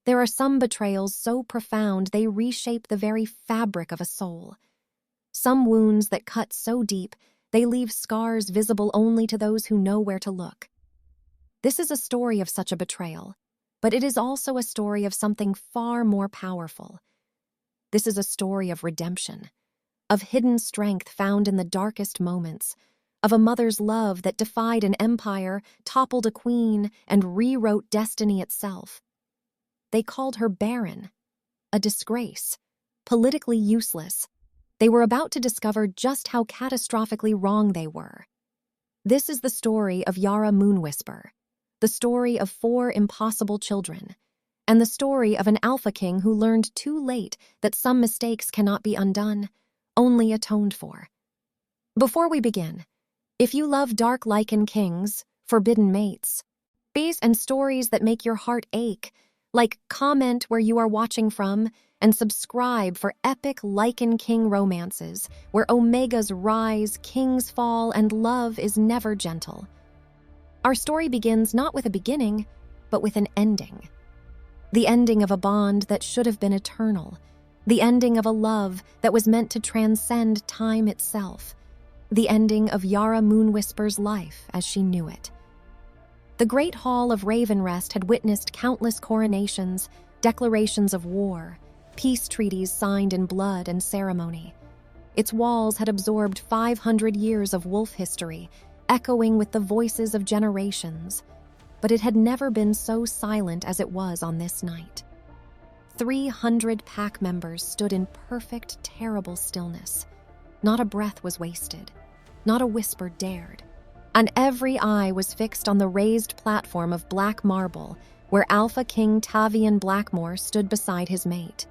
There are some betrayals so profound they reshape the very fabric of a soul. Some wounds that cut so deep they leave scars visible only to those who know where to look. This is a story of such a betrayal, but it is also a story of something far more powerful. This is a story of redemption, of hidden strength found in the darkest moments, of a mother's love that defied an empire, toppled a queen, and rewrote destiny itself. They called her Barren, a disgrace, politically useless. They were about to discover just how catastrophically wrong they were. This is the story of Yara Moonwhisper, the story of 4 impossible children, and the story of an Alpha King who learned too late that some mistakes cannot be undone, only atoned for. Before we begin, if you love dark Lycan Kings, forbidden mates, bees and stories that make your heart ache, like comment where you are watching from and subscribe for epic Lycan King romances where omegas rise, kings fall, and love is never gentle. Our story begins not with a beginning, but with an ending. The ending of a bond that should have been eternal. The ending of a love that was meant to transcend time itself. The ending of Yara Moonwhisper's life as she knew it. The Great Hall of Ravenrest had witnessed countless coronations, declarations of war, peace treaties signed in blood and ceremony. Its walls had absorbed 500 years of wolf history, echoing with the voices of generations. But it had never been so silent as it was on this night. 300 pack members stood in perfect, terrible stillness. Not a breath was wasted. Not a whisper dared. And every eye was fixed on the raised platform of black marble where Alpha King Tavian Blackmore stood beside his mate.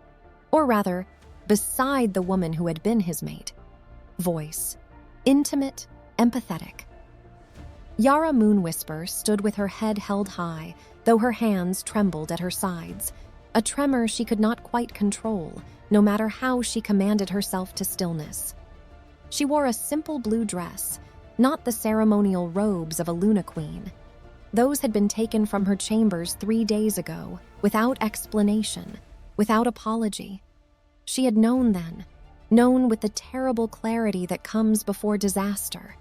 Or rather, beside the woman who had been his mate. Voice. Intimate, empathetic. Yara Moonwhisper stood with her head held high, though her hands trembled at her sides, a tremor she could not quite control, no matter how she commanded herself to stillness. She wore a simple blue dress, not the ceremonial robes of a Luna Queen. Those had been taken from her chambers 3 days ago, without explanation, without apology. She had known then, known with the terrible clarity that comes before disaster.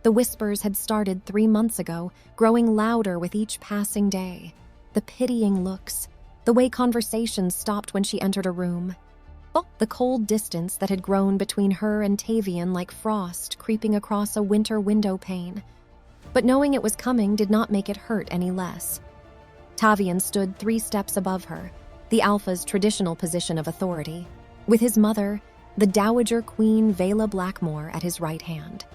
The whispers had started 3 months ago, growing louder with each passing day. The pitying looks, the way conversations stopped when she entered a room. The cold distance that had grown between her and Tavian like frost creeping across a winter window pane. But knowing it was coming did not make it hurt any less. Tavian stood 3 steps above her, the Alpha's traditional position of authority, with his mother, the Dowager Queen Vela Blackmore, at his right hand.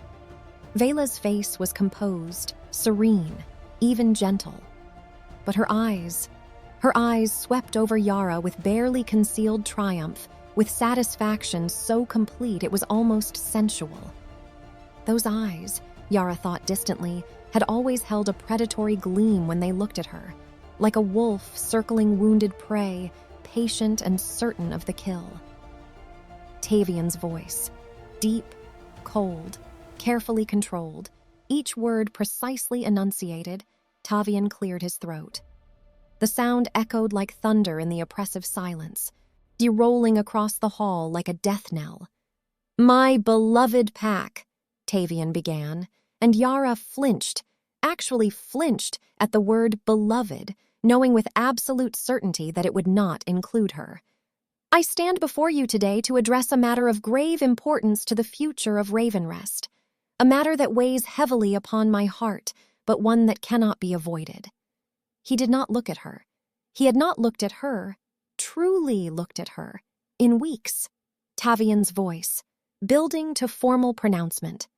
Vela's face was composed, serene, even gentle. But her eyes swept over Yara with barely concealed triumph, with satisfaction so complete it was almost sensual. Those eyes, Yara thought distantly, had always held a predatory gleam when they looked at her, like a wolf circling wounded prey, patient and certain of the kill. Tavian's voice, deep, cold, carefully controlled, each word precisely enunciated. Tavian cleared his throat. The sound echoed like thunder in the oppressive silence, de-rolling across the hall like a death knell. "My beloved pack," Tavian began, and Yara actually flinched at the word beloved, knowing with absolute certainty that it would not include her. "I stand before you today to address a matter of grave importance to the future of Ravenrest. A matter that weighs heavily upon my heart, but one that cannot be avoided." He did not look at her. He had not looked at her, truly looked at her, in weeks. Tavian's voice, building to formal pronouncement.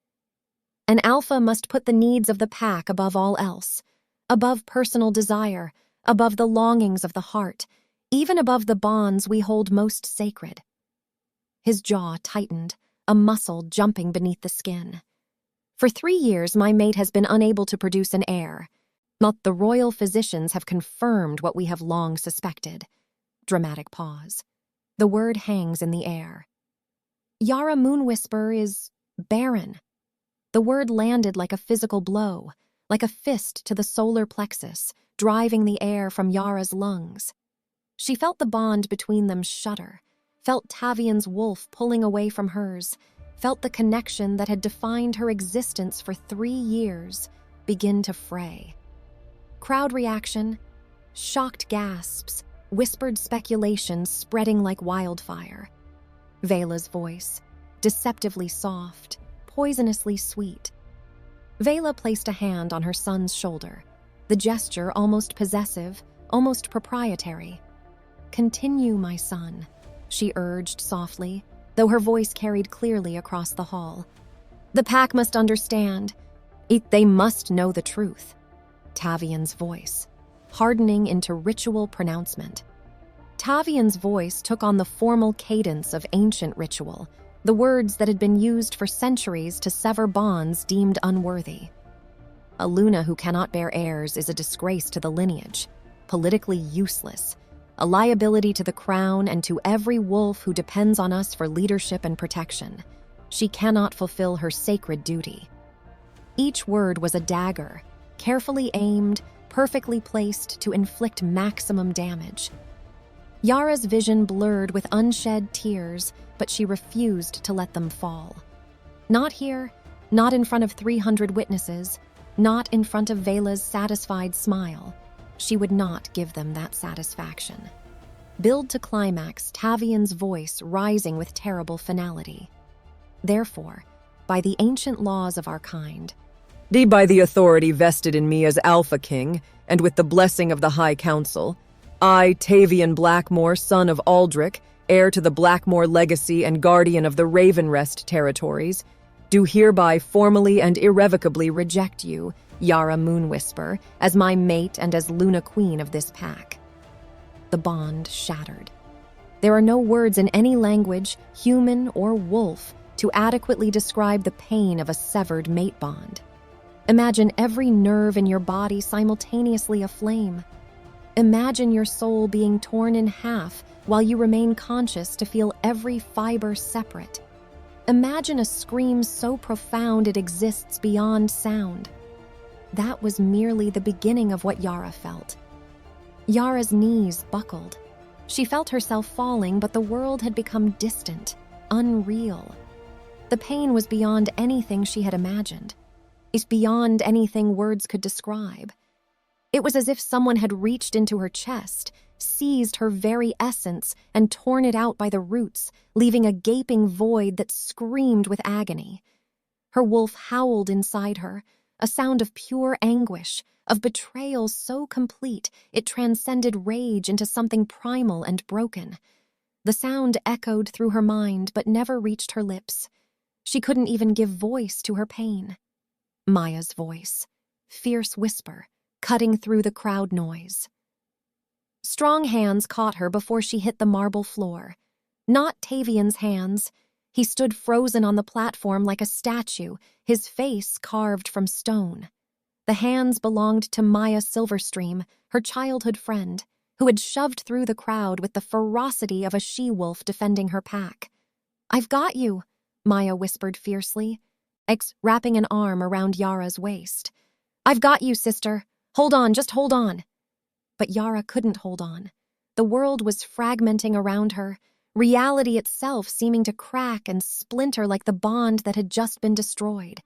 An Alpha must put the needs of the pack above all else, above personal desire, above the longings of the heart, even above the bonds we hold most sacred. His jaw tightened, a muscle jumping beneath the skin. "For 3 years, my mate has been unable to produce an heir. But the royal physicians have confirmed what we have long suspected." Dramatic pause. The word hangs in the air. Yara Moonwhisper is barren. The word landed like a physical blow, like a fist to the solar plexus, driving the air from Yara's lungs. She felt the bond between them shudder, felt Tavian's wolf pulling away from hers, felt the connection that had defined her existence for 3 years begin to fray. Crowd reaction, shocked gasps, whispered speculations spreading like wildfire. Vela's voice, deceptively soft, poisonously sweet. Vela placed a hand on her son's shoulder, the gesture almost possessive, almost proprietary. "Continue, my son," she urged softly, though her voice carried clearly across the hall. "The pack must understand. They must know the truth." Tavian's voice, hardening into ritual pronouncement. Tavian's voice took on the formal cadence of ancient ritual, the words that had been used for centuries to sever bonds deemed unworthy. "A Luna who cannot bear heirs is a disgrace to the lineage, politically useless, a liability to the crown and to every wolf who depends on us for leadership and protection. She cannot fulfill her sacred duty." Each word was a dagger, carefully aimed, perfectly placed to inflict maximum damage. Yara's vision blurred with unshed tears, but she refused to let them fall. Not here, not in front of 300 witnesses, not in front of Vela's satisfied smile. She would not give them that satisfaction. Build to climax, Tavian's voice rising with terrible finality. "Therefore, by the ancient laws of our kind, By the authority vested in me as Alpha King, and with the blessing of the High Council, I, Tavian Blackmore, son of Aldrich, heir to the Blackmore legacy and guardian of the Ravenrest territories, do hereby formally and irrevocably reject you, Yara Moonwhisper, as my mate and as Luna Queen of this pack." The bond shattered. There are no words in any language, human or wolf, to adequately describe the pain of a severed mate bond. Imagine every nerve in your body simultaneously aflame. Imagine your soul being torn in half while you remain conscious to feel every fiber separate. Imagine a scream so profound it exists beyond sound. That was merely the beginning of what Yara felt. Yara's knees buckled. She felt herself falling, but the world had become distant, unreal. The pain was beyond anything she had imagined. It's beyond anything words could describe. It was as if someone had reached into her chest, seized her very essence, and torn it out by the roots, leaving a gaping void that screamed with agony. Her wolf howled inside her, a sound of pure anguish, of betrayal so complete it transcended rage into something primal and broken. The sound echoed through her mind but never reached her lips. She couldn't even give voice to her pain. Maya's voice, fierce whisper, cutting through the crowd noise. Strong hands caught her before she hit the marble floor. Not Tavian's hands. He stood frozen on the platform like a statue, his face carved from stone. The hands belonged to Maya Silverstream, her childhood friend, who had shoved through the crowd with the ferocity of a she-wolf defending her pack. "I've got you," Maya whispered fiercely, wrapping an arm around Yara's waist. "I've got you, sister. Hold on, just hold on." But Yara couldn't hold on. The world was fragmenting around her, reality itself seeming to crack and splinter like the bond that had just been destroyed.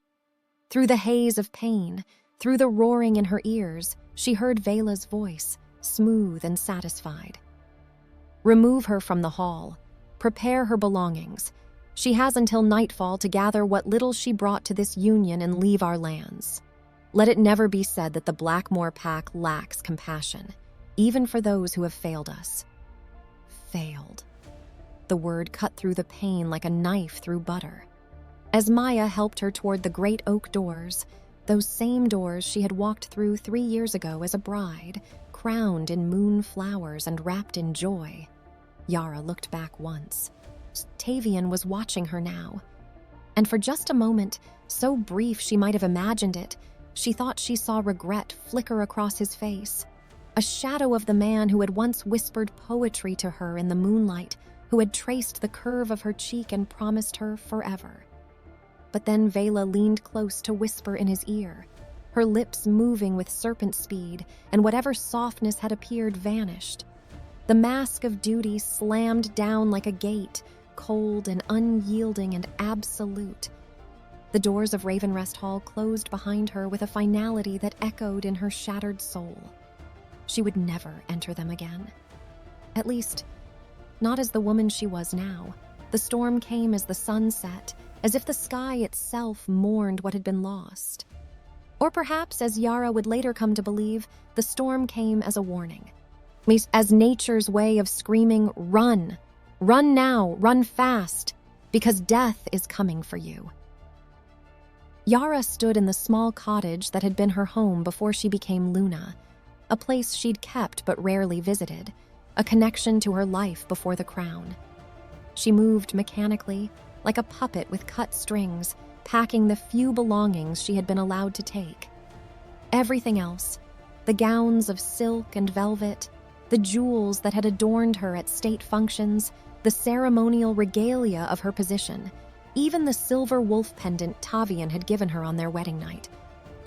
Through the haze of pain, through the roaring in her ears, she heard Vela's voice, smooth and satisfied. "Remove her from the hall. Prepare her belongings. She has until nightfall to gather what little she brought to this union and leave our lands. Let it never be said that the Blackmore pack lacks compassion, even for those who have failed us." Failed. The word cut through the pain like a knife through butter. As Maya helped her toward the great oak doors, those same doors she had walked through 3 years ago as a bride, crowned in moon flowers and wrapped in joy, Yara looked back once. Tavian was watching her now. And for just a moment, so brief she might have imagined it, she thought she saw regret flicker across his face. A shadow of the man who had once whispered poetry to her in the moonlight, who had traced the curve of her cheek and promised her forever. But then Vela leaned close to whisper in his ear, her lips moving with serpent speed, and whatever softness had appeared vanished. The mask of duty slammed down like a gate, cold and unyielding and absolute. The doors of Ravenrest Hall closed behind her with a finality that echoed in her shattered soul. She would never enter them again. At least, not as the woman she was now. The storm came as the sun set, as if the sky itself mourned what had been lost. Or perhaps, as Yara would later come to believe, the storm came as a warning. As nature's way of screaming, "Run! Run now! Run fast! Because death is coming for you." Yara stood in the small cottage that had been her home before she became Luna, a place she'd kept but rarely visited, a connection to her life before the crown. She moved mechanically, like a puppet with cut strings, packing the few belongings she had been allowed to take. Everything else, the gowns of silk and velvet, the jewels that had adorned her at state functions, the ceremonial regalia of her position, even the silver wolf pendant Tavian had given her on their wedding night,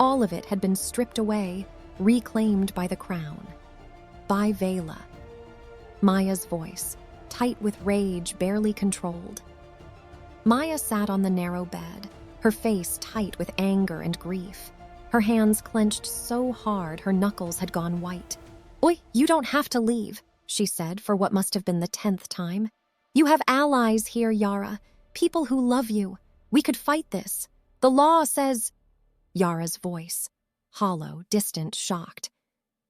all of it had been stripped away, reclaimed by the crown. By Vela. Maya's voice, tight with rage, barely controlled. Maya sat on the narrow bed, her face tight with anger and grief. Her hands clenched so hard her knuckles had gone white. "Oi, you don't have to leave," she said for what must have been the 10th time. "You have allies here, Yara. People who love you. We could fight this. The law says—" Yara's voice, hollow, distant, shocked.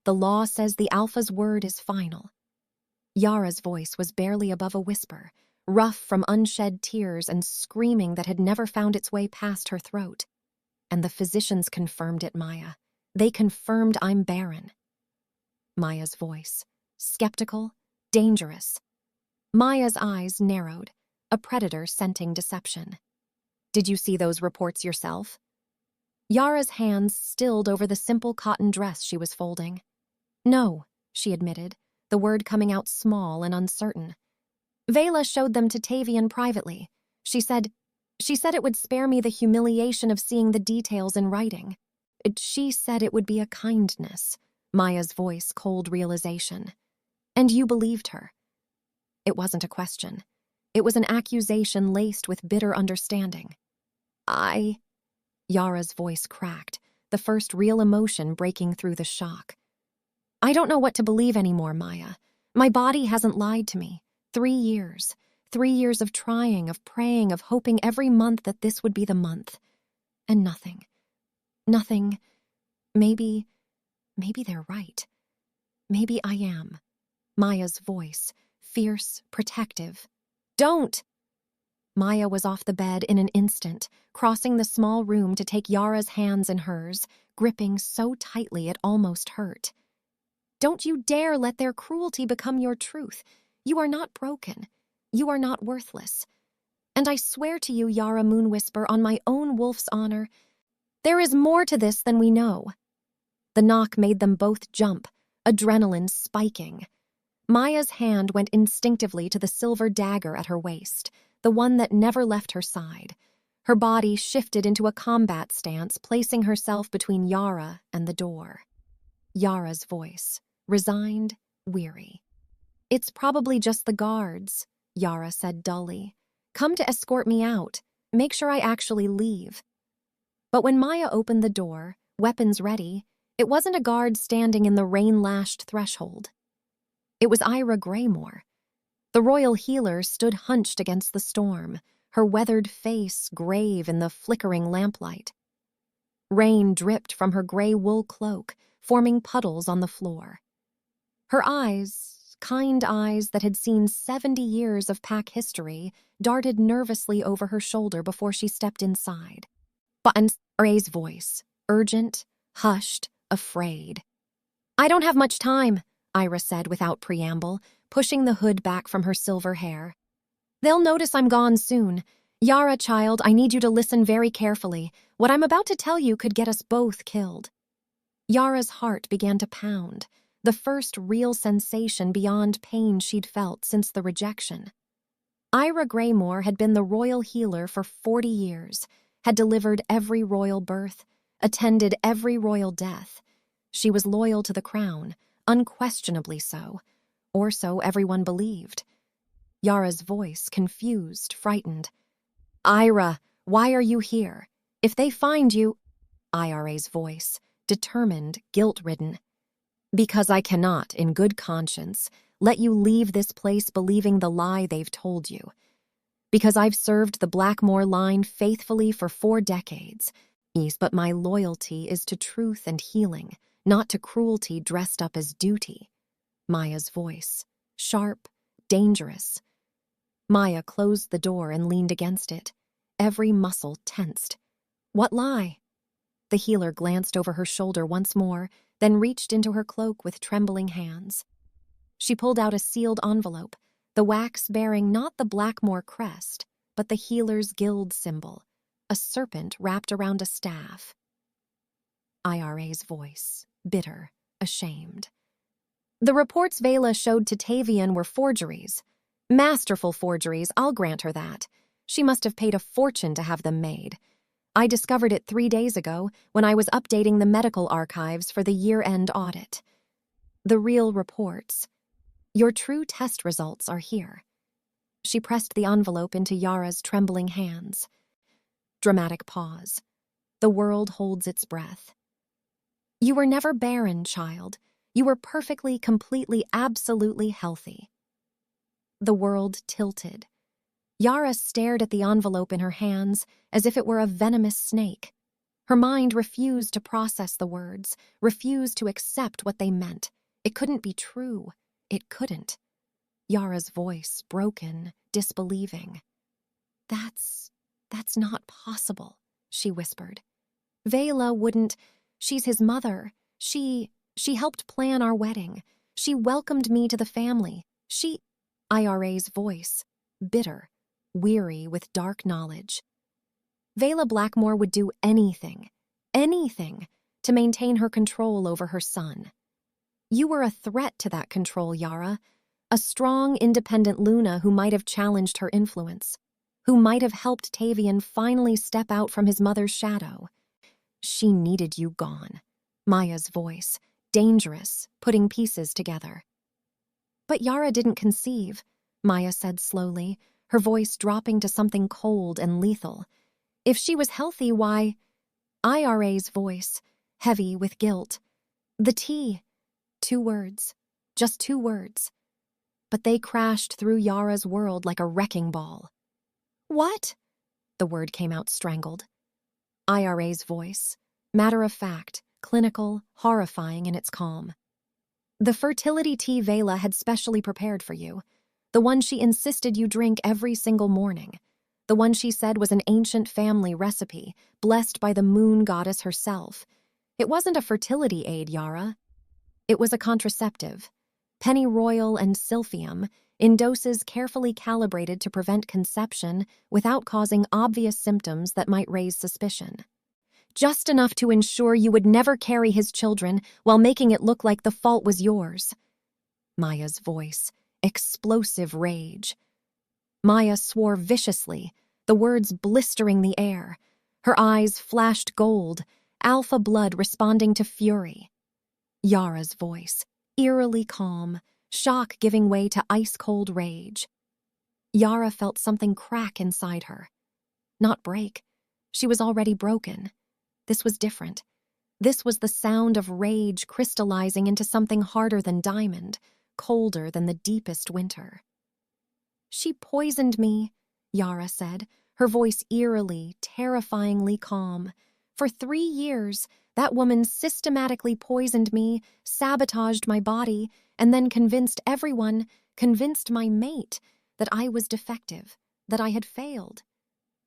"The law says the Alpha's word is final." Yara's voice was barely above a whisper, rough from unshed tears and screaming that had never found its way past her throat. "And the physicians confirmed it, Maya. They confirmed I'm Barren." Maya's voice, skeptical, dangerous. Maya's eyes narrowed, a predator scenting deception. "Did you see those reports yourself?" Yara's hands stilled over the simple cotton dress she was folding. "No," she admitted, the word coming out small and uncertain. "Vela showed them to Tavian privately. She said it would spare me the humiliation of seeing the details in writing. She said it would be a kindness." Maya's voice, cold realization. "And you believed her." It wasn't a question. It was an accusation laced with bitter understanding. Yara's voice cracked, the first real emotion breaking through the shock. "I don't know what to believe anymore, Maya. My body hasn't lied to me. 3 years. 3 years of trying, of praying, of hoping every month that this would be the month. And nothing. Nothing. Maybe they're right. Maybe I am." Maya's voice, fierce, protective. "Don't!" Maya was off the bed in an instant, crossing the small room to take Yara's hands in hers, gripping so tightly it almost hurt. "Don't you dare let their cruelty become your truth. You are not broken. You are not worthless. And I swear to you, Yara Moonwhisper, on my own wolf's honor, there is more to this than we know." The knock made them both jump, adrenaline spiking. Maya's hand went instinctively to the silver dagger at her waist, the one that never left her side. Her body shifted into a combat stance, placing herself between Yara and the door. Yara's voice, resigned, weary. "It's probably just the guards," Yara said dully. "Come to escort me out. Make sure I actually leave." But when Maya opened the door, weapons ready, it wasn't a guard standing in the rain-lashed threshold. It was Ira Graymore. The royal healer stood hunched against the storm, her weathered face grave in the flickering lamplight. Rain dripped from her gray wool cloak, forming puddles on the floor. Her eyes, kind eyes that had seen 70 years of pack history, darted nervously over her shoulder before she stepped inside. Buttons, Ray's voice, urgent, hushed, afraid. "I don't have much time," Ira said without preamble, pushing the hood back from her silver hair. "They'll notice I'm gone soon. Yara, child, I need you to listen very carefully. What I'm about to tell you could get us both killed." Yara's heart began to pound, the first real sensation beyond pain she'd felt since the rejection. Ira Graymore had been the royal healer for 40 years, had delivered every royal birth, attended every royal death. She was loyal to the crown, unquestionably so. Or so everyone believed. Yara's voice, confused, frightened. "Ira, why are you here? If they find you—" Ira's voice, determined, guilt-ridden. "Because I cannot, in good conscience, let you leave this place believing the lie they've told you. Because I've served the Blackmore line faithfully for 4 decades. But my loyalty is to truth and healing, not to cruelty dressed up as duty." Maya's voice, sharp, dangerous. Maya closed the door and leaned against it, every muscle tensed. "What lie?" The healer glanced over her shoulder once more, then reached into her cloak with trembling hands. She pulled out a sealed envelope, the wax bearing not the Blackmore crest, but the healer's guild symbol, a serpent wrapped around a staff. Ira's voice, bitter, ashamed. "The reports Vela showed to Tavian were forgeries. Masterful forgeries, I'll grant her that. She must have paid a fortune to have them made. I discovered it 3 days ago when I was updating the medical archives for the year-end audit. The real reports. Your true test results are here." She pressed the envelope into Yara's trembling hands. Dramatic pause. The world holds its breath. "You were never barren, child. You were perfectly, completely, absolutely healthy." The world tilted. Yara stared at the envelope in her hands as if it were a venomous snake. Her mind refused to process the words, refused to accept what they meant. It couldn't be true. It couldn't. Yara's voice, broken, disbelieving. That's not possible," she whispered. "Vela wouldn't. She's his mother. She helped plan our wedding. She welcomed me to the family. Ira's voice, bitter, weary with dark knowledge. Vela Blackmore would do anything, to maintain her control over her son. You were a threat to that control, Yara. A strong, independent Luna who might have challenged her influence, who might have helped Tavian finally step out from his mother's shadow. She needed you gone." Maya's voice, dangerous, putting pieces together. "But Yara didn't conceive," Maya said slowly, her voice dropping to something cold and lethal. "If she was healthy, why—" Ira's voice, heavy with guilt. "The tea." 2 words. Just 2 words. But they crashed through Yara's world like a wrecking ball. "What?" The word came out strangled. Ira's voice, matter-of-fact, clinical, horrifying in its calm. "The fertility tea Vela had specially prepared for you. The one she insisted you drink every single morning. The one she said was an ancient family recipe, blessed by the moon goddess herself. It wasn't a fertility aid, Yara. It was a contraceptive. Pennyroyal and silphium, in doses carefully calibrated to prevent conception without causing obvious symptoms that might raise suspicion. Just enough to ensure you would never carry his children while making it look like the fault was yours." Maya's voice, explosive rage. Maya swore viciously, the words blistering the air. Her eyes flashed gold, alpha blood responding to fury. Yara's voice, eerily calm, shock giving way to ice-cold rage. Yara felt something crack inside her. Not break. She was already broken. This was different. This was the sound of rage crystallizing into something harder than diamond, colder than the deepest winter. "She poisoned me," Yara said, her voice eerily, terrifyingly calm. "For 3 years, that woman systematically poisoned me, sabotaged my body, and then convinced everyone, convinced my mate, that I was defective, that I had failed."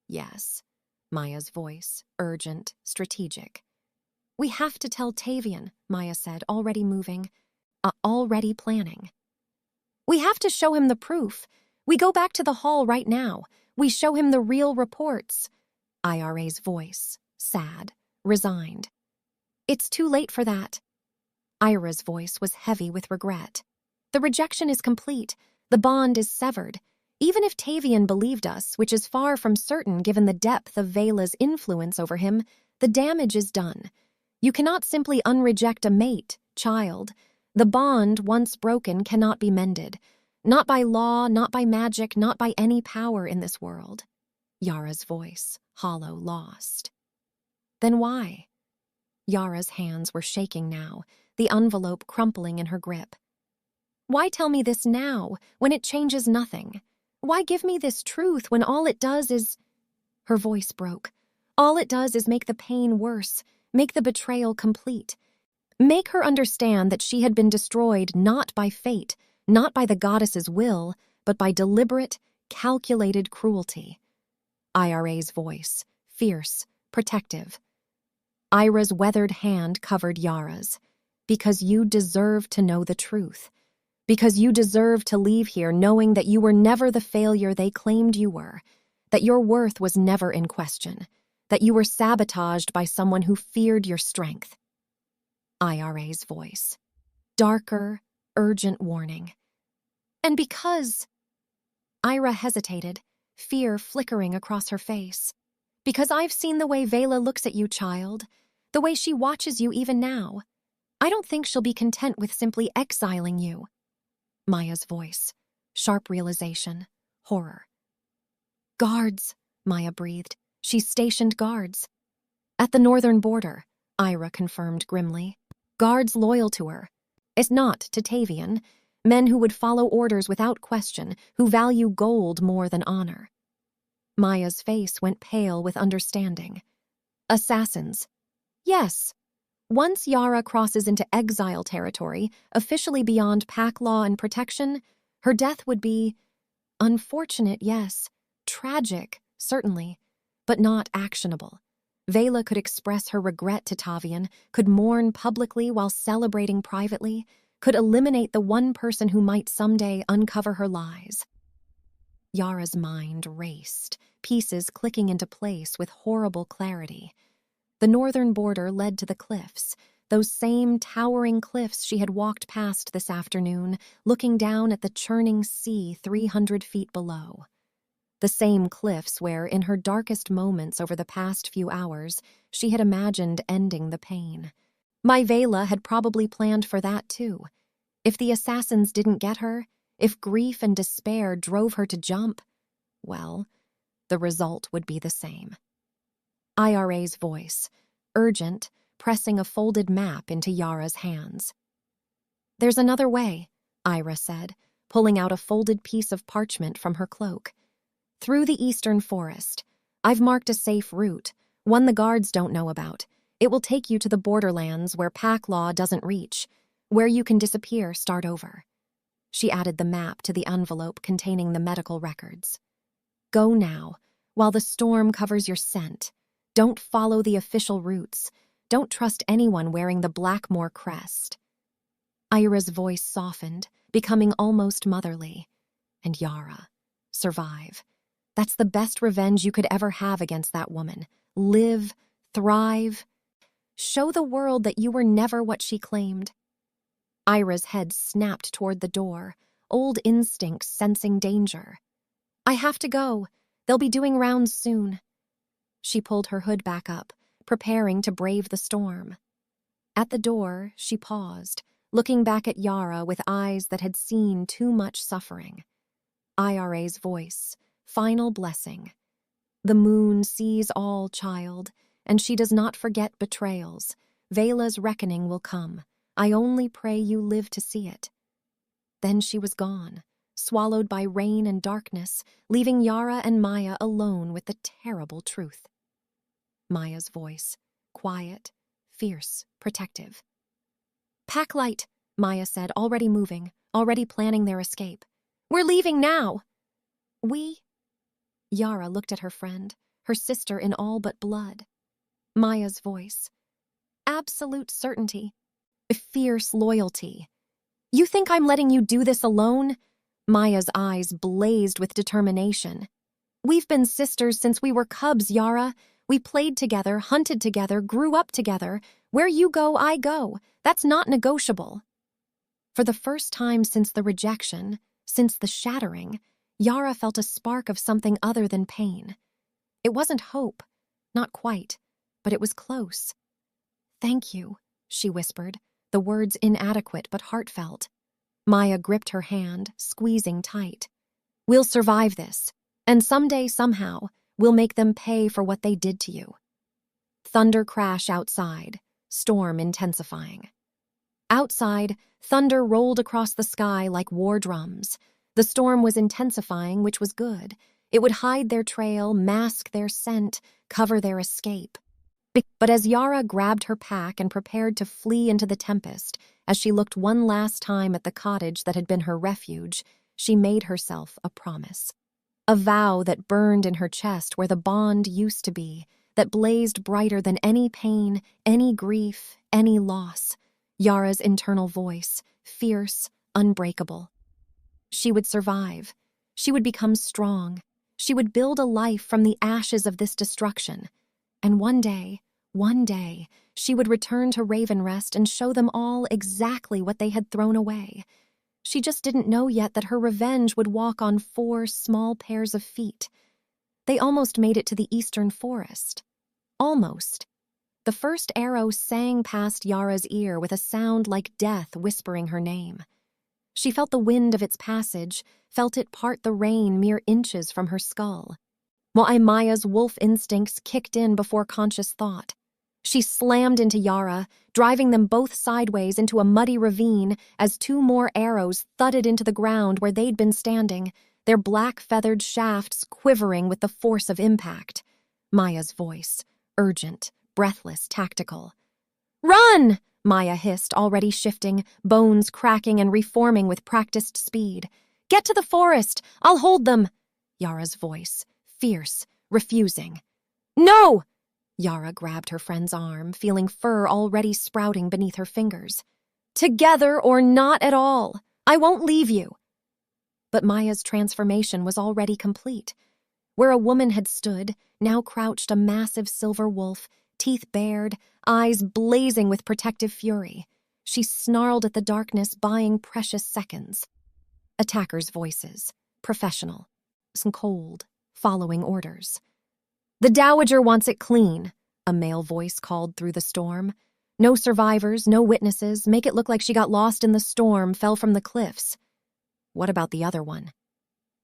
"Yes," Maya's voice, urgent, strategic. "We have to tell Tavian," Maya said, already moving, already planning. "We have to show him the proof. We go back to the hall right now. We show him the real reports." Ira's voice, sad, resigned. "It's too late for that." Ira's voice was heavy with regret. "The rejection is complete. The bond is severed. Even if Tavian believed us, which is far from certain given the depth of Vela's influence over him, the damage is done. You cannot simply unreject a mate, child. The bond, once broken, cannot be mended. Not by law, not by magic, not by any power in this world. Yara's voice, hollow, lost. Then why? Yara's hands were shaking now, the envelope crumpling in her grip. Why tell me this now, when it changes nothing? Why give me this truth when all it does is... Her voice broke. All it does is make the pain worse, make the betrayal complete. Make her understand that she had been destroyed not by fate, not by the goddess's will, but by deliberate, calculated cruelty. Ira's voice, fierce, protective. Ira's weathered hand covered Yara's. Because you deserve to know the truth. Because you deserve to leave here knowing that you were never the failure they claimed you were, that your worth was never in question, that you were sabotaged by someone who feared your strength. Ira's voice. Darker, urgent warning. And because... Ira hesitated, fear flickering across her face. Because I've seen the way Vela looks at you, child, the way she watches you even now. I don't think she'll be content with simply exiling you. Maya's voice, sharp realization, horror. Guards, Maya breathed. She's stationed guards. At the northern border, Ira confirmed grimly. Guards loyal to her. It's not to Tavian. Men who would follow orders without question, who value gold more than honor. Maya's face went pale with understanding. Assassins. Yes. Once Yara crosses into exile territory, officially beyond pack law and protection, her death would be unfortunate, yes, tragic, certainly, but not actionable. Vela could express her regret to Tavian, could mourn publicly while celebrating privately, could eliminate the one person who might someday uncover her lies. Yara's mind raced, pieces clicking into place with horrible clarity. The northern border led to the cliffs, those same towering cliffs she had walked past this afternoon, looking down at the churning sea 300 feet below. The same cliffs where, in her darkest moments over the past few hours, she had imagined ending the pain. My Vela had probably planned for that too. If the assassins didn't get her, if grief and despair drove her to jump, well, the result would be the same. Ira's voice, urgent, pressing a folded map into Yara's hands. There's another way, Ira said, pulling out a folded piece of parchment from her cloak. Through the eastern forest. I've marked a safe route, one the guards don't know about. It will take you to the borderlands where pack law doesn't reach, where you can disappear, start over. She added the map to the envelope containing the medical records. Go now, while the storm covers your scent. Don't follow the official routes. Don't trust anyone wearing the Blackmore crest. Ira's voice softened, becoming almost motherly. And Yara, survive. That's the best revenge you could ever have against that woman. Live, thrive. Show the world that you were never what she claimed. Ira's head snapped toward the door, old instincts sensing danger. I have to go. They'll be doing rounds soon. She pulled her hood back up, preparing to brave the storm. At the door, she paused, looking back at Yara with eyes that had seen too much suffering. Ira's voice, final blessing. The moon sees all, child, and she does not forget betrayals. Vela's reckoning will come. I only pray you live to see it. Then she was gone, swallowed by rain and darkness, leaving Yara and Maya alone with the terrible truth. Maya's voice, quiet, fierce, protective. Packlight, Maya said, already moving, already planning their escape. We're leaving now. We? Yara looked at her friend, her sister in all but blood. Maya's voice. Absolute certainty. Fierce loyalty. You think I'm letting you do this alone? Maya's eyes blazed with determination. We've been sisters since we were cubs, Yara. We played together, hunted together, grew up together. Where you go, I go. That's not negotiable. For the first time since the rejection, since the shattering, Yara felt a spark of something other than pain. It wasn't hope, not quite, but it was close. Thank you, she whispered, the words inadequate but heartfelt. Maya gripped her hand, squeezing tight. "We'll survive this, and someday, somehow, we'll make them pay for what they did to you." Thunder crash outside, storm intensifying. Outside, thunder rolled across the sky like war drums. The storm was intensifying, which was good. It would hide their trail, mask their scent, cover their escape. But as Yara grabbed her pack and prepared to flee into the tempest, as she looked one last time at the cottage that had been her refuge, she made herself a promise. A vow that burned in her chest where the bond used to be, that blazed brighter than any pain, any grief, any loss. Yara's internal voice, fierce, unbreakable. She would survive. She would become strong. She would build a life from the ashes of this destruction. And one day, she would return to Ravenrest and show them all exactly what they had thrown away. She just didn't know yet that her revenge would walk on 4 small pairs of feet. They almost made it to the eastern forest. Almost. The first arrow sang past Yara's ear with a sound like death whispering her name. She felt the wind of its passage, felt it part the rain mere inches from her skull. While Maya's wolf instincts kicked in before conscious thought. She slammed into Yara, driving them both sideways into a muddy ravine as 2 more arrows thudded into the ground where they'd been standing, their black-feathered shafts quivering with the force of impact. Maya's voice, urgent, breathless, tactical. "Run!" Maya hissed, already shifting, bones cracking and reforming with practiced speed. "Get to the forest! I'll hold them!" Yara's voice, fierce, refusing. "No!" Yara grabbed her friend's arm, feeling fur already sprouting beneath her fingers. "Together or not at all! I won't leave you!" But Maya's transformation was already complete. Where a woman had stood, now crouched a massive silver wolf, teeth bared, eyes blazing with protective fury. She snarled at the darkness, buying precious seconds. Attackers' voices, professional, some cold, following orders. "The Dowager wants it clean," a male voice called through the storm. "No survivors, no witnesses, make it look like she got lost in the storm, fell from the cliffs." "What about the other one?"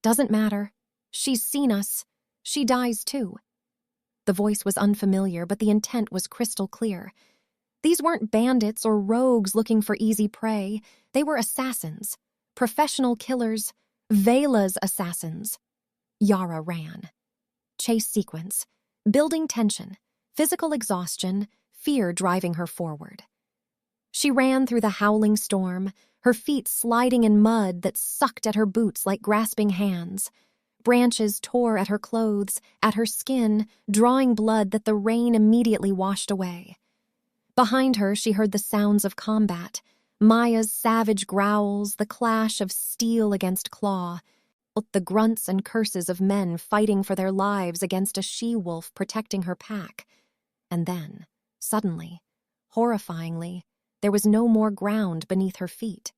"Doesn't matter. She's seen us. She dies too." The voice was unfamiliar, but the intent was crystal clear. These weren't bandits or rogues looking for easy prey. They were assassins, professional killers, Vela's assassins. Yara ran. Chase sequence, building tension, physical exhaustion, fear driving her forward. She ran through the howling storm, her feet sliding in mud that sucked at her boots like grasping hands. Branches tore at her clothes, at her skin, drawing blood that the rain immediately washed away. Behind her, she heard the sounds of combat, Maya's savage growls, the clash of steel against claw, the grunts and curses of men fighting for their lives against a she-wolf protecting her pack. And then, suddenly, horrifyingly, there was no more ground beneath her feet.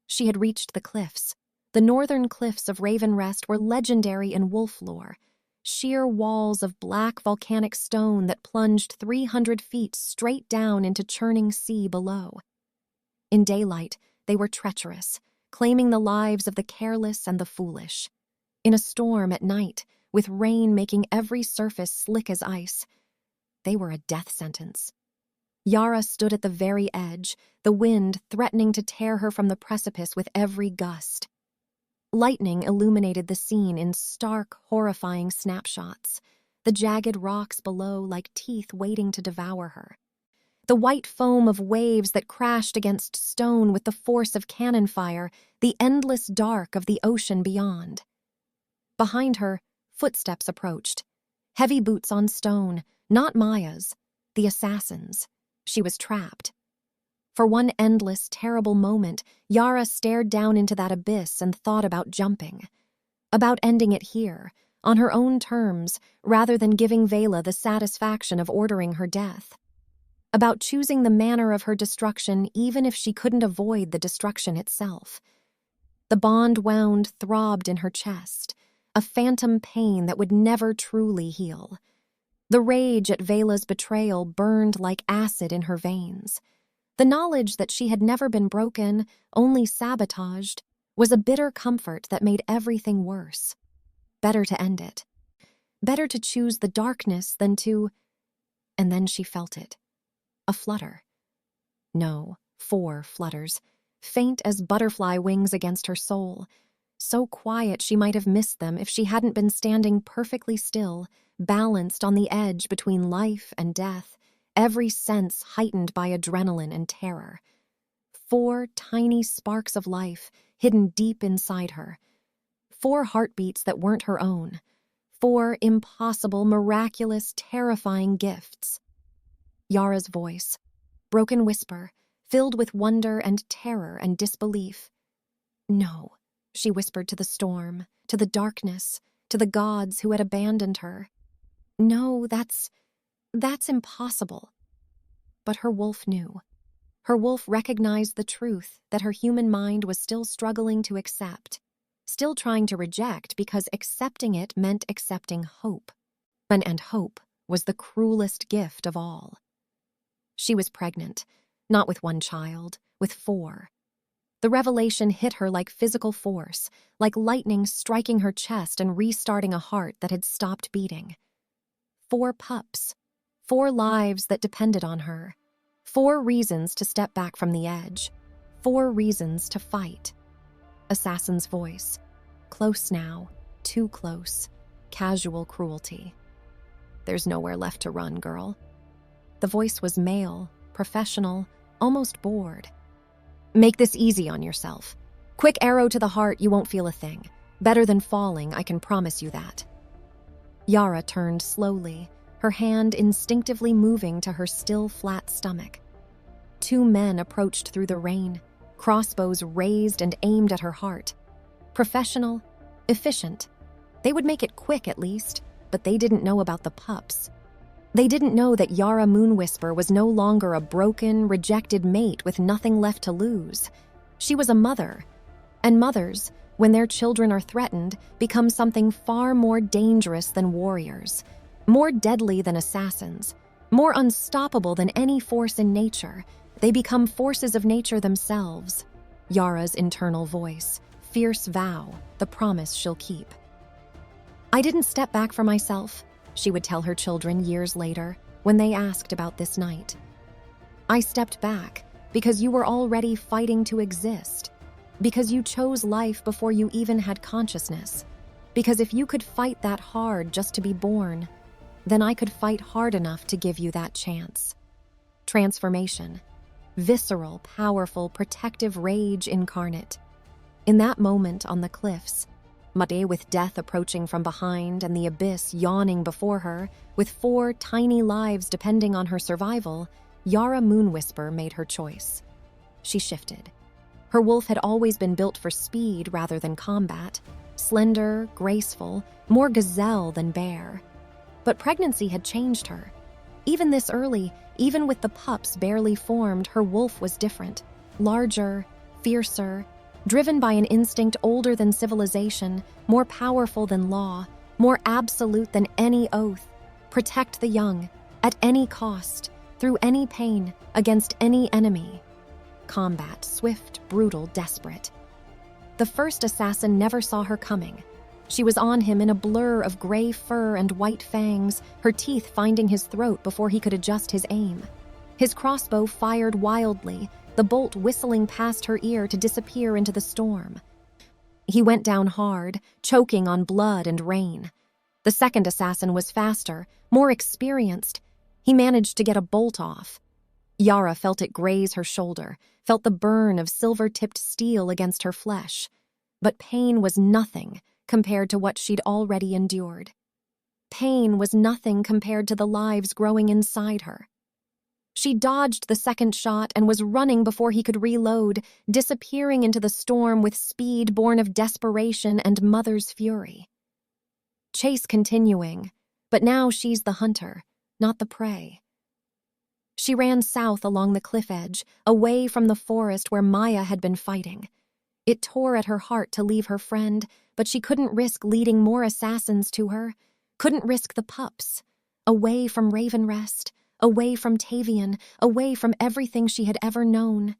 She had reached the cliffs. The northern cliffs of Ravenrest were legendary in wolf lore, sheer walls of black volcanic stone that plunged 300 feet straight down into churning sea below. In daylight, they were treacherous, claiming the lives of the careless and the foolish. In a storm at night, with rain making every surface slick as ice, they were a death sentence. Yara stood at the very edge, the wind threatening to tear her from the precipice with every gust. Lightning illuminated the scene in stark, horrifying snapshots, the jagged rocks below like teeth waiting to devour her. The white foam of waves that crashed against stone with the force of cannon fire, the endless dark of the ocean beyond. Behind her, footsteps approached. Heavy boots on stone, not Maya's, the assassin's. She was trapped. For one endless, terrible moment, Yara stared down into that abyss and thought about jumping. About ending it here, on her own terms, rather than giving Vela the satisfaction of ordering her death. About choosing the manner of her destruction even if she couldn't avoid the destruction itself. The bond wound throbbed in her chest, a phantom pain that would never truly heal. The rage at Vela's betrayal burned like acid in her veins. The knowledge that she had never been broken, only sabotaged, was a bitter comfort that made everything worse. Better to end it. Better to choose the darkness than to... And then she felt it. A flutter. No, 4 flutters, faint as butterfly wings against her soul. So quiet she might have missed them if she hadn't been standing perfectly still, balanced on the edge between life and death, every sense heightened by adrenaline and terror. 4 tiny sparks of life hidden deep inside her. 4 heartbeats that weren't her own. 4 impossible, miraculous, terrifying gifts. Yara's voice, broken whisper, filled with wonder and terror and disbelief. No, she whispered to the storm, to the darkness, to the gods who had abandoned her. No, that's impossible. But her wolf knew. Her wolf recognized the truth that her human mind was still struggling to accept, still trying to reject because accepting it meant accepting hope. And hope was the cruelest gift of all. She was pregnant, not with 1 child, with 4. The revelation hit her like physical force, like lightning striking her chest and restarting a heart that had stopped beating. 4 pups, 4 lives that depended on her, 4 reasons to step back from the edge, 4 reasons to fight. Assassin's voice, close now, too close, casual cruelty. There's nowhere left to run, girl. The voice was male, professional, almost bored. Make this easy on yourself. Quick arrow to the heart, you won't feel a thing. Better than falling, I can promise you that. Yara turned slowly, her hand instinctively moving to her still flat stomach. 2 men approached through the rain, crossbows raised and aimed at her heart. Professional, efficient. They would make it quick at least, but they didn't know about the pups. They didn't know that Yara Moonwhisper was no longer a broken, rejected mate with nothing left to lose. She was a mother. And mothers, when their children are threatened, become something far more dangerous than warriors, more deadly than assassins, more unstoppable than any force in nature. They become forces of nature themselves. Yara's internal voice, fierce vow, the promise she'll keep. I didn't step back for myself, she would tell her children years later when they asked about this night. I stepped back because you were already fighting to exist, because you chose life before you even had consciousness, because if you could fight that hard just to be born, then I could fight hard enough to give you that chance. Transformation. Visceral, powerful, protective rage incarnate. In that moment on the cliffs, Made with death approaching from behind and the abyss yawning before her, with 4 tiny lives depending on her survival, Yara Moonwhisper made her choice. She shifted. Her wolf had always been built for speed rather than combat, slender, graceful, more gazelle than bear. But pregnancy had changed her. Even this early, even with the pups barely formed, her wolf was different, larger, fiercer, driven by an instinct older than civilization, more powerful than law, more absolute than any oath. Protect the young, at any cost, through any pain, against any enemy. Combat, swift, brutal, desperate. The first assassin never saw her coming. She was on him in a blur of gray fur and white fangs, her teeth finding his throat before he could adjust his aim. His crossbow fired wildly, the bolt whistling past her ear to disappear into the storm. He went down hard, choking on blood and rain. The second assassin was faster, more experienced. He managed to get a bolt off. Yara felt it graze her shoulder, felt the burn of silver-tipped steel against her flesh. But pain was nothing compared to what she'd already endured. Pain was nothing compared to the lives growing inside her. She dodged the second shot and was running before he could reload, disappearing into the storm with speed born of desperation and mother's fury. Chase continuing, but now she's the hunter, not the prey. She ran south along the cliff edge, away from the forest where Maya had been fighting. It tore at her heart to leave her friend, but she couldn't risk leading more assassins to her, couldn't risk the pups. Away from Ravenrest, away from Tavian, away from everything she had ever known.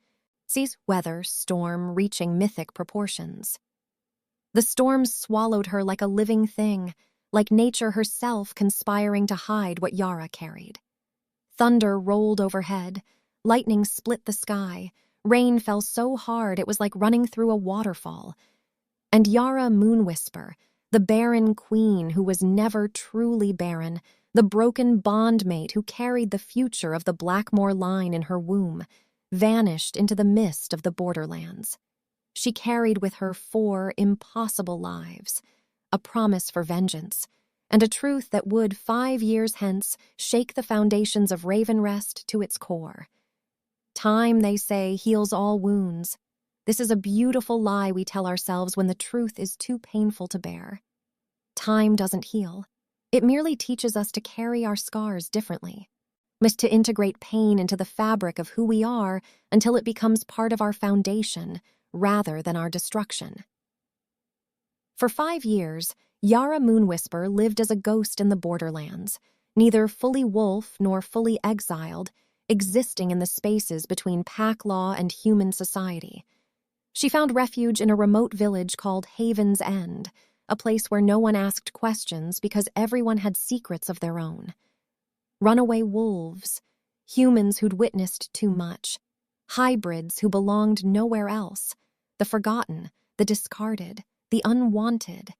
Sees weather storm reaching mythic proportions. The storm swallowed her like a living thing, like nature herself conspiring to hide what Yara carried. Thunder rolled overhead, lightning split the sky, rain fell so hard it was like running through a waterfall. And Yara Moonwhisper, the barren queen who was never truly barren, the broken bondmate who carried the future of the Blackmore line in her womb, vanished into the mist of the borderlands. She carried with her 4 impossible lives, a promise for vengeance, and a truth that would, 5 years hence, shake the foundations of Ravenrest to its core. Time, they say, heals all wounds. This is a beautiful lie we tell ourselves when the truth is too painful to bear. Time doesn't heal. It merely teaches us to carry our scars differently, to integrate pain into the fabric of who we are until it becomes part of our foundation rather than our destruction. For 5 years, Yara Moonwhisper lived as a ghost in the borderlands, neither fully wolf nor fully exiled, existing in the spaces between pack law and human society. She found refuge in a remote village called Haven's End, a place where no one asked questions because everyone had secrets of their own. Runaway wolves, humans who'd witnessed too much, hybrids who belonged nowhere else, the forgotten, the discarded, the unwanted.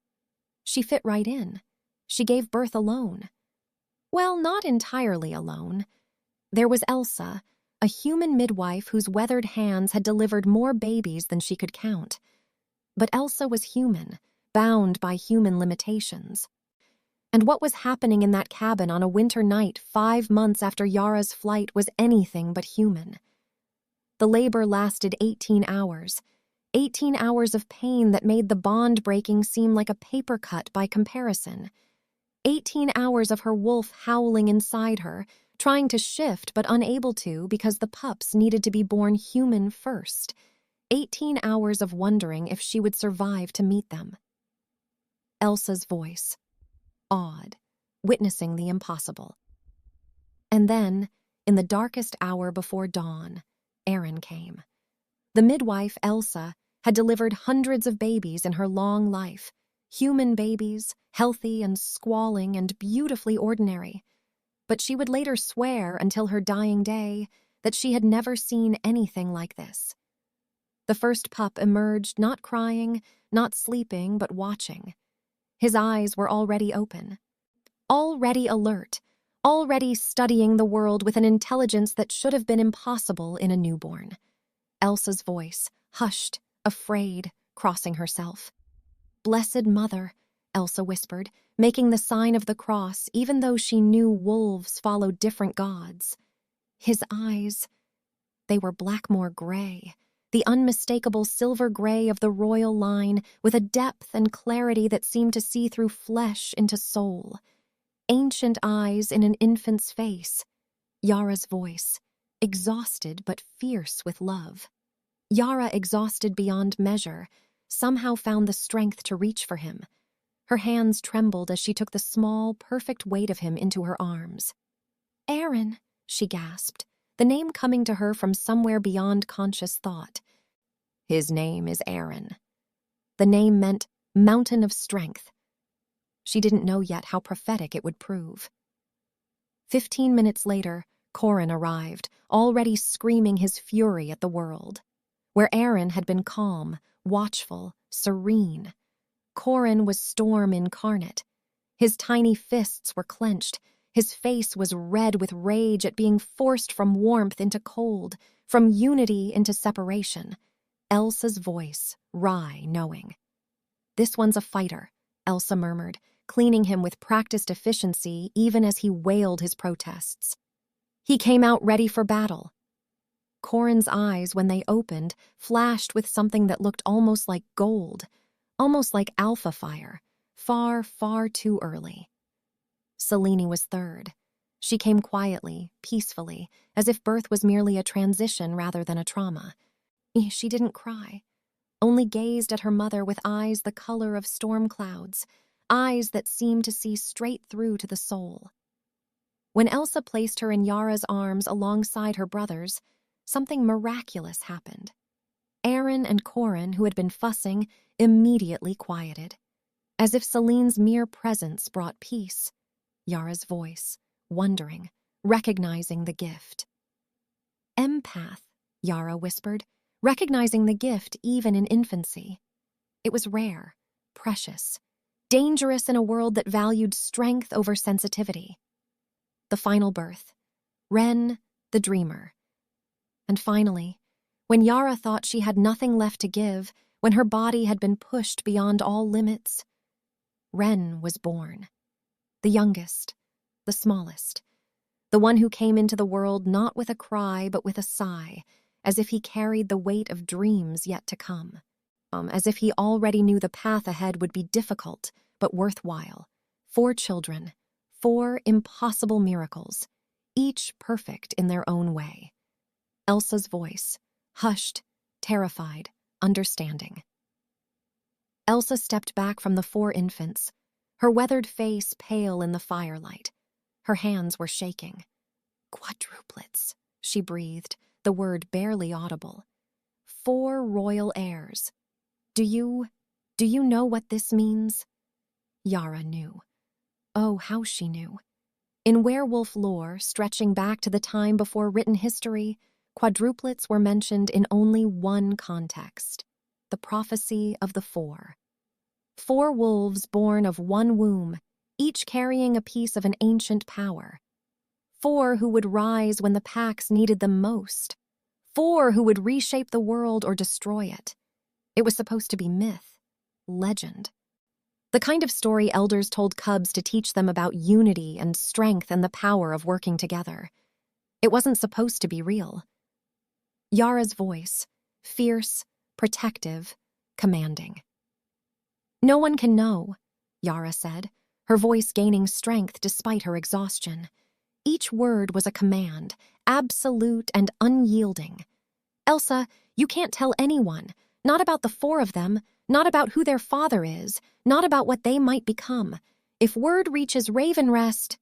She fit right in. She gave birth alone. Well, not entirely alone. There was Elsa, a human midwife whose weathered hands had delivered more babies than she could count. But Elsa was human, bound by human limitations. And what was happening in that cabin on a winter night 5 months after Yara's flight was anything but human. The labor lasted 18 hours. 18 hours of pain that made the bond breaking seem like a paper cut by comparison. 18 hours of her wolf howling inside her, trying to shift but unable to because the pups needed to be born human first. 18 hours of wondering if she would survive to meet them. Elsa's voice. Awed, witnessing the impossible. And then, in the darkest hour before dawn, Aaron came. The midwife, Elsa, had delivered hundreds of babies in her long life, human babies, healthy and squalling and beautifully ordinary. But she would later swear until her dying day that she had never seen anything like this. The first pup emerged not crying, not sleeping, but watching. His eyes were already open, already alert, already studying the world with an intelligence that should have been impossible in a newborn. Elsa's voice, hushed, afraid, crossing herself. "Blessed Mother," Elsa whispered, making the sign of the cross even though she knew wolves followed different gods. His eyes, they were Blackmore gray, the unmistakable silver gray of the royal line with a depth and clarity that seemed to see through flesh into soul. Ancient eyes in an infant's face. Yara's voice, exhausted but fierce with love. Yara, exhausted beyond measure, somehow found the strength to reach for him. Her hands trembled as she took the small, perfect weight of him into her arms. "Aaron," she gasped, the name coming to her from somewhere beyond conscious thought. His name is Aaron. The name meant mountain of strength. She didn't know yet how prophetic it would prove. 15 minutes later, Corin arrived, already screaming his fury at the world. Where Aaron had been calm, watchful, serene, Corin was storm incarnate. His tiny fists were clenched. His face was red with rage at being forced from warmth into cold, from unity into separation. Elsa's voice, wry, knowing. "This one's a fighter," Elsa murmured, cleaning him with practiced efficiency even as he wailed his protests. "He came out ready for battle." Corin's eyes, when they opened, flashed with something that looked almost like gold, almost like alpha fire, far, far too early. Selene was third. She came quietly, peacefully, as if birth was merely a transition rather than a trauma. She didn't cry, only gazed at her mother with eyes the color of storm clouds, eyes that seemed to see straight through to the soul. When Elsa placed her in Yara's arms alongside her brothers, something miraculous happened. Aaron and Corin, who had been fussing, immediately quieted, as if Celine's mere presence brought peace. Yara's voice, wondering, recognizing the gift. "Empath," Yara whispered, recognizing the gift even in infancy. It was rare, precious, dangerous in a world that valued strength over sensitivity. The final birth. Ren, the dreamer. And finally, when Yara thought she had nothing left to give, when her body had been pushed beyond all limits, Ren was born. The youngest, the smallest, the one who came into the world not with a cry but with a sigh, as if he carried the weight of dreams yet to come, as if he already knew the path ahead would be difficult but worthwhile. 4 children, 4 impossible miracles, each perfect in their own way. Elsa's voice, hushed, terrified, understanding. Elsa stepped back from the 4 infants, her weathered face pale in the firelight. Her hands were shaking. "Quadruplets," she breathed, the word barely audible. 4 royal heirs. Do you know what this means?" Yara knew. Oh, how she knew. In werewolf lore, stretching back to the time before written history, quadruplets were mentioned in only one context: the prophecy of the 4. 4 wolves born of one womb, each carrying a piece of an ancient power. 4 who would rise when the packs needed them most. 4 who would reshape the world or destroy it. It was supposed to be myth, legend. The kind of story elders told cubs to teach them about unity and strength and the power of working together. It wasn't supposed to be real. Yara's voice, fierce, protective, commanding. "No one can know," Yara said, her voice gaining strength despite her exhaustion. Each word was a command, absolute and unyielding. "Elsa, you can't tell anyone, not about the 4 of them, not about who their father is, not about what they might become. If word reaches Ravenrest—"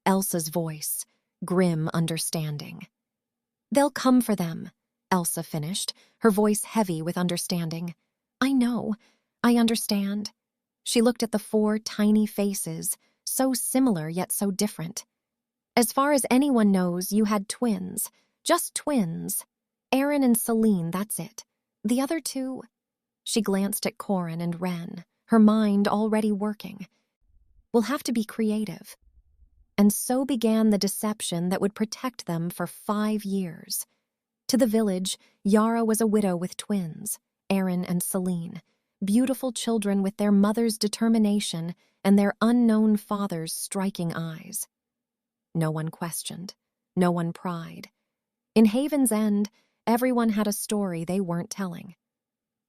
Elsa's voice, grim understanding. "They'll come for them," Elsa finished, her voice heavy with understanding. "I know. I understand." She looked at the 4 tiny faces, so similar yet so different. "As far as anyone knows, you had twins. Just twins. Aaron and Celine, that's it. The other 2... She glanced at Corin and Ren, her mind already working. "We'll have to be creative." And so began the deception that would protect them for 5 years. To the village, Yara was a widow with twins, Aaron and Celine, beautiful children with their mother's determination and their unknown father's striking eyes. No one questioned, no one pried. In Haven's End, everyone had a story they weren't telling.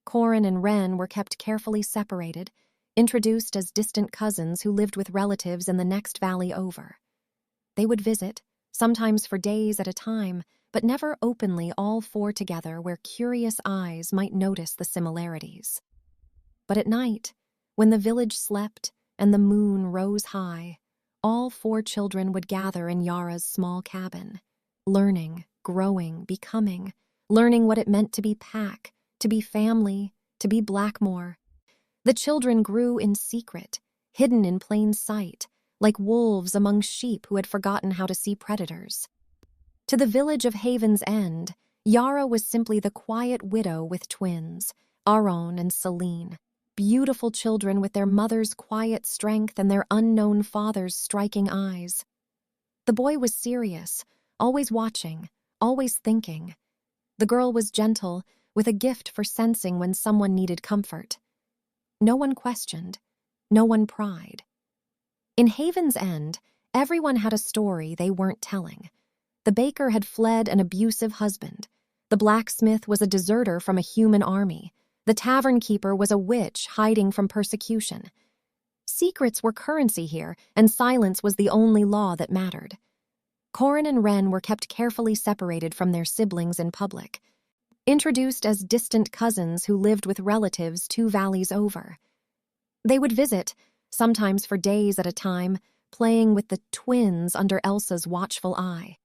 Corin and Ren were kept carefully separated, introduced as distant cousins who lived with relatives in the next valley over. They would visit, sometimes for days at a time, but never openly all 4 together where curious eyes might notice the similarities. But at night, when the village slept and the moon rose high, all 4 children would gather in Yara's small cabin, learning, growing, becoming, learning what it meant to be pack, to be family, to be Blackmore. The children grew in secret, hidden in plain sight, like wolves among sheep who had forgotten how to see predators. To the village of Haven's End, Yara was simply the quiet widow with twins, Aaron and Celine, beautiful children with their mother's quiet strength and their unknown father's striking eyes. The boy was serious, always watching, always thinking. The girl was gentle, with a gift for sensing when someone needed comfort. No one questioned, no one pried. In Haven's End, everyone had a story they weren't telling. The baker had fled an abusive husband. The blacksmith was a deserter from a human army. The tavern keeper was a witch hiding from persecution. Secrets were currency here, and silence was the only law that mattered. Corin and Ren were kept carefully separated from their siblings in public, introduced as distant cousins who lived with relatives 2 valleys over. They would visit, sometimes for days at a time, playing with the twins under Elsa's watchful eye.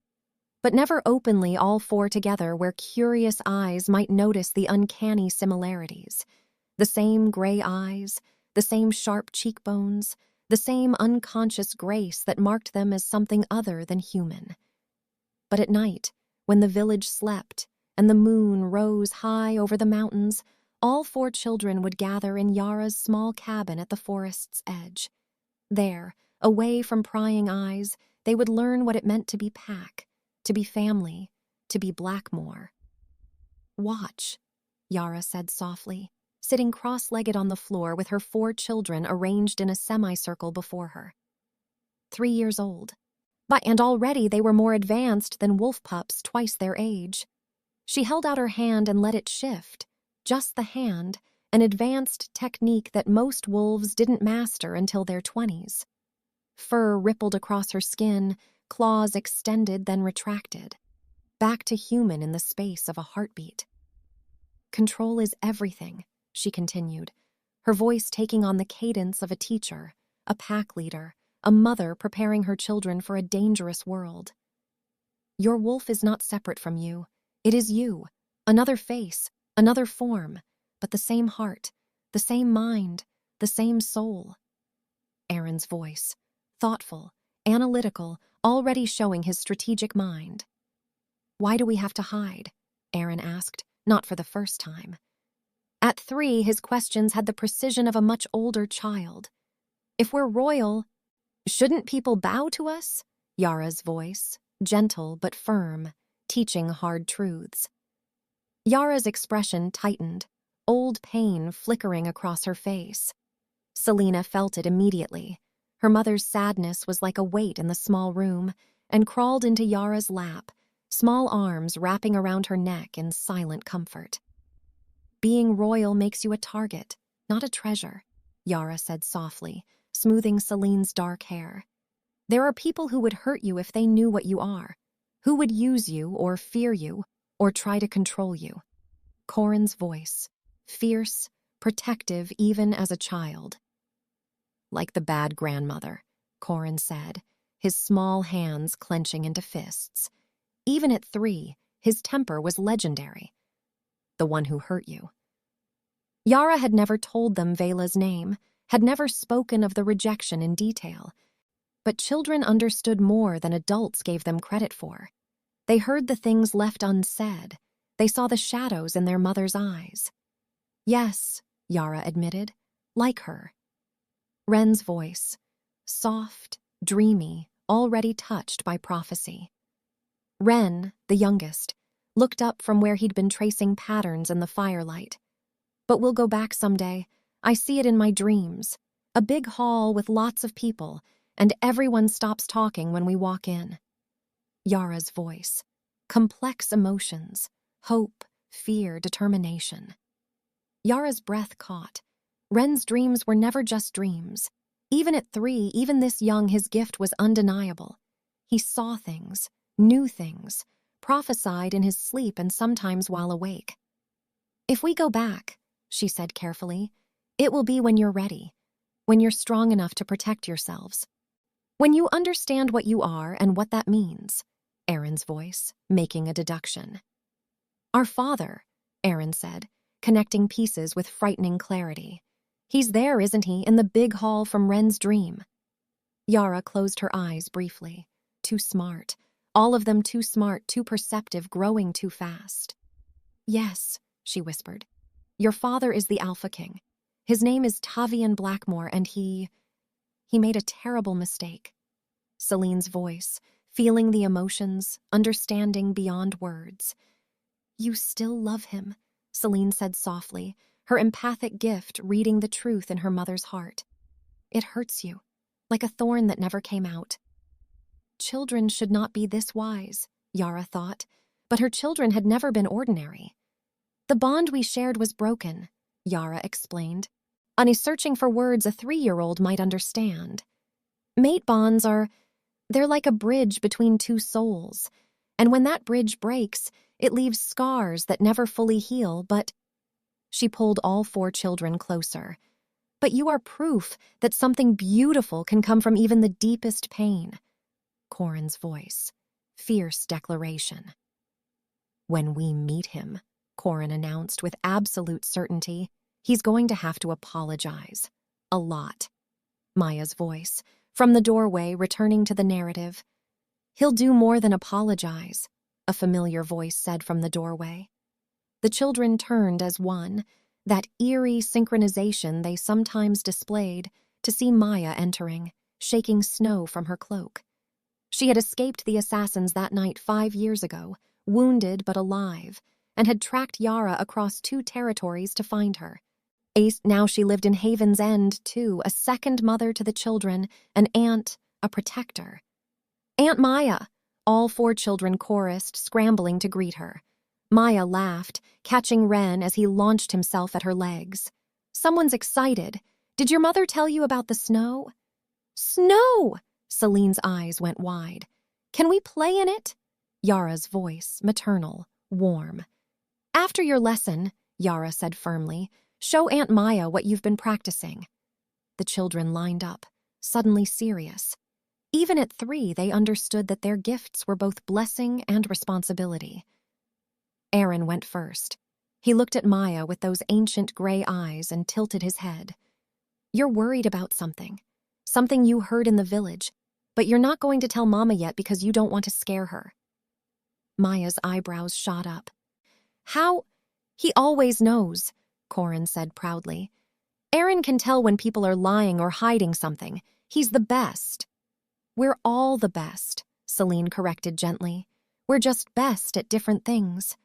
But never openly all four together where curious eyes might notice the uncanny similarities. The same gray eyes, the same sharp cheekbones, the same unconscious grace that marked them as something other than human. But at night, when the village slept and the moon rose high over the mountains, all four children would gather in Yara's small cabin at the forest's edge. There, away from prying eyes, they would learn what it meant to be pack, to be family, to be Blackmore. "Watch," Yara said softly, sitting cross-legged on the floor with her four children arranged in a semicircle before her. 3 years old. And already they were more advanced than wolf pups twice their age. She held out her hand and let it shift, just the hand, an advanced technique that most wolves didn't master until their 20s. Fur rippled across her skin, claws extended then retracted, back to human in the space of a heartbeat. "Control is everything," she continued, her voice taking on the cadence of a teacher, a pack leader, a mother preparing her children for a dangerous world. "Your wolf is not separate from you. It is you, another face, another form, but the same heart, the same mind, the same soul." Aaron's voice, thoughtful, analytical, already showing his strategic mind. "Why do we have to hide?" Aaron asked, not for the first time. At 3, his questions had the precision of a much older child. "If we're royal, shouldn't people bow to us?" Yara's voice, gentle but firm, teaching hard truths. Yara's expression tightened, old pain flickering across her face. Selena felt it immediately. Her mother's sadness was like a weight in the small room, and crawled into Yara's lap, small arms wrapping around her neck in silent comfort. "Being royal makes you a target, not a treasure," Yara said softly, smoothing Celine's dark hair. "There are people who would hurt you if they knew what you are, who would use you or fear you or try to control you." Corin's voice, fierce, protective even as a child. "Like the bad grandmother," Corin said, his small hands clenching into fists. Even at 3, his temper was legendary. "The one who hurt you." Yara had never told them Vela's name, had never spoken of the rejection in detail. But children understood more than adults gave them credit for. They heard the things left unsaid. They saw the shadows in their mother's eyes. "Yes," Yara admitted, "like her." Ren's voice, soft, dreamy, already touched by prophecy. Ren, the youngest, looked up from where he'd been tracing patterns in the firelight. "But we'll go back someday. I see it in my dreams. A big hall with lots of people, and everyone stops talking when we walk in." Yara's voice, complex emotions, hope, fear, determination. Yara's breath caught. Ren's dreams were never just dreams. Even at 3, even this young, his gift was undeniable. He saw things, knew things, prophesied in his sleep and sometimes while awake. "If we go back," she said carefully, "it will be when you're ready, when you're strong enough to protect yourselves. When you understand what you are and what that means." Aaron's voice, making a deduction. "Our father," Aaron said, connecting pieces with frightening clarity. "He's there, isn't he, in the big hall from Ren's dream?" Yara closed her eyes briefly. Too smart. All of them too smart, too perceptive, growing too fast. "Yes," she whispered. "Your father is the Alpha King. His name is Tavian Blackmore, and he made a terrible mistake." Celine's voice, feeling the emotions, understanding beyond words. "You still love him," Celine said softly, her empathic gift reading the truth in her mother's heart. "It hurts you, like a thorn that never came out." Children should not be this wise, Yara thought, but her children had never been ordinary. "The bond we shared was broken," Yara explained. On his searching for words a 3-year-old might understand. Mate bonds they're like a bridge between two souls, and when that bridge breaks, it leaves scars that never fully heal, but... She pulled all 4 children closer. But you are proof that something beautiful can come from even the deepest pain. Corin's voice. Fierce declaration. When we meet him, Corin announced with absolute certainty, he's going to have to apologize. A lot. Maya's voice, from the doorway, returning to the narrative. He'll do more than apologize, a familiar voice said from the doorway. The children turned as one, that eerie synchronization they sometimes displayed, to see Maya entering, shaking snow from her cloak. She had escaped the assassins that night 5 years ago, wounded but alive, and had tracked Yara across 2 territories to find her. Now she lived in Haven's End, too, a second mother to the children, an aunt, a protector. Aunt Maya! All 4 children chorused, scrambling to greet her. Maya laughed, catching Ren as he launched himself at her legs. Someone's excited. Did your mother tell you about the snow? Snow! Celine's eyes went wide. Can we play in it? Yara's voice, maternal, warm. After your lesson, Yara said firmly, show Aunt Maya what you've been practicing. The children lined up, suddenly serious. Even at 3, they understood that their gifts were both blessing and responsibility. Aaron went first. He looked at Maya with those ancient gray eyes and tilted his head. You're worried about something. Something you heard in the village, but you're not going to tell Mama yet because you don't want to scare her. Maya's eyebrows shot up. How? He always knows, Corin said proudly. Aaron can tell when people are lying or hiding something. He's the best. We're all the best, Celine corrected gently. We're just best at different things.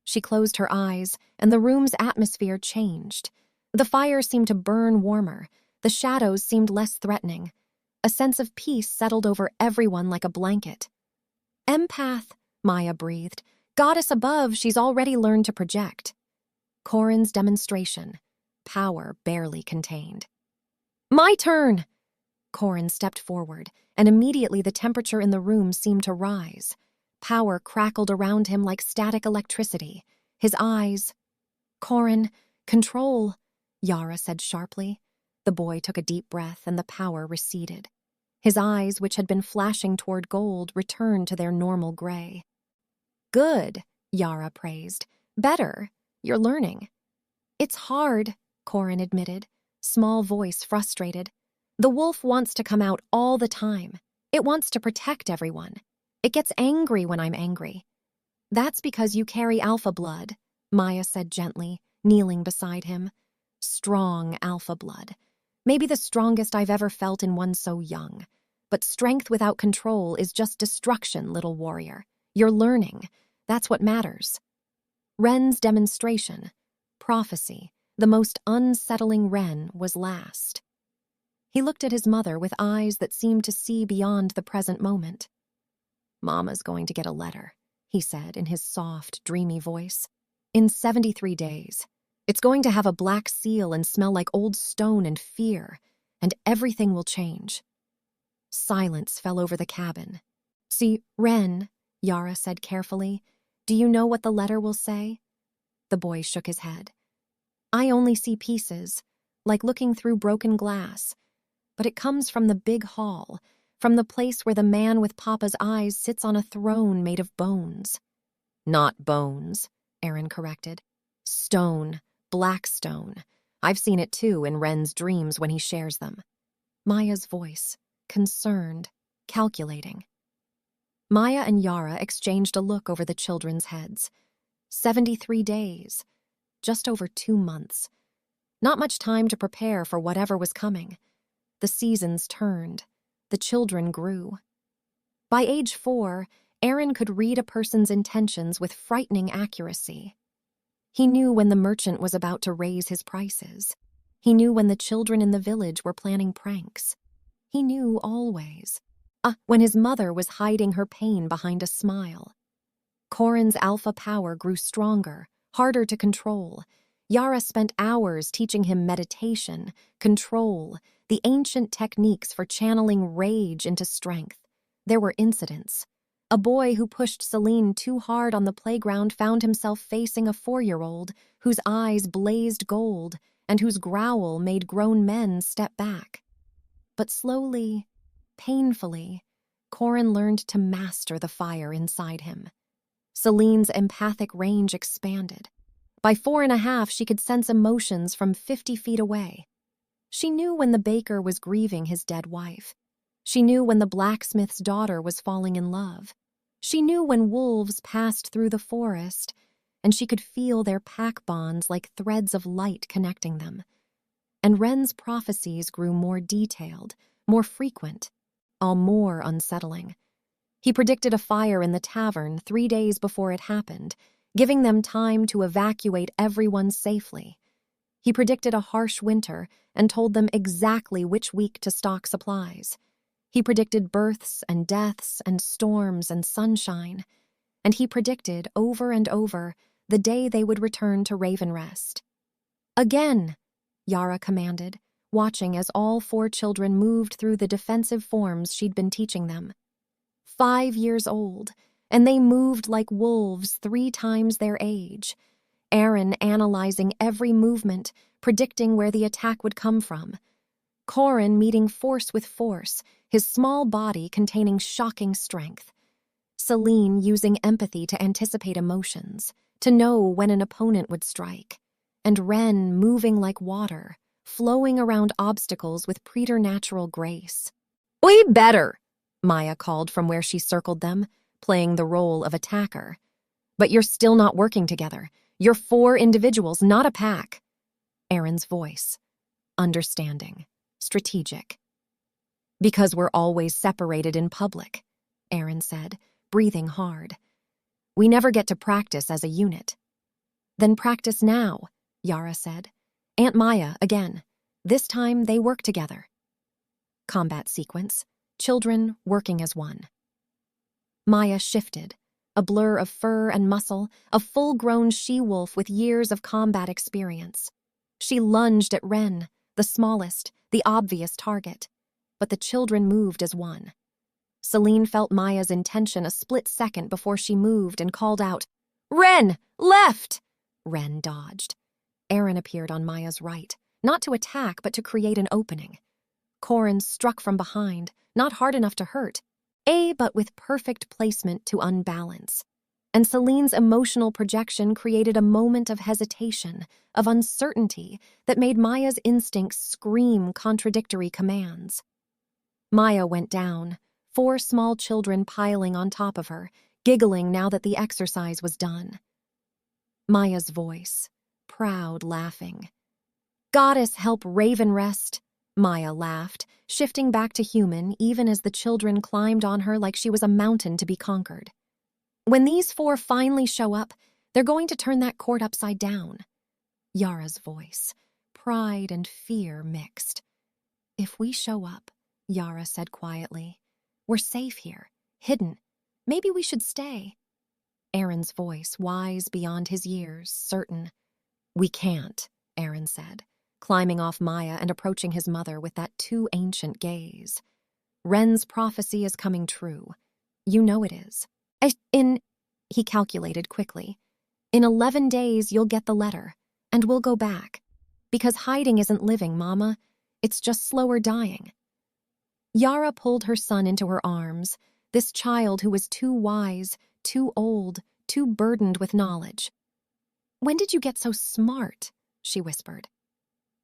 She closed her eyes, and the room's atmosphere changed. The fire seemed to burn warmer. The shadows seemed less threatening. A sense of peace settled over everyone like a blanket. Empath, Maya breathed. Goddess above, she's already learned to project. Corin's demonstration. Power barely contained. My turn! Corin stepped forward, and immediately the temperature in the room seemed to rise. Power crackled around him like static electricity. His eyes. Corin, control, Yara said sharply. The boy took a deep breath, and the power receded. His eyes, which had been flashing toward gold, returned to their normal gray. Good, Yara praised. Better. You're learning. It's hard, Corin admitted, small voice frustrated. The wolf wants to come out all the time. It wants to protect everyone. It gets angry when I'm angry. That's because you carry alpha blood, Maya said gently, kneeling beside him. Strong alpha blood. Maybe the strongest I've ever felt in one so young. But strength without control is just destruction, little warrior. You're learning. That's what matters. Ren's demonstration, prophecy, the most unsettling Ren, was last. He looked at his mother with eyes that seemed to see beyond the present moment. Mama's going to get a letter, he said in his soft, dreamy voice. In 73 days. It's going to have a black seal and smell like old stone and fear, and everything will change. Silence fell over the cabin. See, Ren, Yara said carefully, do you know what the letter will say? The boy shook his head. I only see pieces, like looking through broken glass. But it comes from the big hall, from the place where the man with Papa's eyes sits on a throne made of bones. Not bones, Aaron corrected. Stone, black stone. I've seen it too in Ren's dreams when he shares them. Maya's voice, concerned, calculating. Maya and Yara exchanged a look over the children's heads. 73 days. Just over 2 months. Not much time to prepare for whatever was coming. The seasons turned. The children grew. By age 4, Aaron could read a person's intentions with frightening accuracy. He knew when the merchant was about to raise his prices. He knew when the children in the village were planning pranks. He knew always. When his mother was hiding her pain behind a smile. Corin's alpha power grew stronger, harder to control. Yara spent hours teaching him meditation, control, the ancient techniques for channeling rage into strength. There were incidents. A boy who pushed Celine too hard on the playground found himself facing a 4-year-old whose eyes blazed gold and whose growl made grown men step back. But slowly, painfully, Corin learned to master the fire inside him. Celine's empathic range expanded. By 4.5, she could sense emotions from 50 feet away. She knew when the baker was grieving his dead wife. She knew when the blacksmith's daughter was falling in love. She knew when wolves passed through the forest, and she could feel their pack bonds like threads of light connecting them. And Wren's prophecies grew more detailed, more frequent, all more unsettling. He predicted a fire in the tavern 3 days before it happened, giving them time to evacuate everyone safely. He predicted a harsh winter and told them exactly which week to stock supplies. He predicted births and deaths and storms and sunshine. And he predicted, over and over, the day they would return to Ravenrest. "Again," Yara commanded, watching as all 4 children moved through the defensive forms she'd been teaching them. 5 years old, and they moved like wolves 3 times their age. Aaron analyzing every movement, predicting where the attack would come from. Corin meeting force with force, his small body containing shocking strength. Celine using empathy to anticipate emotions, to know when an opponent would strike. And Wren moving like water, flowing around obstacles with preternatural grace. "We better," Maya called from where she circled them, playing the role of attacker. "But you're still not working together. You're 4 individuals, not a pack." Aaron's voice. Understanding. Strategic. "Because we're always separated in public," Aaron said, breathing hard. "We never get to practice as a unit." "Then practice now," Yara said. "Aunt Maya, again. This time they work together." Combat sequence. Children working as one. Maya shifted, a blur of fur and muscle, a full-grown she-wolf with years of combat experience. She lunged at Wren, the smallest, the obvious target. But the children moved as one. Celine felt Maya's intention a split second before she moved and called out, "Wren, left!" Wren dodged. Aaron appeared on Maya's right, not to attack but to create an opening. Corin struck from behind, not hard enough to hurt, but with perfect placement to unbalance. And Celine's emotional projection created a moment of hesitation, of uncertainty, that made Maya's instincts scream contradictory commands. Maya went down, 4 small children piling on top of her, giggling now that the exercise was done. Maya's voice, proud, laughing. "Goddess help Ravenrest," Maya laughed, shifting back to human even as the children climbed on her like she was a mountain to be conquered. "When these 4 finally show up, they're going to turn that court upside down." Yara's voice, pride and fear mixed. "If we show up," Yara said quietly, "we're safe here, hidden. Maybe we should stay." Aaron's voice, wise beyond his years, certain. "We can't," Aaron said, climbing off Maya and approaching his mother with that too ancient gaze. "Wren's prophecy is coming true. You know it is. He calculated quickly. "In 11 days, you'll get the letter, and we'll go back. Because hiding isn't living, Mama. It's just slower dying." Yara pulled her son into her arms, this child who was too wise, too old, too burdened with knowledge. "When did you get so smart?" she whispered.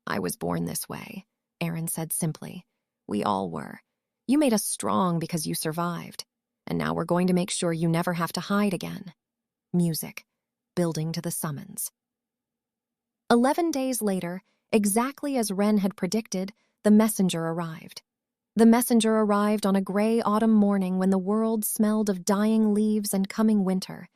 "I was born this way," Aaron said simply. "We all were. You made us strong because you survived. And now we're going to make sure you never have to hide again." Music, building to the summons. 11 days later, exactly as Wren had predicted, the messenger arrived. The messenger arrived on a gray autumn morning when the world smelled of dying leaves and coming winter.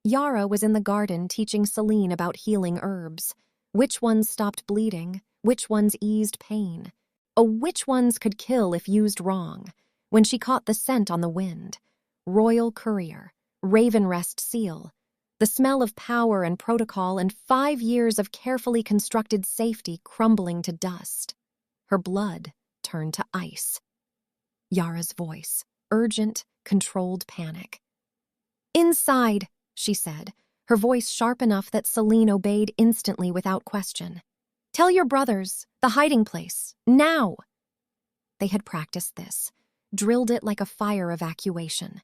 Yara was in the garden teaching Celine about healing herbs. Which ones stopped bleeding, which ones eased pain, which ones could kill if used wrong, when she caught the scent on the wind. Royal courier, Ravenrest seal, the smell of power and protocol and 5 years of carefully constructed safety crumbling to dust. Her blood turned to ice. Yara's voice, urgent, controlled panic. "Inside," she said, her voice sharp enough that Celine obeyed instantly without question. Tell your brothers, the hiding place, now! They had practiced this, drilled it like a fire evacuation.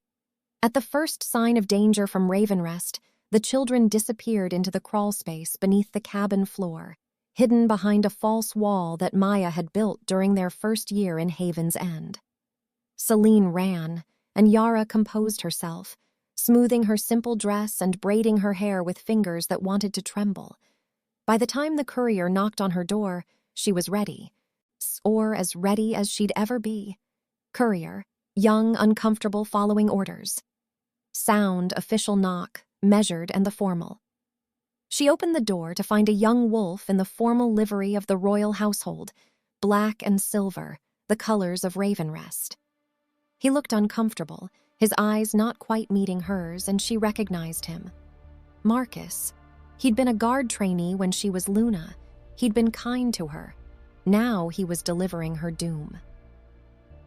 At the first sign of danger from Ravenrest, the children disappeared into the crawlspace beneath the cabin floor, hidden behind a false wall that Maya had built during their first year in Haven's End. Celine ran, and Yara composed herself, smoothing her simple dress and braiding her hair with fingers that wanted to tremble. By the time the courier knocked on her door, she was ready, or as ready as she'd ever be. Courier, young, uncomfortable, following orders. Sound, official knock, measured and the formal. She opened the door to find a young wolf in the formal livery of the royal household, black and silver, the colors of Ravenrest. He looked uncomfortable, his eyes not quite meeting hers, and she recognized him. Marcus. He'd been a guard trainee when she was Luna. He'd been kind to her. Now he was delivering her doom.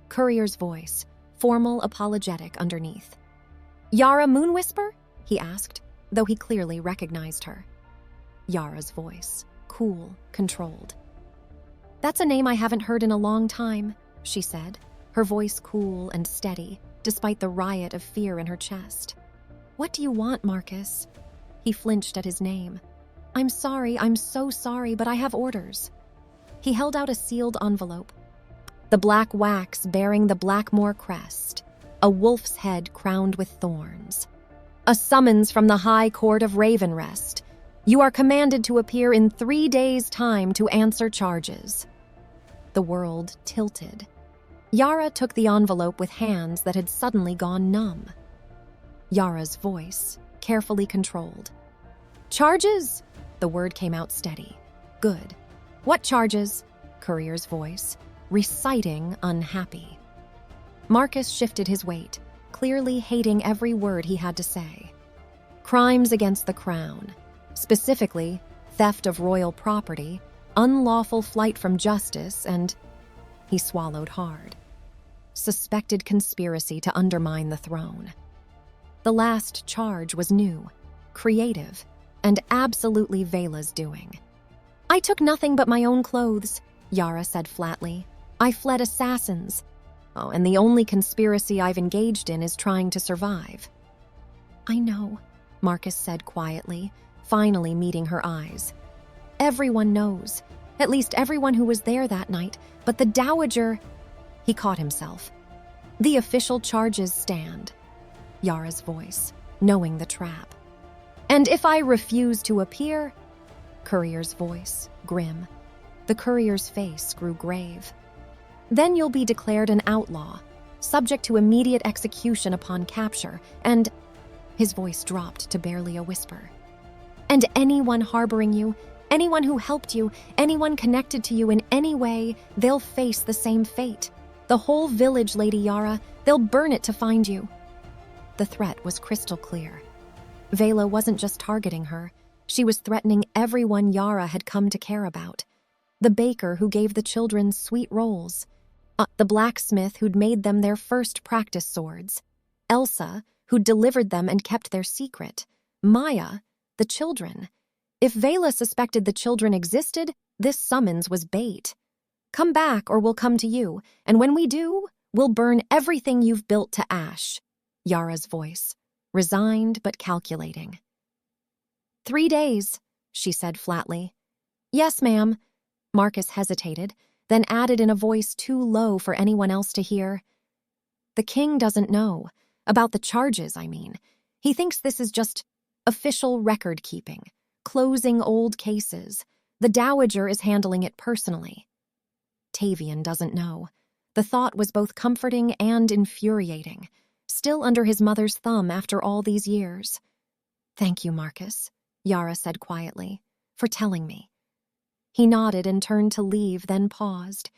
Courier's voice, formal, apologetic underneath. "Yara Moonwhisper?" he asked, though he clearly recognized her. Yara's voice, cool, controlled. "That's a name I haven't heard in a long time," she said, her voice cool and steady, despite the riot of fear in her chest. "What do you want, Marcus?" He flinched at his name. I'm so sorry, but I have orders." He held out a sealed envelope. The black wax bearing the Blackmore crest, a wolf's head crowned with thorns. "A summons from the High Court of Ravenrest. You are commanded to appear in 3 days' time to answer charges." The world tilted. Yara took the envelope with hands that had suddenly gone numb. Yara's voice, carefully controlled. "Charges?" The word came out steady. "Good. What charges?" Courier's voice, reciting unhappy. Marcus shifted his weight, clearly hating every word he had to say. "Crimes against the crown, specifically theft of royal property, unlawful flight from justice, and..." He swallowed hard. "Suspected conspiracy to undermine the throne." The last charge was new, creative, and absolutely Vela's doing. "I took nothing but my own clothes," Yara said flatly. "I fled assassins. Oh, and the only conspiracy I've engaged in is trying to survive." "I know," Marcus said quietly, finally meeting her eyes. "Everyone knows, at least everyone who was there that night, but the Dowager..." He caught himself. "The official charges stand." Yara's voice, knowing the trap. "And if I refuse to appear..." Courier's voice, grim. The courier's face grew grave. "Then you'll be declared an outlaw, subject to immediate execution upon capture, and..." His voice dropped to barely a whisper. "And anyone harboring you, anyone who helped you, anyone connected to you in any way, they'll face the same fate. The whole village, Lady Yara, they'll burn it to find you." The threat was crystal clear. Vela wasn't just targeting her. She was threatening everyone Yara had come to care about. The baker who gave the children sweet rolls. The blacksmith who'd made them their first practice swords. Elsa, who'd delivered them and kept their secret. Maya, the children. If Vela suspected the children existed, this summons was bait. "Come back or we'll come to you, and when we do, we'll burn everything you've built to ash." Yara's voice, resigned but calculating. 3 days, she said flatly. "Yes, ma'am." Marcus hesitated, then added in a voice too low for anyone else to hear. "The king doesn't know. About the charges, I mean. He thinks this is just official record-keeping, closing old cases. The Dowager is handling it personally." Tavian doesn't know. The thought was both comforting and infuriating, still under his mother's thumb after all these years. "Thank you, Marcus," Yara said quietly, "for telling me." He nodded and turned to leave, then paused.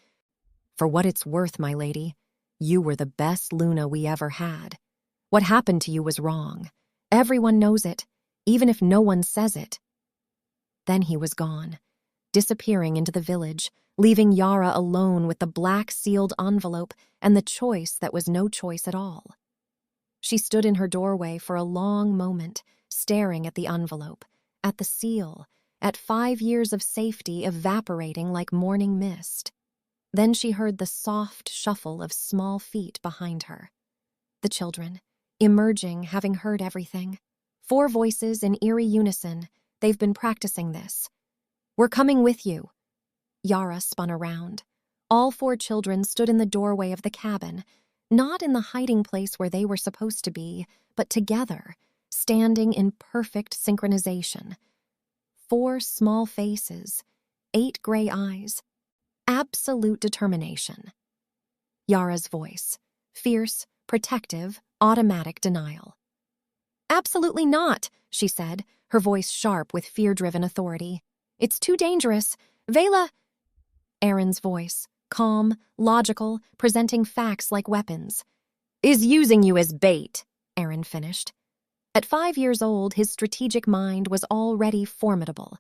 "For what it's worth, my lady, you were the best Luna we ever had. What happened to you was wrong. Everyone knows it, even if no one says it." Then he was gone, disappearing into the village, leaving Yara alone with the black sealed envelope and the choice that was no choice at all. She stood in her doorway for a long moment, staring at the envelope, at the seal, at 5 years of safety evaporating like morning mist. Then she heard the soft shuffle of small feet behind her. The children, emerging, having heard everything. 4 voices in eerie unison. They've been practicing this. "We're coming with you." Yara spun around. All 4 children stood in the doorway of the cabin, not in the hiding place where they were supposed to be, but together, standing in perfect synchronization. 4 small faces, 8 gray eyes, absolute determination. Yara's voice, fierce, protective, automatic denial. "Absolutely not," she said, her voice sharp with fear-driven authority. "It's too dangerous. Vela—" Aaron's voice, calm, logical, presenting facts like weapons. "Is using you as bait," Aaron finished. At 5 years old, his strategic mind was already formidable.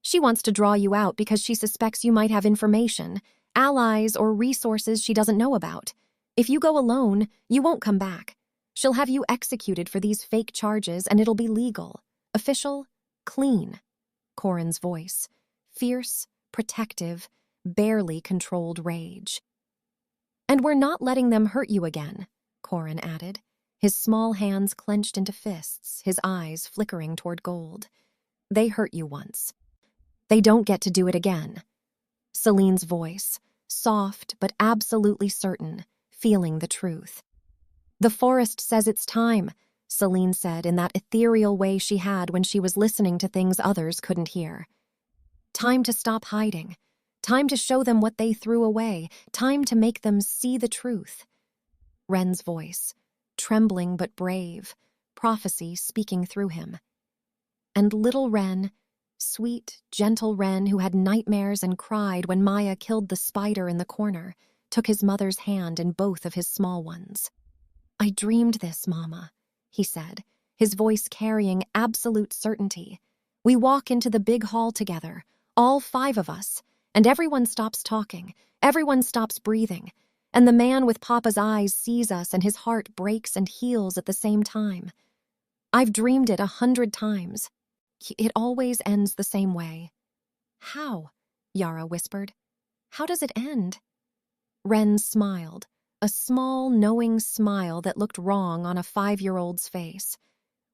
"She wants to draw you out because she suspects you might have information, allies, or resources she doesn't know about. If you go alone, you won't come back. She'll have you executed for these fake charges, and it'll be legal, official, clean." Corin's voice, fierce, protective, barely controlled rage. "And we're not letting them hurt you again," Corin added, his small hands clenched into fists, his eyes flickering toward gold. "They hurt you once. They don't get to do it again." Celine's voice, soft but absolutely certain, feeling the truth. "The forest says it's time," Celine said in that ethereal way she had when she was listening to things others couldn't hear. "Time to stop hiding. Time to show them what they threw away. Time to make them see the truth." Ren's voice, trembling but brave, prophecy speaking through him. And little Ren, sweet, gentle Ren who had nightmares and cried when Maya killed the spider in the corner, took his mother's hand in both of his small ones. "I dreamed this, Mama," he said, his voice carrying absolute certainty. "We walk into the big hall together, all 5 of us, and everyone stops talking, everyone stops breathing, and the man with Papa's eyes sees us and his heart breaks and heals at the same time. I've dreamed it 100 times. It always ends the same way." "How?" Yara whispered. "How does it end?" Ren smiled, a small, knowing smile that looked wrong on a 5-year-old's face.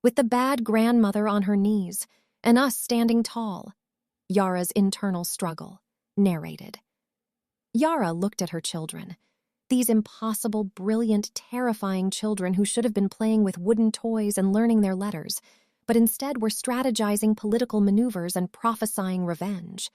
"With the bad grandmother on her knees, and us standing tall." Yara's internal struggle, narrated. Yara looked at her children. These impossible, brilliant, terrifying children who should have been playing with wooden toys and learning their letters, but instead were strategizing political maneuvers and prophesying revenge.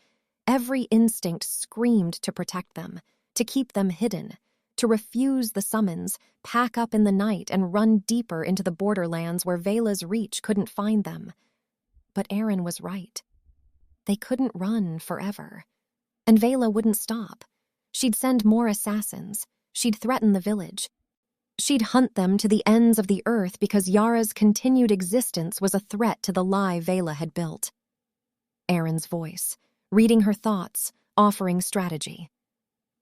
Every instinct screamed to protect them, to keep them hidden, to refuse the summons, pack up in the night, and run deeper into the borderlands where Vela's reach couldn't find them. But Aaron was right. They couldn't run forever. And Vela wouldn't stop. She'd send more assassins. She'd threaten the village. She'd hunt them to the ends of the earth because Yara's continued existence was a threat to the lie Vela had built. Aaron's voice, reading her thoughts, offering strategy.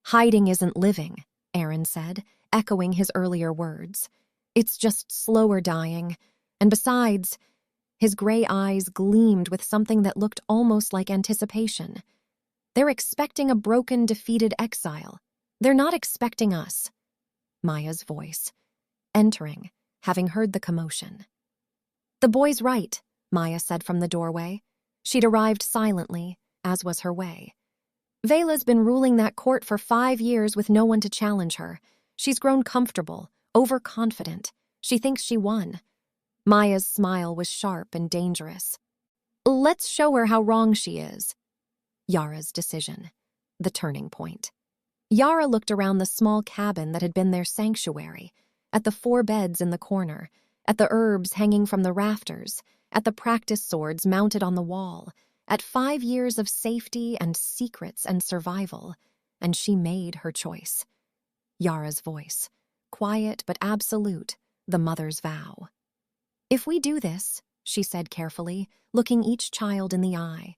"Hiding isn't living," Aaron said, echoing his earlier words. "It's just slower dying. And besides," his gray eyes gleamed with something that looked almost like anticipation. "They're expecting a broken, defeated exile. They're not expecting us." Maya's voice, entering, having heard the commotion. "The boy's right," Maya said from the doorway. She'd arrived silently, as was her way. "Vela's been ruling that court for 5 years with no one to challenge her. She's grown comfortable, overconfident. She thinks she won." Maya's smile was sharp and dangerous. "Let's show her how wrong she is." Yara's decision, the turning point. Yara looked around the small cabin that had been their sanctuary, at the 4 beds in the corner, at the herbs hanging from the rafters, at the practice swords mounted on the wall, at 5 years of safety and secrets and survival, and she made her choice. Yara's voice, quiet but absolute, the mother's vow. "If we do this," she said carefully, looking each child in the eye,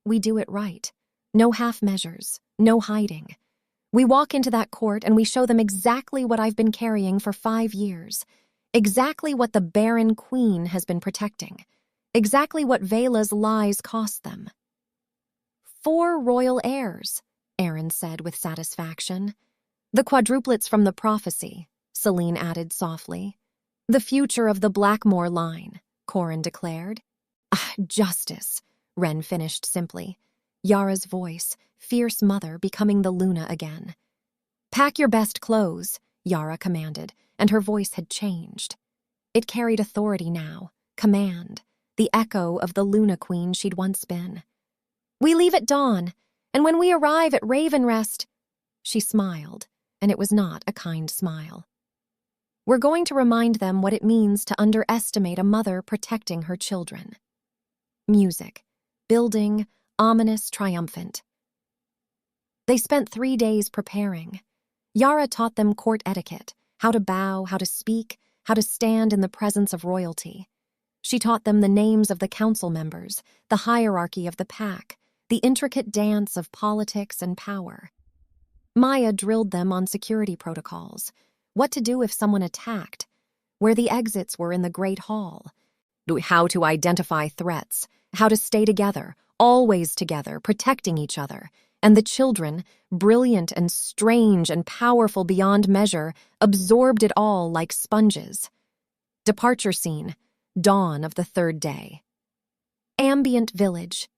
"we do it right. No half measures, no hiding. We walk into that court and we show them exactly what I've been carrying for 5 years, exactly what the Barren Queen has been protecting, exactly what Vela's lies cost them." 4 royal heirs, Aaron said with satisfaction. The quadruplets from the prophecy, Celine added softly. The future of the Blackmore line, Corin declared. Ah, justice, Ren finished simply. Yara's voice, fierce mother becoming the Luna again. Pack your best clothes, Yara commanded, and her voice had changed. It carried authority now, command, the echo of the Luna Queen she'd once been. We leave at dawn, and when we arrive at Ravenrest, she smiled, and it was not a kind smile. We're going to remind them what it means to underestimate a mother protecting her children. Music, building, ominous, triumphant. They spent 3 days preparing. Yara taught them court etiquette, how to bow, how to speak, how to stand in the presence of royalty. She taught them the names of the council members, the hierarchy of the pack, the intricate dance of politics and power. Maya drilled them on security protocols, what to do if someone attacked, where the exits were in the Great Hall, how to identify threats, how to stay together, always together, protecting each other. And the children, brilliant and strange and powerful beyond measure, absorbed it all like sponges. Departure scene, dawn of the 3rd day. Ambient village,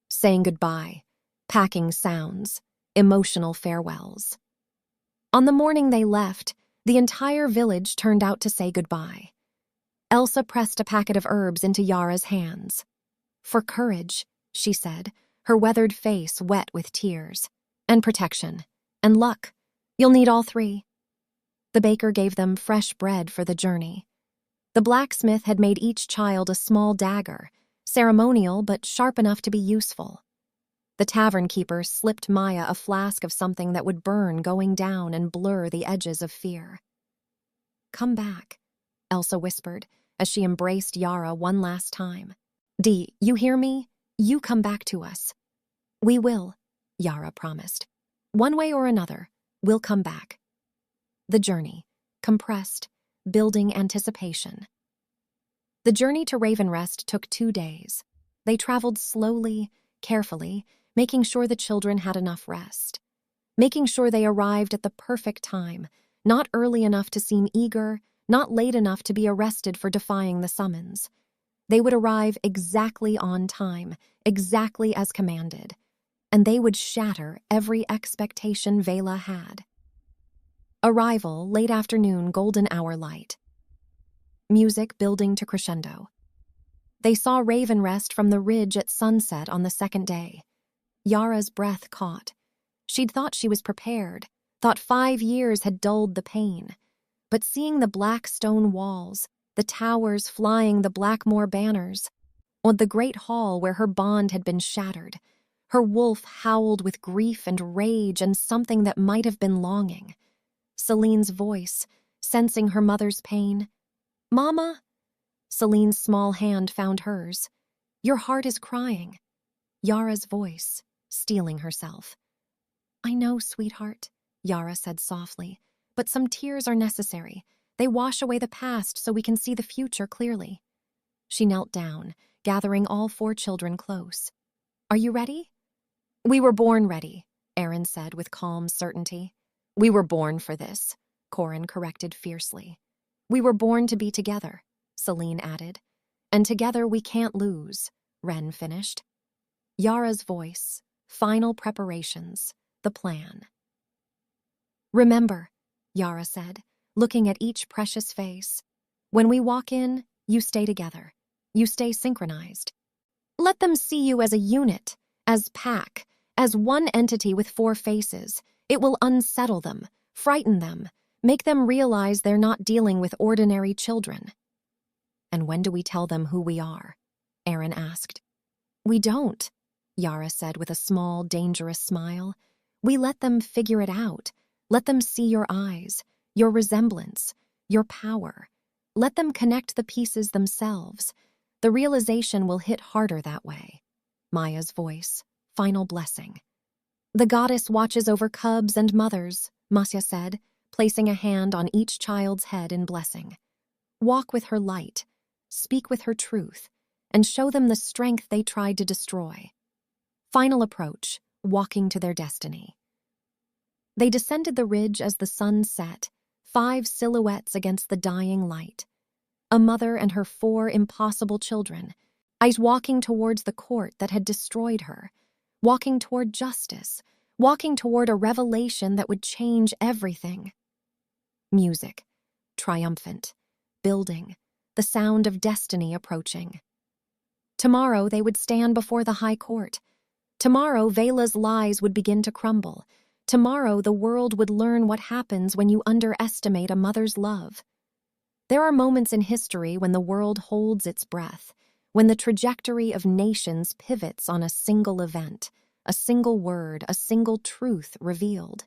saying goodbye, packing sounds, emotional farewells. On the morning they left, the entire village turned out to say goodbye. Elsa pressed a packet of herbs into Yara's hands. For courage, she said, her weathered face wet with tears. And protection. And luck. You'll need all 3. The baker gave them fresh bread for the journey. The blacksmith had made each child a small dagger, ceremonial but sharp enough to be useful. The tavern keeper slipped Maya a flask of something that would burn going down and blur the edges of fear. Come back, Elsa whispered as she embraced Yara one last time. Dee, you hear me? You come back to us. We will, Yara promised. One way or another, we'll come back. The journey, compressed, building anticipation. The journey to Ravenrest took 2 days. They traveled slowly, carefully, making sure the children had enough rest. Making sure they arrived at the perfect time, not early enough to seem eager, not late enough to be arrested for defying the summons. They would arrive exactly on time, exactly as commanded, and they would shatter every expectation Vela had. Arrival, late afternoon, golden hour light. Music building to crescendo. They saw Ravenrest from the ridge at sunset on the 2nd day. Yara's breath caught. She'd thought she was prepared, thought 5 years had dulled the pain. But seeing the black stone walls, the towers flying the Blackmore banners, or the great hall where her bond had been shattered, her wolf howled with grief and rage and something that might have been longing. Celine's voice, sensing her mother's pain. Mama? Celine's small hand found hers. Your heart is crying. Yara's voice, steeling herself. I know, sweetheart, Yara said softly, but some tears are necessary. They wash away the past so we can see the future clearly. She knelt down, gathering all 4 children close. Are you ready? We were born ready, Aaron said with calm certainty. We were born for this, Corin corrected fiercely. We were born to be together, Celine added. And together we can't lose, Ren finished. Yara's voice, final preparations, the plan. Remember, Yara said, looking at each precious face. When we walk in, you stay together. You stay synchronized. Let them see you as a unit, as pack, as one entity with 4 faces. It will unsettle them, frighten them, make them realize they're not dealing with ordinary children. And when do we tell them who we are? Aaron asked. We don't, Yara said with a small, dangerous smile. We let them figure it out. Let them see your eyes, your resemblance, your power. Let them connect the pieces themselves. The realization will hit harder that way. Maya's voice, final blessing. The goddess watches over cubs and mothers, Masya said, placing a hand on each child's head in blessing. Walk with her light, speak with her truth, and show them the strength they tried to destroy. Final approach, walking to their destiny. They descended the ridge as the sun set, 5 silhouettes against the dying light. A mother and her 4 impossible children, eyes walking towards the court that had destroyed her, walking toward justice, walking toward a revelation that would change everything. Music, triumphant, building, the sound of destiny approaching. Tomorrow they would stand before the high court. Tomorrow Vela's lies would begin to crumble. Tomorrow the world would learn what happens when you underestimate a mother's love. There are moments in history when the world holds its breath, when the trajectory of nations pivots on a single event, a single word, a single truth revealed.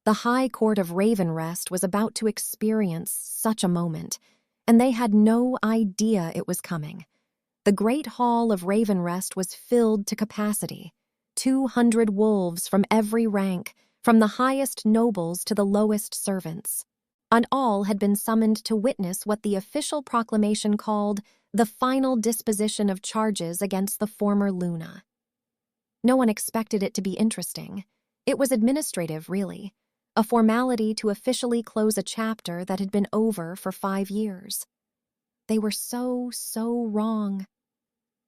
The High Court of Ravenrest was about to experience such a moment, and they had no idea it was coming. The Great Hall of Ravenrest was filled to capacity. 200 wolves from every rank, from the highest nobles to the lowest servants, and all had been summoned to witness what the official proclamation called the final disposition of charges against the former Luna. No one expected it to be interesting. It was administrative, really, a formality to officially close a chapter that had been over for 5 years. They were so wrong.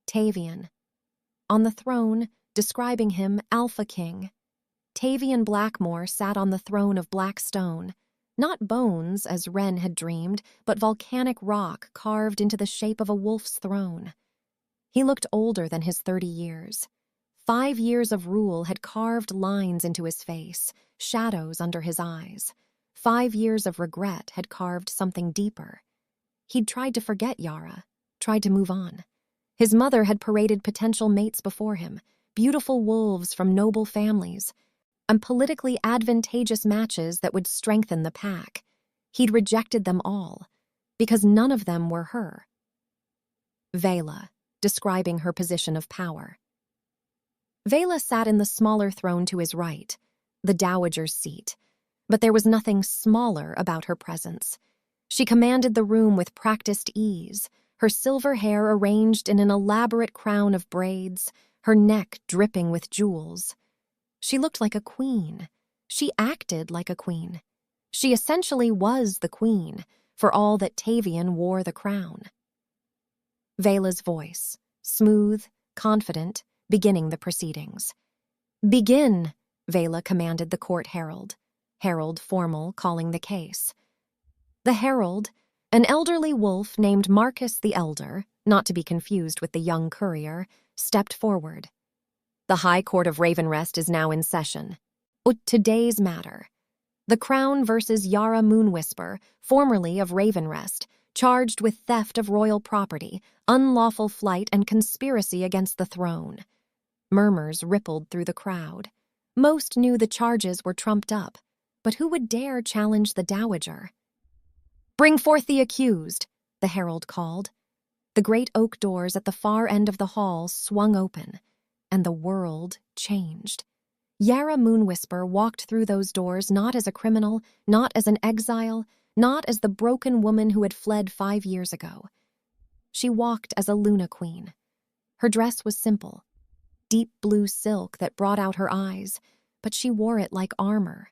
Tavian. On the throne, describing him Alpha King. Tavian Blackmore sat on the throne of black stone, not bones, as Wren had dreamed, but volcanic rock carved into the shape of a wolf's throne. He looked older than his 30 years. 5 years of rule had carved lines into his face, shadows under his eyes. 5 years of regret had carved something deeper. He'd tried to forget Yara, tried to move on. His mother had paraded potential mates before him, beautiful wolves from noble families, and politically advantageous matches that would strengthen the pack. He'd rejected them all, because none of them were her. Vela, describing her position of power. Vela sat in the smaller throne to his right, the dowager's seat, but there was nothing smaller about her presence. She commanded the room with practiced ease, her silver hair arranged in an elaborate crown of braids, her neck dripping with jewels. She looked like a queen. She acted like a queen. She essentially was the queen, for all that Tavian wore the crown. Vela's voice, smooth, confident, beginning the proceedings. "Begin," Vela commanded the court herald. Herald formal, calling the case. The herald, an elderly wolf named Marcus the Elder, not to be confused with the young courier, stepped forward. "The High Court of Ravenrest is now in session. Today's matter. The Crown versus Yara Moonwhisper, formerly of Ravenrest, charged with theft of royal property, unlawful flight, and conspiracy against the throne." Murmurs rippled through the crowd. Most knew the charges were trumped up, but who would dare challenge the dowager? "Bring forth the accused," the herald called. The great oak doors at the far end of the hall swung open, and the world changed. Yara Moonwhisper walked through those doors not as a criminal, not as an exile, not as the broken woman who had fled 5 years ago. She walked as a Luna Queen. Her dress was simple, deep blue silk that brought out her eyes, but she wore it like armor.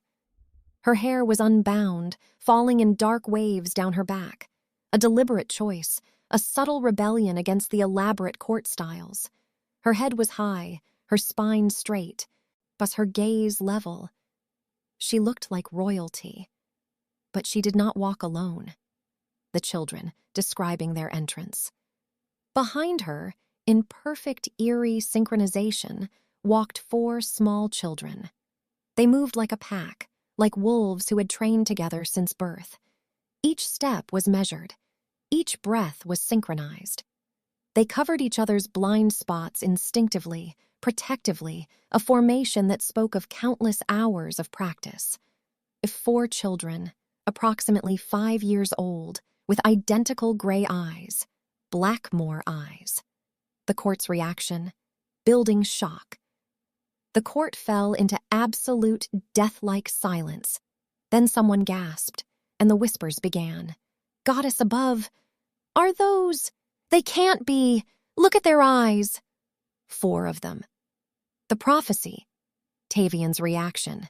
Her hair was unbound, falling in dark waves down her back. A deliberate choice, a subtle rebellion against the elaborate court styles. Her head was high, her spine straight, but her gaze level. She looked like royalty. But she did not walk alone. The children, describing their entrance. Behind her, in perfect eerie synchronization, walked 4 small children. They moved like a pack, like wolves who had trained together since birth. Each step was measured. Each breath was synchronized. They covered each other's blind spots instinctively, protectively, a formation that spoke of countless hours of practice. If 4 children, approximately 5 years old, with identical gray eyes, Blackmore eyes. The court's reaction, building shock. The court fell into absolute death-like silence. Then someone gasped, and the whispers began. "Goddess above, are those? They can't be. Look at their eyes." 4 of them. The prophecy. Tavian's reaction.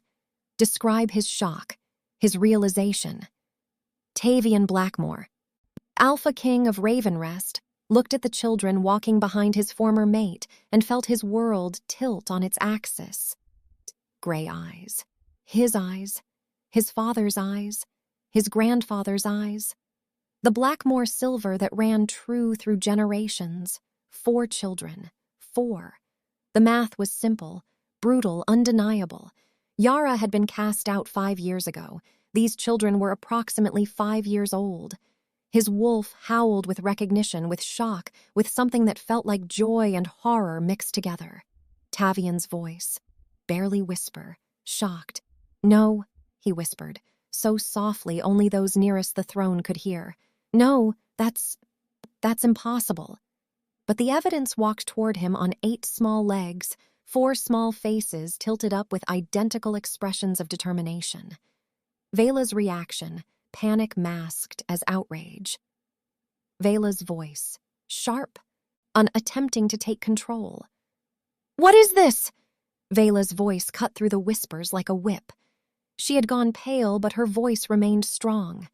Describe his shock, his realization. Tavian Blackmore, Alpha King of Ravenrest, looked at the children walking behind his former mate and felt his world tilt on its axis. Gray eyes. His father's eyes, his grandfather's eyes. The Blackmore silver that ran true through generations. 4 children. 4. The math was simple, brutal, undeniable. Yara had been cast out 5 years ago. These children were approximately 5 years old. His wolf howled with recognition, with shock, with something that felt like joy and horror mixed together. Tavian's voice, barely whisper, shocked. "No," he whispered, so softly only those nearest the throne could hear. "No, that's impossible." But the evidence walked toward him on 8 small legs, 4 small faces tilted up with identical expressions of determination. Vela's reaction, panic masked as outrage. Vela's voice, sharp, attempting to take control. "What is this?" Vela's voice cut through the whispers like a whip. She had gone pale, but her voice remained strong.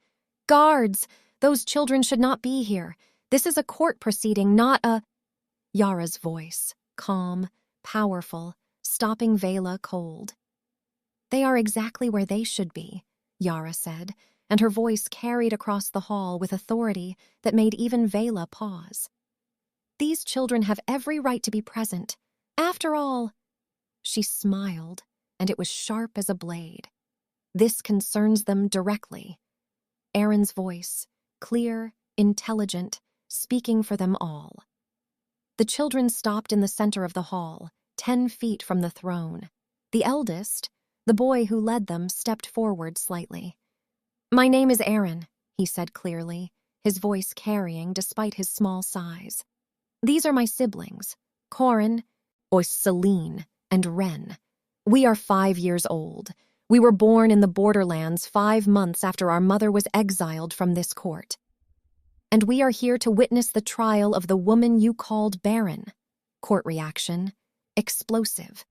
"Guards! Those children should not be here. This is a court proceeding, not a—" Yara's voice, calm, powerful, stopping Vela cold. "They are exactly where they should be," Yara said, and her voice carried across the hall with authority that made even Vela pause. "These children have every right to be present. After all—" She smiled, and it was sharp as a blade. "This concerns them directly." Aaron's voice, clear, intelligent, speaking for them all. The children stopped in the center of the hall, 10 feet from the throne. The eldest, the boy who led them, stepped forward slightly. "My name is Aaron," he said clearly, his voice carrying despite his small size. "These are my siblings, Corin, Celine, and Ren. We are 5 years old. We were born in the borderlands 5 months after our mother was exiled from this court. And we are here to witness the trial of the woman you called Barren." Court reaction, explosive.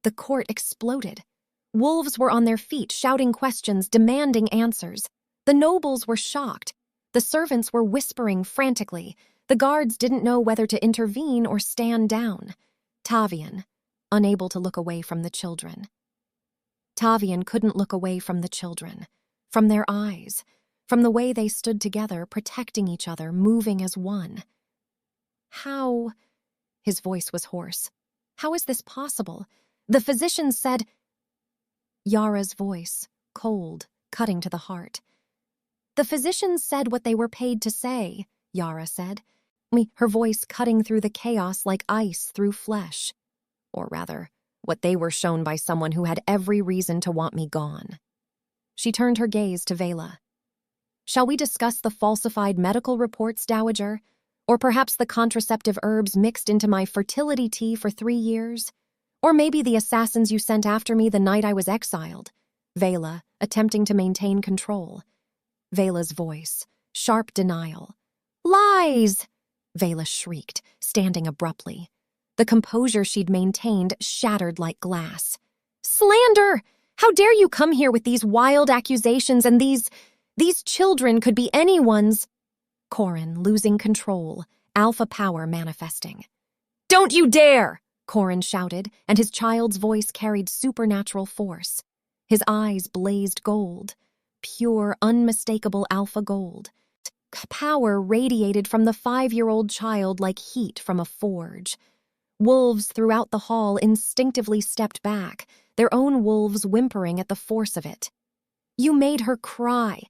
The court exploded. Wolves were on their feet, shouting questions, demanding answers. The nobles were shocked. The servants were whispering frantically. The guards didn't know whether to intervene or stand down. Tavian, unable to look away from the children. Tavian couldn't look away from the children, from their eyes, from the way they stood together, protecting each other, moving as one. "How?" His voice was hoarse. "How is this possible? The physicians said—" Yara's voice, cold, cutting to the heart. "The physicians said what they were paid to say," Yara said, her voice cutting through the chaos like ice through flesh. Or rather, what they were shown by someone who had every reason to want me gone. She turned her gaze to Vela. "Shall we discuss the falsified medical reports, Dowager? Or perhaps the contraceptive herbs mixed into my fertility tea for 3 years? Or maybe the assassins you sent after me the night I was exiled?" Vela, attempting to maintain control. Vela's voice, sharp denial. "Lies!" Vela shrieked, standing abruptly. The composure she'd maintained shattered like glass. "Slander! How dare you come here with these wild accusations, and these children could be anyone's—" Corin, losing control, alpha power manifesting. "Don't you dare!" Corin shouted, and his child's voice carried supernatural force. His eyes blazed gold, pure, unmistakable alpha gold. Power radiated from the 5-year-old child like heat from a forge. Wolves throughout the hall instinctively stepped back, their own wolves whimpering at the force of it. "You made her cry."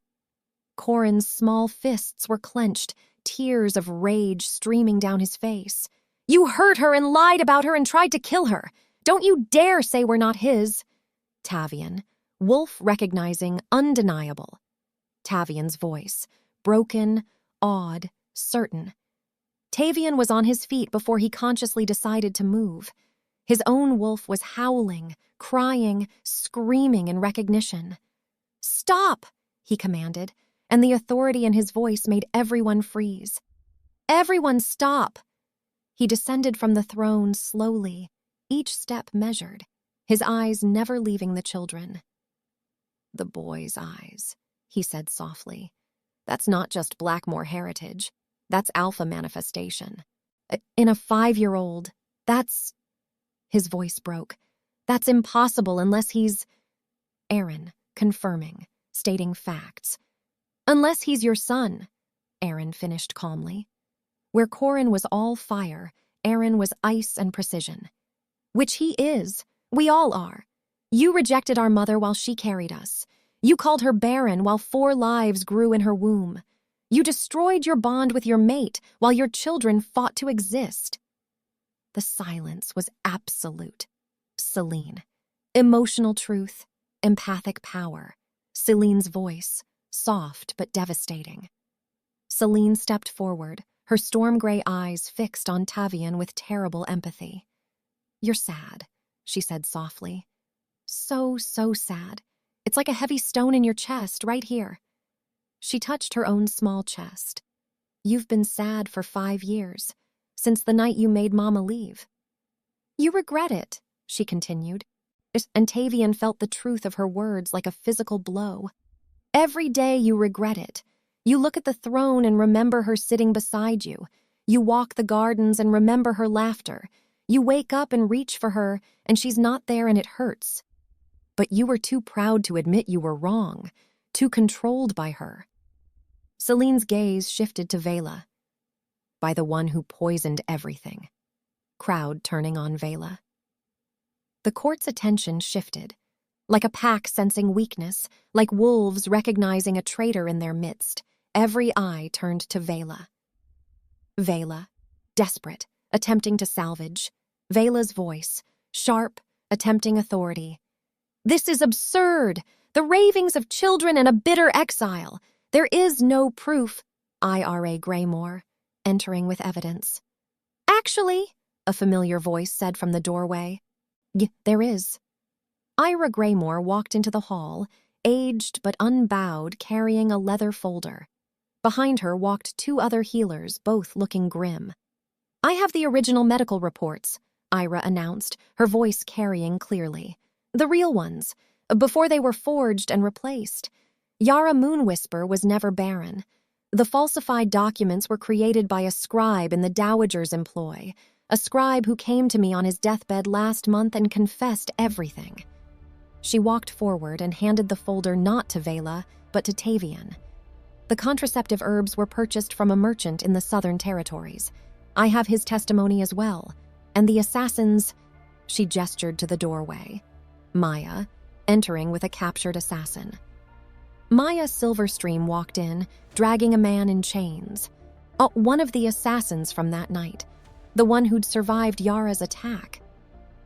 Corin's small fists were clenched, tears of rage streaming down his face. "You hurt her and lied about her and tried to kill her. Don't you dare say we're not his." Tavian, wolf recognizing, undeniable. Tavian's voice, broken, awed, certain. Tavian was on his feet before he consciously decided to move. His own wolf was howling, crying, screaming in recognition. "Stop!" he commanded, and the authority in his voice made everyone freeze. "Everyone stop!" He descended from the throne slowly, each step measured, his eyes never leaving the children. "The boy's eyes," he said softly. "That's not just Blackmore heritage. That's alpha manifestation. In a 5-year-old, that's..." His voice broke. "That's impossible unless he's..." Aaron, confirming, stating facts. "Unless he's your son," Aaron finished calmly. Where Corin was all fire, Aaron was ice and precision. "Which he is. We all are. You rejected our mother while she carried us. You called her barren while 4 lives grew in her womb. You destroyed your bond with your mate while your children fought to exist." The silence was absolute. Celine. Emotional truth, empathic power. Celine's voice, soft but devastating. Celine stepped forward, her storm-gray eyes fixed on Tavian with terrible empathy. "You're sad," she said softly. So sad. It's like a heavy stone in your chest, right here." She touched her own small chest. "You've been sad for 5 years, since the night you made Mama leave." "You regret it," she continued, and Tavian felt the truth of her words like a physical blow. "Every day you regret it. You look at the throne and remember her sitting beside you. You walk the gardens and remember her laughter. You wake up and reach for her, and she's not there and it hurts. But you were too proud to admit you were wrong, too controlled by her." Celine's gaze shifted to Vela. "By the one who poisoned everything." Crowd turning on Vela. The court's attention shifted, like a pack sensing weakness, like wolves recognizing a traitor in their midst. Every eye turned to Vela. Vela, desperate, attempting to salvage. Vela's voice, sharp, attempting authority. "This is absurd! The ravings of children and a bitter exile. There is no proof." Ira Graymore, entering with evidence. "Actually," a familiar voice said from the doorway. There is." Ira Graymore walked into the hall, aged but unbowed, carrying a leather folder. Behind her walked 2 other healers, both looking grim. "I have the original medical reports," Ira announced, her voice carrying clearly. "The real ones, before they were forged and replaced. Yara Moonwhisper was never barren. The falsified documents were created by a scribe in the Dowager's employ, a scribe who came to me on his deathbed last month and confessed everything." She walked forward and handed the folder not to Vela, but to Tavian. "The contraceptive herbs were purchased from a merchant in the Southern Territories. I have his testimony as well. And the assassins..." She gestured to the doorway. Maya, entering with a captured assassin. Maya Silverstream walked in, dragging a man in chains. One of the assassins from that night. The one who'd survived Yara's attack.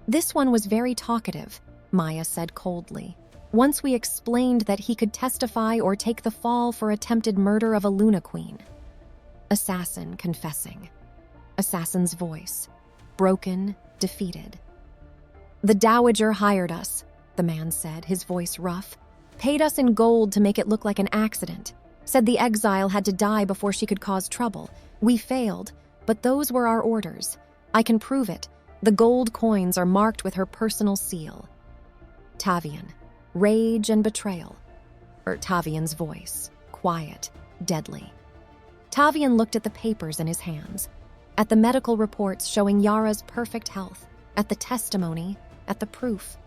"This one was very talkative," Maya said coldly. "Once we explained that he could testify or take the fall for attempted murder of a Luna Queen." Assassin confessing. Assassin's voice, broken, defeated. "The Dowager hired us," the man said, his voice rough. "Paid us in gold to make it look like an accident. Said the exile had to die before she could cause trouble. We failed, but those were our orders. I can prove it. The gold coins are marked with her personal seal." Tavian, rage and betrayal. Tavian's voice, quiet, deadly. Tavian looked at the papers in his hands, at the medical reports showing Yara's perfect health, at the testimony, at the proof.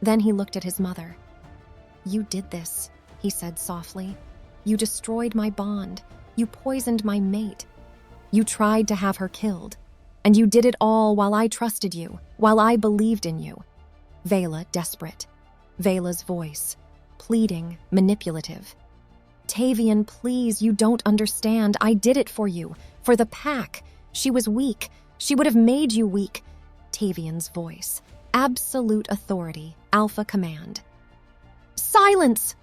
Then he looked at his mother. "You did this," he said softly. "You destroyed my bond. You poisoned my mate. You tried to have her killed. And you did it all while I trusted you, while I believed in you." Vela, desperate. Vela's voice, pleading, manipulative. "Tavian, please, you don't understand. I did it for you, for the pack. She was weak. She would have made you weak." Tavian's voice, absolute authority, alpha command. "Silence!"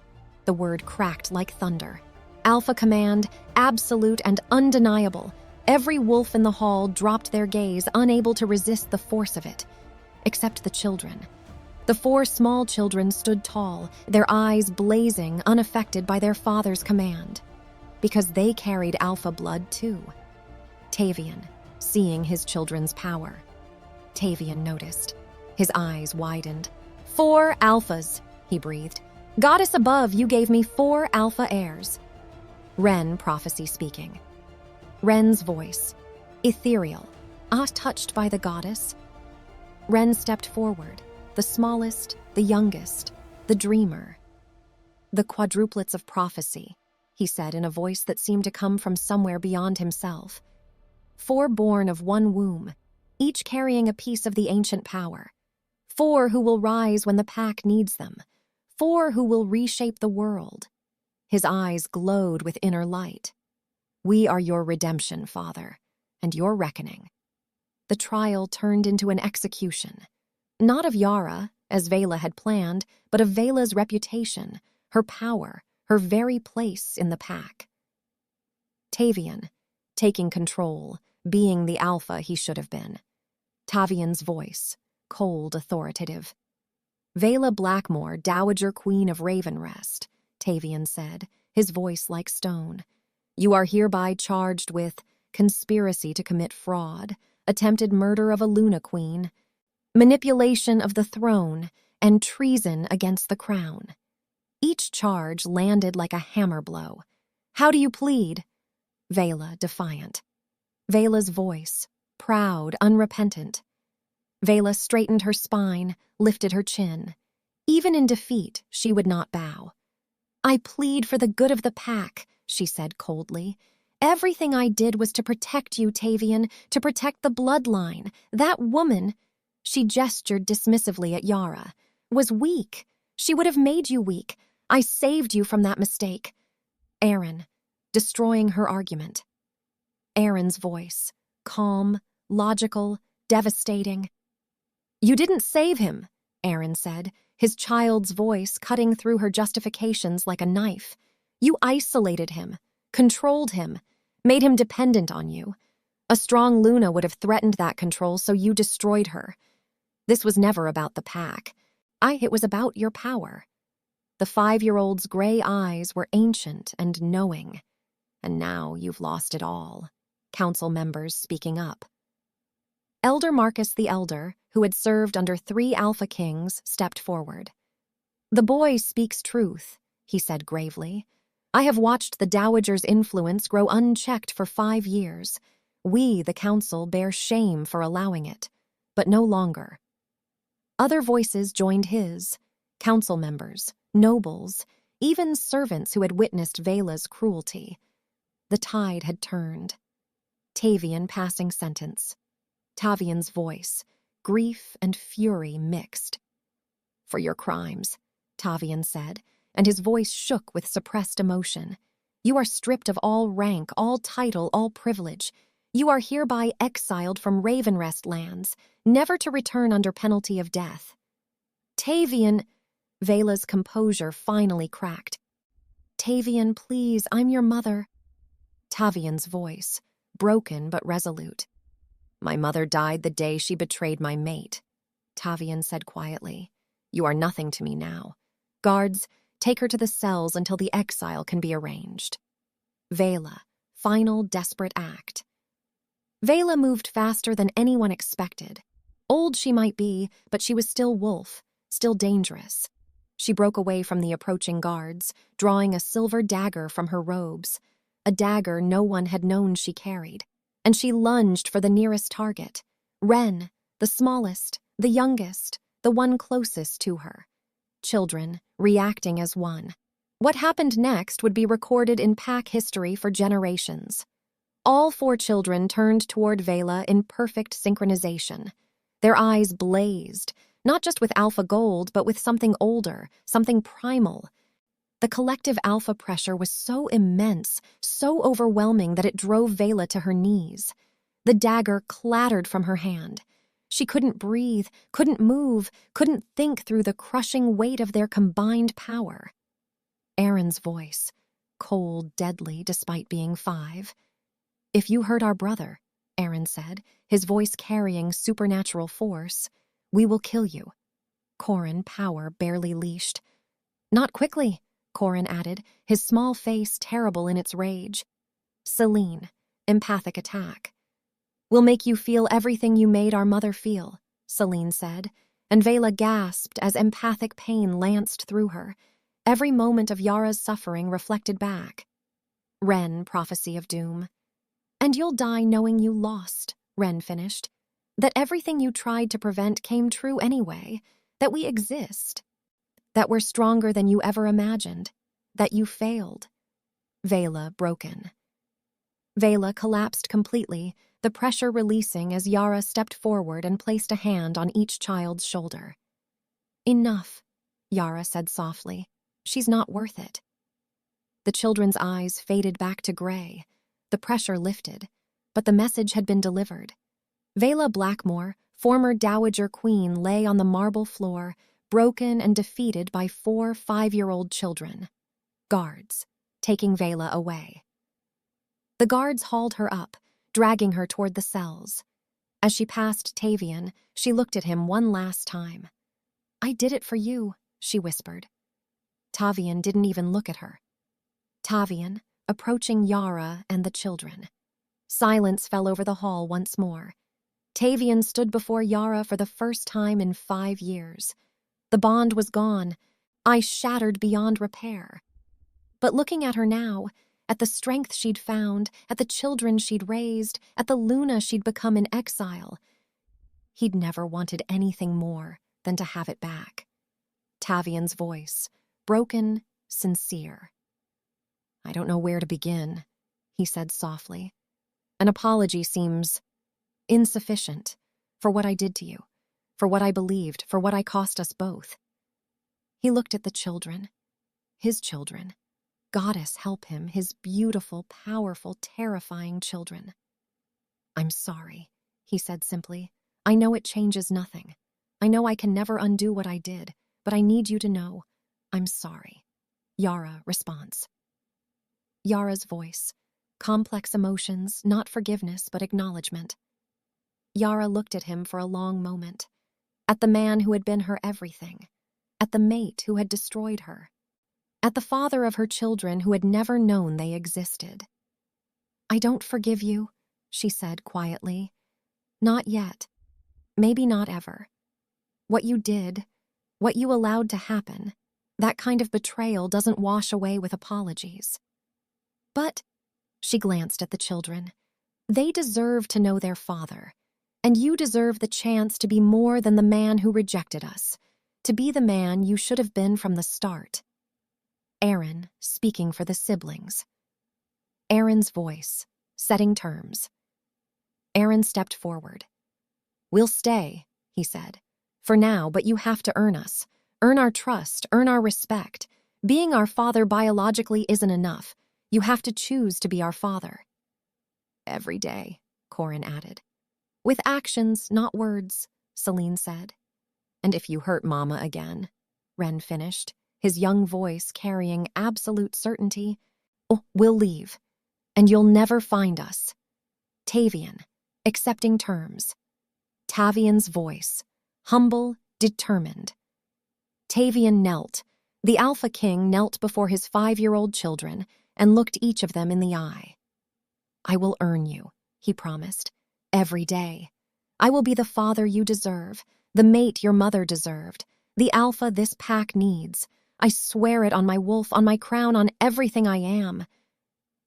The word cracked like thunder. Alpha command, absolute and undeniable. Every wolf in the hall dropped their gaze, unable to resist the force of it. Except the children. The 4 small children stood tall, their eyes blazing, unaffected by their father's command. Because they carried alpha blood too. Tavian, seeing his children's power. Tavian noticed. His eyes widened. 4 alphas, he breathed. Goddess above, you gave me 4 alpha heirs. Ren, prophecy speaking. Ren's voice, ethereal, touched by the goddess. Ren stepped forward, the smallest, the youngest, the dreamer. The quadruplets of prophecy, he said in a voice that seemed to come from somewhere beyond himself. 4 born of one womb, each carrying a piece of the ancient power. 4 who will rise when the pack needs them. 4 who will reshape the world. His eyes glowed with inner light. We are your redemption, Father, and your reckoning. The trial turned into an execution. Not of Yara, as Vela had planned, but of Vela's reputation, her power, her very place in the pack. Tavian, taking control, being the alpha he should have been. Tavian's voice, cold, authoritative. Vela Blackmore, Dowager Queen of Ravenrest, Tavian said, his voice like stone. You are hereby charged with conspiracy to commit fraud, attempted murder of a Luna Queen, manipulation of the throne, and treason against the crown. Each charge landed like a hammer blow. How do you plead? Vela, defiant. Vela's voice, proud, unrepentant. Vela straightened her spine, lifted her chin. Even in defeat, she would not bow. I plead for the good of the pack, she said coldly. Everything I did was to protect you, Tavian, to protect the bloodline. That woman, she gestured dismissively at Yara, was weak. She would have made you weak. I saved you from that mistake. Aaron, destroying her argument. Aaron's voice, calm, logical, devastating. You didn't save him, Aaron said, his child's voice cutting through her justifications like a knife. You isolated him, controlled him, made him dependent on you. A strong Luna would have threatened that control, so you destroyed her. This was never about the pack. It was about your power. The 5-year-old's gray eyes were ancient and knowing. And now you've lost it all. Council members speaking up. Elder Marcus the Elder, who had served under 3 Alpha Kings, stepped forward. The boy speaks truth, he said gravely. I have watched the Dowager's influence grow unchecked for 5 years. We, the Council, bear shame for allowing it, but no longer. Other voices joined his, council members, nobles, even servants who had witnessed Vela's cruelty. The tide had turned. Tavian passing sentence. Tavian's voice, grief and fury mixed. For your crimes, Tavian said, and his voice shook with suppressed emotion. You are stripped of all rank, all title, all privilege. You are hereby exiled from Ravenrest lands, never to return under penalty of death. Tavian, Vela's composure finally cracked. Tavian, please, I'm your mother. Tavian's voice, broken but resolute. My mother died the day she betrayed my mate, Tavian said quietly. You are nothing to me now. Guards, take her to the cells until the exile can be arranged. Vela, final desperate act. Vela moved faster than anyone expected. Old she might be, but she was still wolf, still dangerous. She broke away from the approaching guards, drawing a silver dagger from her robes, a dagger no one had known she carried, and she lunged for the nearest target, Ren, the smallest, the youngest, the one closest to her. Children, reacting as one. What happened next would be recorded in pack history for generations. All 4 children turned toward Vela in perfect synchronization. Their eyes blazed, not just with alpha gold, but with something older, something primal. The collective alpha pressure was so immense, so overwhelming that it drove Vela to her knees. The dagger clattered from her hand. She couldn't breathe, couldn't move, couldn't think through the crushing weight of their combined power. Aaron's voice, cold, deadly, despite being 5. If you hurt our brother, Aaron said, his voice carrying supernatural force, we will kill you. Corin, power barely leashed. Not quickly, Corin added, his small face terrible in its rage. Celine, empathic attack. We'll make you feel everything you made our mother feel, Celine said, and Vela gasped as empathic pain lanced through her, every moment of Yara's suffering reflected back. Ren, prophecy of doom. And you'll die knowing you lost, Ren finished. That everything you tried to prevent came true anyway, that we exist, that we're stronger than you ever imagined, that you failed. Vela broken. Vela collapsed completely, the pressure releasing as Yara stepped forward and placed a hand on each child's shoulder. Enough, Yara said softly. She's not worth it. The children's eyes faded back to gray. The pressure lifted, but the message had been delivered. Vela Blackmore, former Dowager Queen, lay on the marble floor, broken and defeated by 4 5-year-old children. Guards, taking Vela away. The guards hauled her up, dragging her toward the cells. As she passed Tavian, she looked at him one last time. "I did it for you," she whispered. Tavian didn't even look at her. Tavian, approaching Yara and the children. Silence fell over the hall once more. Tavian stood before Yara for the first time in 5 years. The bond was gone, eyes shattered beyond repair. But looking at her now, at the strength she'd found, at the children she'd raised, at the Luna she'd become in exile, he'd never wanted anything more than to have it back. Tavian's voice, broken, sincere. "I don't know where to begin," he said softly. "An apology seems insufficient for what I did to you, for what I believed, for what I cost us both." He looked at the children, his children. Goddess help him, his beautiful, powerful, terrifying children. "I'm sorry," he said simply. "I know it changes nothing. I know I can never undo what I did, but I need you to know, I'm sorry." Yara response. Yara's voice, complex emotions, not forgiveness, but acknowledgement. Yara looked at him for a long moment, at the man who had been her everything, at the mate who had destroyed her, at the father of her children who had never known they existed. "I don't forgive you," she said quietly. "Not yet. Maybe not ever. What you did, what you allowed to happen, that kind of betrayal doesn't wash away with apologies. But," she glanced at the children, "they deserve to know their father, and you deserve the chance to be more than the man who rejected us, to be the man you should have been from the start." Aaron, speaking for the siblings. Aaron's voice, setting terms. Aaron stepped forward. "We'll stay," he said, "for now, but you have to earn us. Earn our trust, earn our respect. Being our father biologically isn't enough. You have to choose to be our father." "Every day," Corin added. "With actions, not words," Celine said. "And if you hurt Mama again," Ren finished, his young voice carrying absolute certainty, "oh, we'll leave, and you'll never find us." Tavian, accepting terms. Tavian's voice, humble, determined. Tavian knelt. The Alpha King knelt before his 5-year-old children and looked each of them in the eye. "I will earn you," he promised, "every day. I will be the father you deserve, the mate your mother deserved, the alpha this pack needs. I swear it on my wolf, on my crown, on everything I am.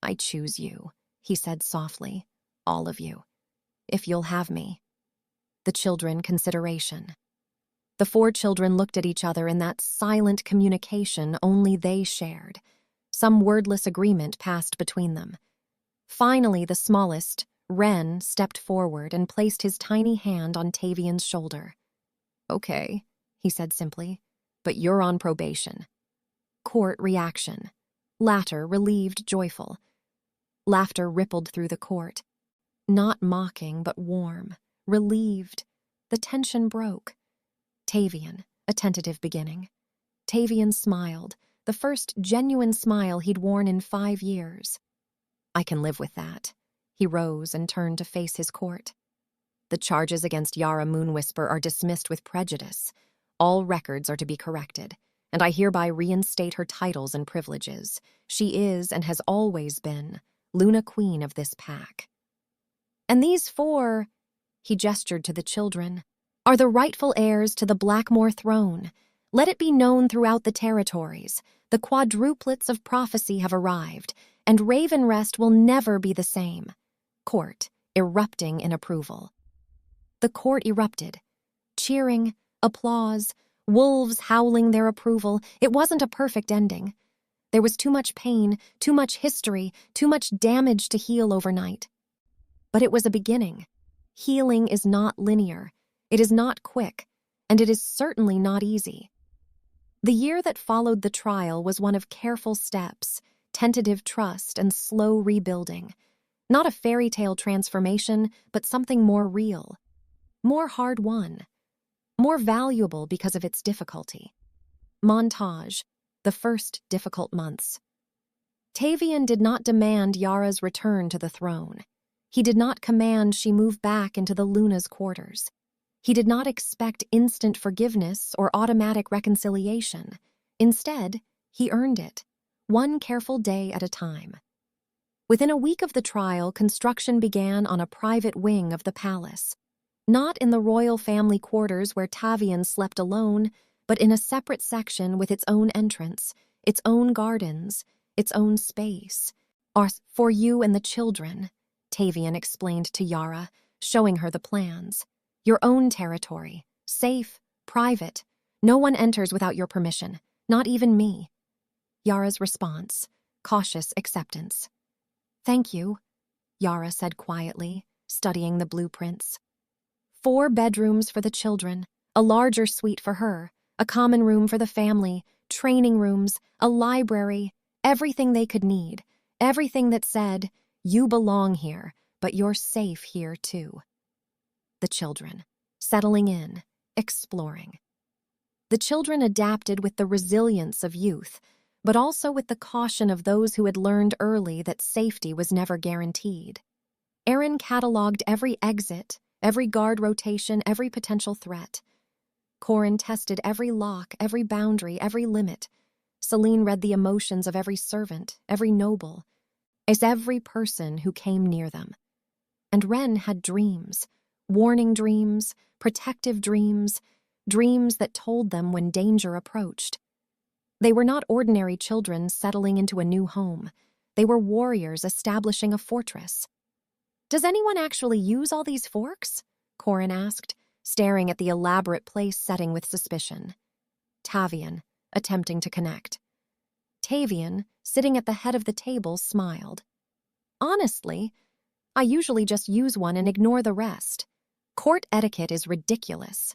I choose you," he said softly, "all of you, if you'll have me." The children, consideration. The 4 children looked at each other in that silent communication only they shared. Some wordless agreement passed between them. Finally, the smallest, Ren, stepped forward and placed his tiny hand on Tavian's shoulder. "Okay," he said simply, "but you're on probation." Court reaction. Latter, relieved, joyful. Laughter rippled through the court. Not mocking, but warm, relieved. The tension broke. Tavian, a tentative beginning. Tavian smiled, the first genuine smile he'd worn in 5 years. "I can live with that." He rose and turned to face his court. "The charges against Yara Moonwhisper are dismissed with prejudice. All records are to be corrected, and I hereby reinstate her titles and privileges. She is, and has always been, Luna Queen of this pack." "And these 4, he gestured to the children, are the rightful heirs to the Blackmore throne. Let it be known throughout the territories. The quadruplets of prophecy have arrived, and Ravenrest will never be the same. Court, erupting in approval. The court erupted. Cheering, applause, wolves howling their approval. It wasn't a perfect ending. There was too much pain, too much history, too much damage to heal overnight. But it was a beginning. Healing is not linear. It is not quick, and it is certainly not easy. The year that followed the trial was one of careful steps, tentative trust, and slow rebuilding. Not a fairy tale transformation, but something more real, more hard-won, more valuable because of its difficulty. Montage, the first difficult months. Tavian did not demand Yara's return to the throne. He did not command she move back into the Luna's quarters. He did not expect instant forgiveness or automatic reconciliation. Instead, he earned it, one careful day at a time. Within a week of the trial, construction began on a private wing of the palace. Not in the royal family quarters where Tavian slept alone, but in a separate section with its own entrance, its own gardens, its own space. For you and the children, Tavian explained to Yara, showing her the plans. Your own territory, safe, private. No one enters without your permission, not even me. Yara's response, cautious acceptance. Thank you, Yara said quietly, studying the blueprints. 4 bedrooms for the children, a larger suite for her, a common room for the family, training rooms, a library, everything they could need, everything that said, you belong here, but you're safe here too. The children, settling in, exploring. The children adapted with the resilience of youth, but also with the caution of those who had learned early that safety was never guaranteed. Aaron cataloged every exit, every guard rotation, every potential threat. Corin tested every lock, every boundary, every limit. Celine read the emotions of every servant, every noble, as every person who came near them. And Wren had dreams. Warning dreams, protective dreams, dreams that told them when danger approached. They were not ordinary children settling into a new home. They were warriors establishing a fortress. Does anyone actually use all these forks? Corin asked, staring at the elaborate place setting with suspicion. Tavian, attempting to connect. Tavian, sitting at the head of the table, smiled. Honestly, I usually just use one and ignore the rest. Court etiquette is ridiculous.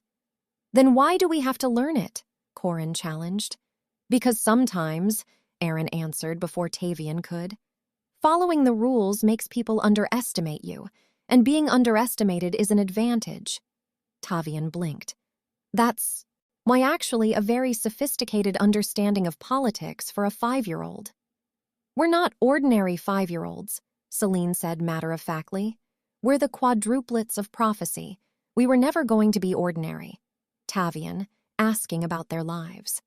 Then why do we have to learn it? Corin challenged. Because sometimes, Aaron answered before Tavian could. Following the rules makes people underestimate you, and being underestimated is an advantage. Tavian blinked. That's actually a very sophisticated understanding of politics for a 5-year-old. We're not ordinary 5-year-olds, Celine said matter-of-factly. We're the quadruplets of prophecy. We were never going to be ordinary. Tavian, asking about their lives.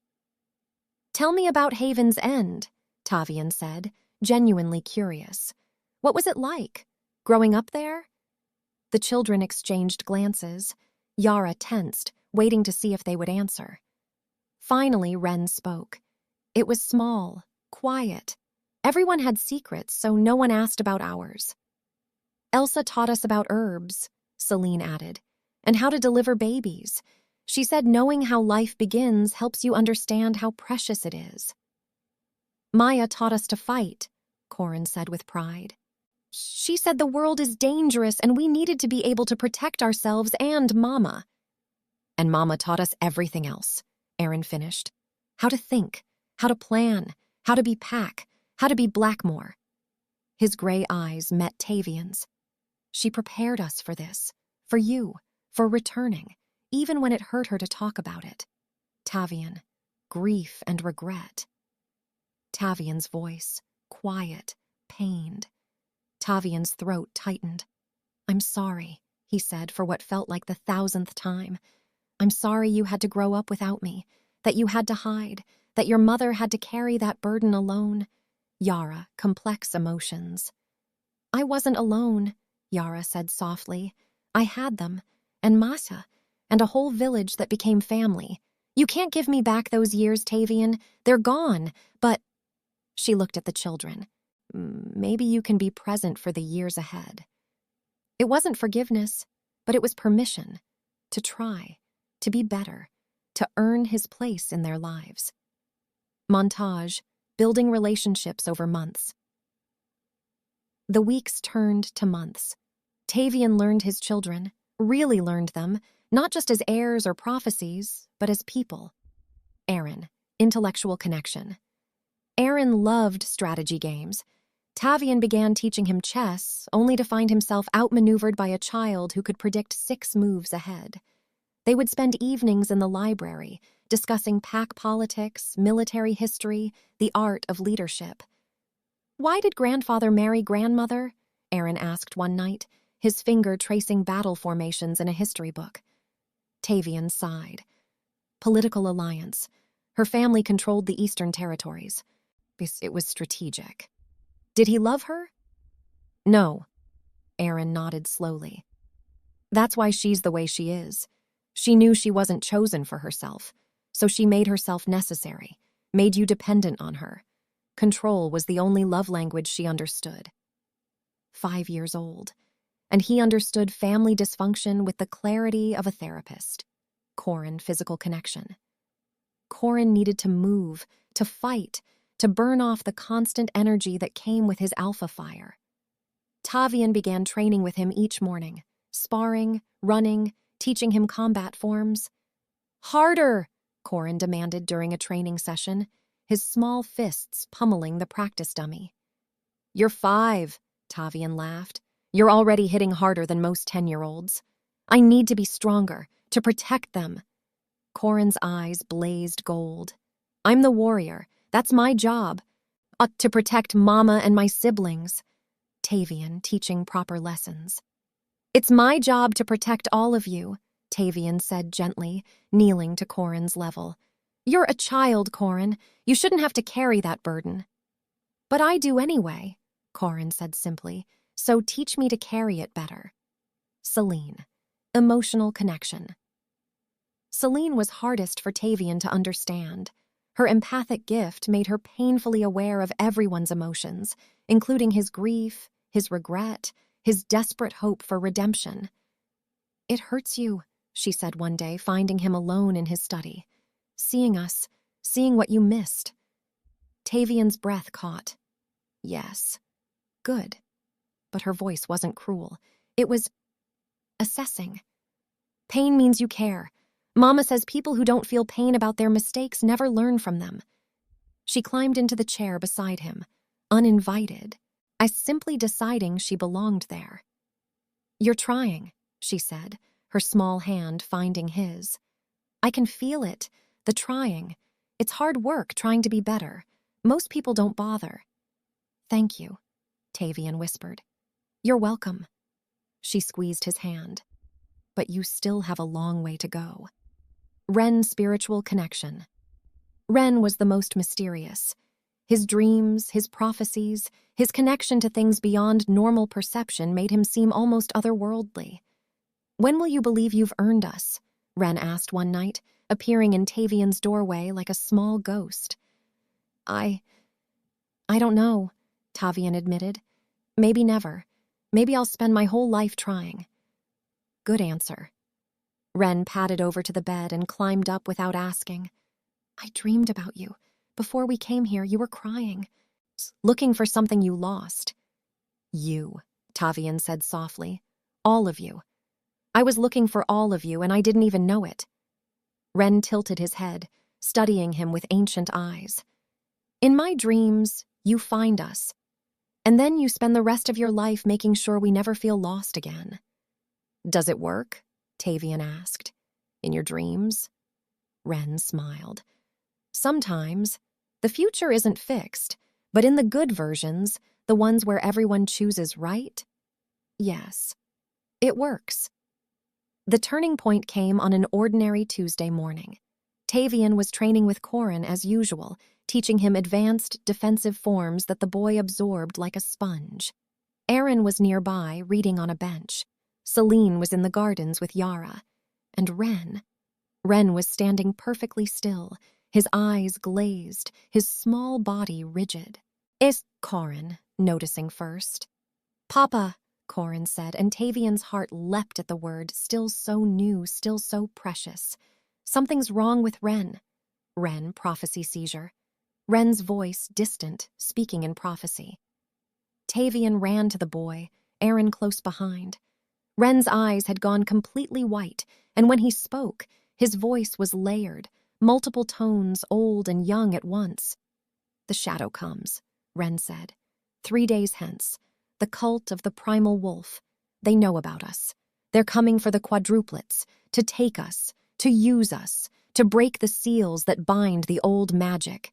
Tell me about Haven's End, Tavian said, genuinely curious. What was it like, growing up there? The children exchanged glances. Yara tensed, waiting to see if they would answer. Finally, Wren spoke. It was small, quiet. Everyone had secrets, so no one asked about ours. Elsa taught us about herbs, Celine added, and how to deliver babies. She said knowing how life begins helps you understand how precious it is. Maya taught us to fight, Corin said with pride. She said the world is dangerous and we needed to be able to protect ourselves and Mama. And Mama taught us everything else, Aaron finished. How to think, how to plan, how to be Pack, how to be Blackmore. His gray eyes met Tavian's. She prepared us for this, for you, for returning, even when it hurt her to talk about it. Tavian, grief and regret. Tavian's voice, quiet, pained. Tavian's throat tightened. I'm sorry, he said for what felt like the 1,000th time. I'm sorry you had to grow up without me, that you had to hide, that your mother had to carry that burden alone. Yara, complex emotions. I wasn't alone, Yara said softly. I had them, and Masa, and a whole village that became family. You can't give me back those years, Tavian. They're gone, but... She looked at the children. Maybe you can be present for the years ahead. It wasn't forgiveness, but it was permission to try, to be better, to earn his place in their lives. Montage, building relationships over months. The weeks turned to months. Tavian learned his children, really learned them, not just as heirs or prophecies, but as people. Aaron, intellectual connection. Aaron loved strategy games. Tavian began teaching him chess, only to find himself outmaneuvered by a child who could predict 6 moves ahead. They would spend evenings in the library, discussing pack politics, military history, the art of leadership. "Why did grandfather marry grandmother?" Aaron asked one night, his finger tracing battle formations in a history book. Tavian sighed. Political alliance. Her family controlled the Eastern Territories. It was strategic. Did he love her? No. Aaron nodded slowly. That's why she's the way she is. She knew she wasn't chosen for herself, so she made herself necessary, made you dependent on her. Control was the only love language she understood. 5 years old, and he understood family dysfunction with the clarity of a therapist. Corin, physical connection. Corin needed to move, to fight, to burn off the constant energy that came with his alpha fire. Tavian began training with him each morning, sparring, running, teaching him combat forms. "Harder!" Corin demanded during a training session, his small fists pummeling the practice dummy. "You're 5, Tavian laughed. "You're already hitting harder than most 10-year-olds. I need to be stronger, to protect them." Corin's eyes blazed gold. "I'm the warrior. That's my job. To protect Mama and my siblings." Tavian teaching proper lessons. "It's my job to protect all of you," Tavian said gently, kneeling to Corin's level. "You're a child, Corin. You shouldn't have to carry that burden." "But I do anyway," Corin said simply, "so teach me to carry it better." Celine. Emotional connection. Celine was hardest for Tavian to understand. Her empathic gift made her painfully aware of everyone's emotions, including his grief, his regret, his desperate hope for redemption. "It hurts you," she said one day, finding him alone in his study. "Seeing us, seeing what you missed." Tavian's breath caught. "Yes. Good." But her voice wasn't cruel. It was assessing. "Pain means you care. Mama says people who don't feel pain about their mistakes never learn from them." She climbed into the chair beside him, uninvited, as simply deciding she belonged there. "You're trying," she said, her small hand finding his. "I can feel it, the trying. It's hard work trying to be better. Most people don't bother." "Thank you," Tavian whispered. "You're welcome." She squeezed his hand. "But you still have a long way to go." Ren's spiritual connection. Ren was the most mysterious. His dreams, his prophecies, his connection to things beyond normal perception made him seem almost otherworldly. "When will you believe you've earned us?" Ren asked one night, appearing in Tavian's doorway like a small ghost. I don't know," Tavian admitted. "Maybe never. Maybe I'll spend my whole life trying." "Good answer." Ren padded over to the bed and climbed up without asking. "I dreamed about you. Before we came here, you were crying, looking for something you lost." "You," Tavian said softly. "All of you. I was looking for all of you, and I didn't even know it." Ren tilted his head, studying him with ancient eyes. "In my dreams, you find us. And then you spend the rest of your life making sure we never feel lost again." "Does it work?" Tavian asked. "In your dreams?" Ren smiled. "Sometimes. The future isn't fixed, but in the good versions, the ones where everyone chooses right, yes, it works." The turning point came on an ordinary Tuesday morning. Tavian was training with Corin as usual, teaching him advanced defensive forms that the boy absorbed like a sponge. Aaron was nearby, reading on a bench. Celine was in the gardens with Yara. And Ren. Ren was standing perfectly still, his eyes glazed, his small body rigid. "Is Corin," noticing first. "Papa," Corin said, and Tavian's heart leapt at the word, still so new, still so precious. "Something's wrong with Ren." Ren, prophecy seizure. Ren's voice, distant, speaking in prophecy. Tavian ran to the boy, Aaron close behind. Ren's eyes had gone completely white, and when he spoke, his voice was layered, multiple tones, old and young at once. "The shadow comes," Ren said. "3 days hence. The cult of the primal wolf. They know about us. They're coming for the quadruplets, to take us, to use us, to break the seals that bind the old magic.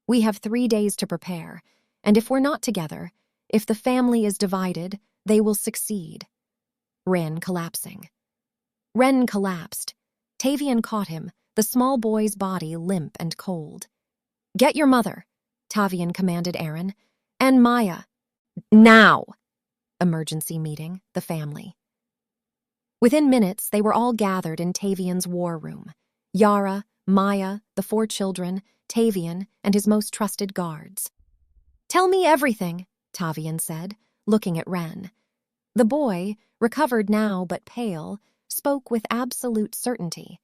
We have 3 days to prepare, and if we're not together, if the family is divided, they will succeed." Ren collapsing. Ren collapsed. Tavian caught him, the small boy's body limp and cold. "Get your mother," Tavian commanded Aaron. "And Maya. Now!" Emergency meeting, the family. Within minutes, they were all gathered in Tavian's war room. Yara, Maya, the 4 children, Tavian, and his most trusted guards. "Tell me everything," Tavian said, looking at Ren. The boy, recovered now but pale, spoke with absolute certainty.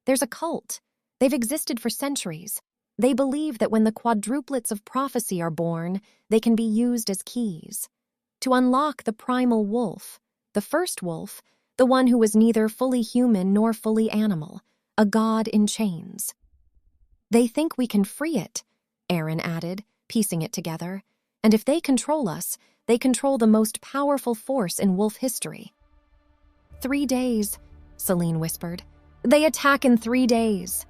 "There's a cult. They've existed for centuries. They believe that when the quadruplets of prophecy are born, they can be used as keys. To unlock the primal wolf, the first wolf, the one who was neither fully human nor fully animal, a god in chains. They think we can free it," Aaron added, piecing it together. "And if they control us, they control the most powerful force in wolf history." 3 days, Celine whispered. "They attack in 3 days."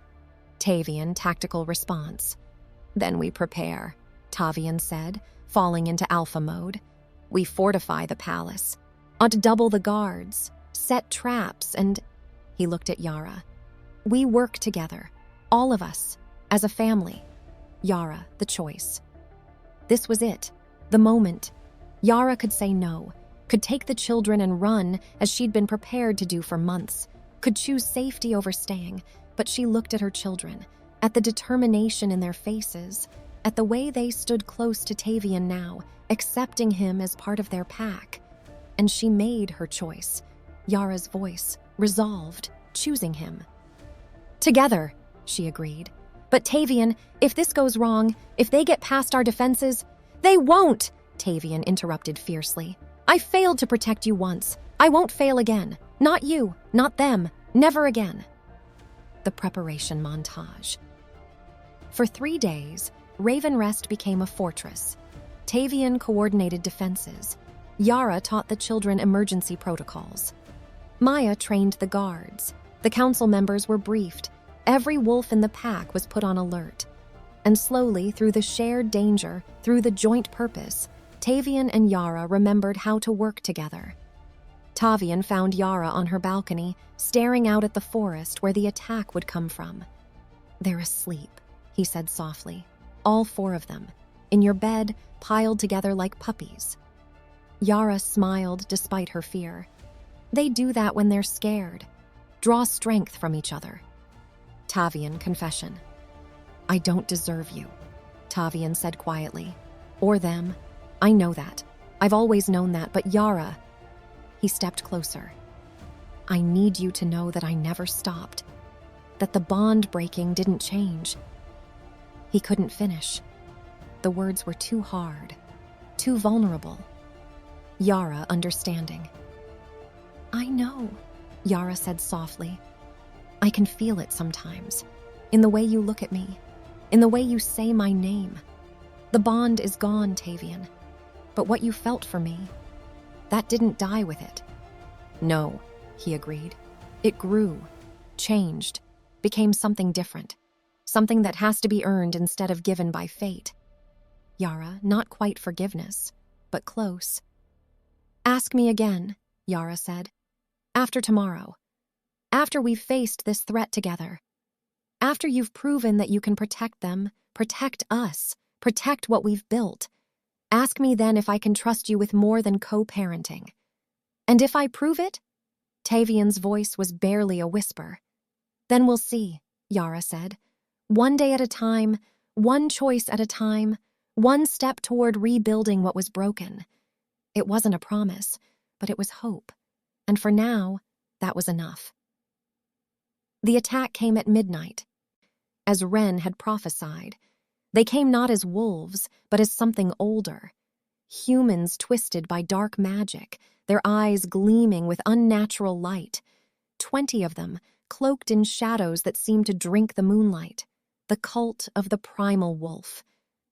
Tavian, tactical response. "Then we prepare," Tavian said, falling into alpha mode. "We fortify the palace. Ought to double the guards, set traps, and—" He looked at Yara. "We work together, all of us, as a family." Yara, the choice. This was it, the moment. Yara could say no, could take the children and run as she'd been prepared to do for months, could choose safety over staying, but she looked at her children, at the determination in their faces, at the way they stood close to Tavian now, accepting him as part of their pack. And she made her choice, Yara's voice, resolved, choosing him. "Together," she agreed. "But Tavian, if this goes wrong, if they get past our defenses—" "They won't!" Tavian interrupted fiercely. "I failed to protect you once. I won't fail again. Not you, not them, never again." The preparation montage. For 3 days, Ravenrest became a fortress. Tavian coordinated defenses. Yara taught the children emergency protocols. Maya trained the guards. The council members were briefed. Every wolf in the pack was put on alert. And slowly, through the shared danger, through the joint purpose, Tavian and Yara remembered how to work together. Tavian found Yara on her balcony, staring out at the forest where the attack would come from. "They're asleep," he said softly. "All 4 of them, in your bed, piled together like puppies." Yara smiled despite her fear. "They do that when they're scared. Draw strength from each other." Tavian confession. "I don't deserve you," Tavian said quietly. "Or them. I know that. I've always known that, but Yara—" He stepped closer. "I need you to know that I never stopped. That the bond breaking didn't change." He couldn't finish. The words were too hard, too vulnerable. Yara understanding. "I know," Yara said softly. "I can feel it sometimes, in the way you look at me, in the way you say my name. The bond is gone, Tavian, but what you felt for me, that didn't die with it." "No," he agreed. "It grew, changed, became something different, something that has to be earned instead of given by fate." Yara, not quite forgiveness, but close. "Ask me again," Yara said. "After tomorrow. After we've faced this threat together. After you've proven that you can protect them, protect us, protect what we've built. Ask me then if I can trust you with more than co-parenting. And if I prove it, Tavian's voice was barely a whisper. Then we'll see, Yara said. One day at a time, one choice at a time, one step toward rebuilding what was broken. It wasn't a promise, but it was hope. And for now, that was enough. The attack came at midnight, as Wren had prophesied. They came not as wolves, but as something older. Humans twisted by dark magic, their eyes gleaming with unnatural light. 20 of them, cloaked in shadows that seemed to drink the moonlight. The cult of the primal wolf.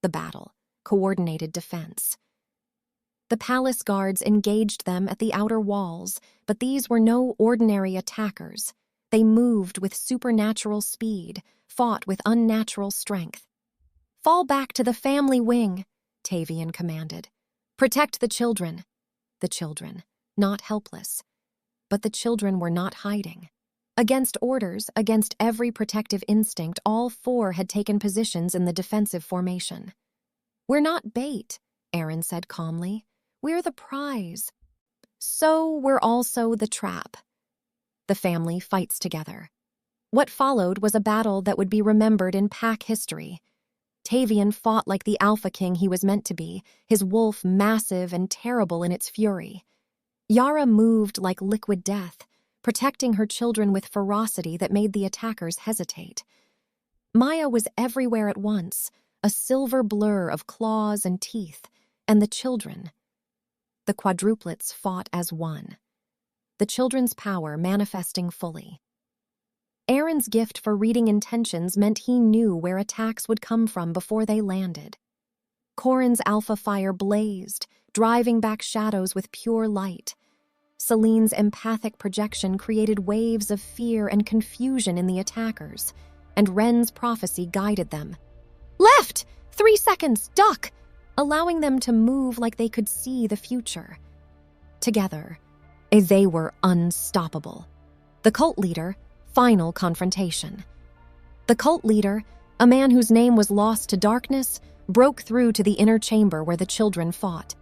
The battle, coordinated defense. The palace guards engaged them at the outer walls, but these were no ordinary attackers. They moved with supernatural speed, fought with unnatural strength. Fall back to the family wing, Tavian commanded. Protect the children. The children, not helpless. But the children were not hiding. Against orders, against every protective instinct, all 4 had taken positions in the defensive formation. We're not bait, Aaron said calmly. We're the prize. So we're also the trap. The family fights together. What followed was a battle that would be remembered in pack history. Tavian fought like the Alpha King he was meant to be, his wolf massive and terrible in its fury. Yara moved like liquid death, protecting her children with ferocity that made the attackers hesitate. Maya was everywhere at once, a silver blur of claws and teeth, and the children. The quadruplets fought as one. The children's power manifesting fully. Aaron's gift for reading intentions meant he knew where attacks would come from before they landed. Corin's alpha fire blazed, driving back shadows with pure light. Celine's empathic projection created waves of fear and confusion in the attackers, and Wren's prophecy guided them. Left! 3 seconds! Duck! Allowing them to move like they could see the future. Together, they were unstoppable. The cult leader, final confrontation. The cult leader, a man whose name was lost to darkness, broke through to the inner chamber where the children fought.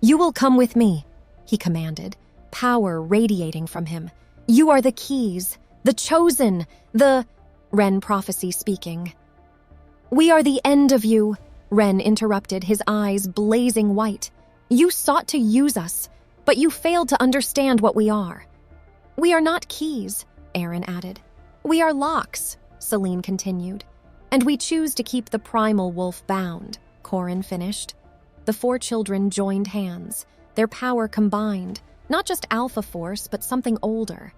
You will come with me, he commanded, power radiating from him. You are the keys, the chosen, the... Wren prophecy speaking. We are the end of you, Wren interrupted, his eyes blazing white. You sought to use us, but you failed to understand what we are. We are not keys, Aaron added. We are locks, Celine continued. And we choose to keep the primal wolf bound, Corin finished. The 4 children joined hands, their power combined, not just alpha force, but something older.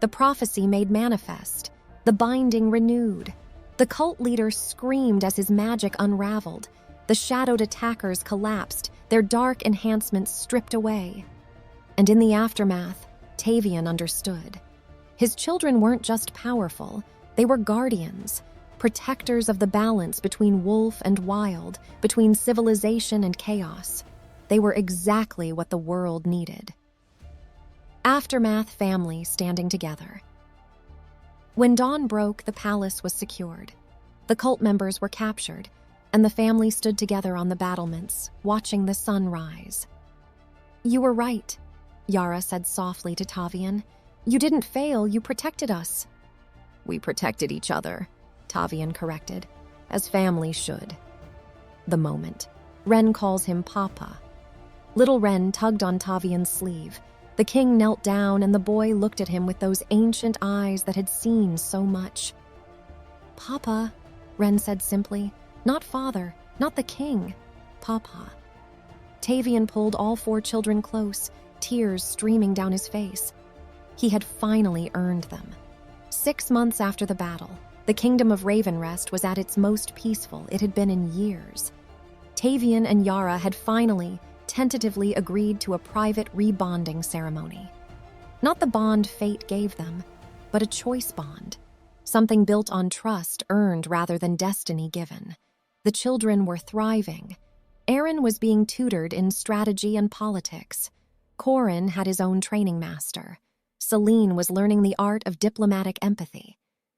The prophecy made manifest, the binding renewed. The cult leader screamed as his magic unraveled. The shadowed attackers collapsed, their dark enhancements stripped away. And in the aftermath, Tavian understood. His children weren't just powerful, they were guardians, protectors of the balance between wolf and wild, between civilization and chaos. They were exactly what the world needed. Aftermath family standing together. When dawn broke, the palace was secured. The cult members were captured, and the family stood together on the battlements, watching the sun rise. You were right, Yara said softly to Tavian. You didn't fail, you protected us. We protected each other, Tavian corrected, as families should. The moment. Wren calls him Papa. Little Wren tugged on Tavian's sleeve. The king knelt down, and the boy looked at him with those ancient eyes that had seen so much. Papa, Wren said simply, not father, not the king, Papa. Tavian pulled all 4 children close, tears streaming down his face. He had finally earned them. 6 months after the battle, the kingdom of Ravenrest was at its most peaceful it had been in years. Tavian and Yara had finally, tentatively agreed to a private rebonding ceremony. Not the bond fate gave them, but a choice bond, something built on trust earned rather than destiny given. The children were thriving. Aaron was being tutored in strategy and politics. Corin had his own training master. Celine was learning the art of diplomatic empathy.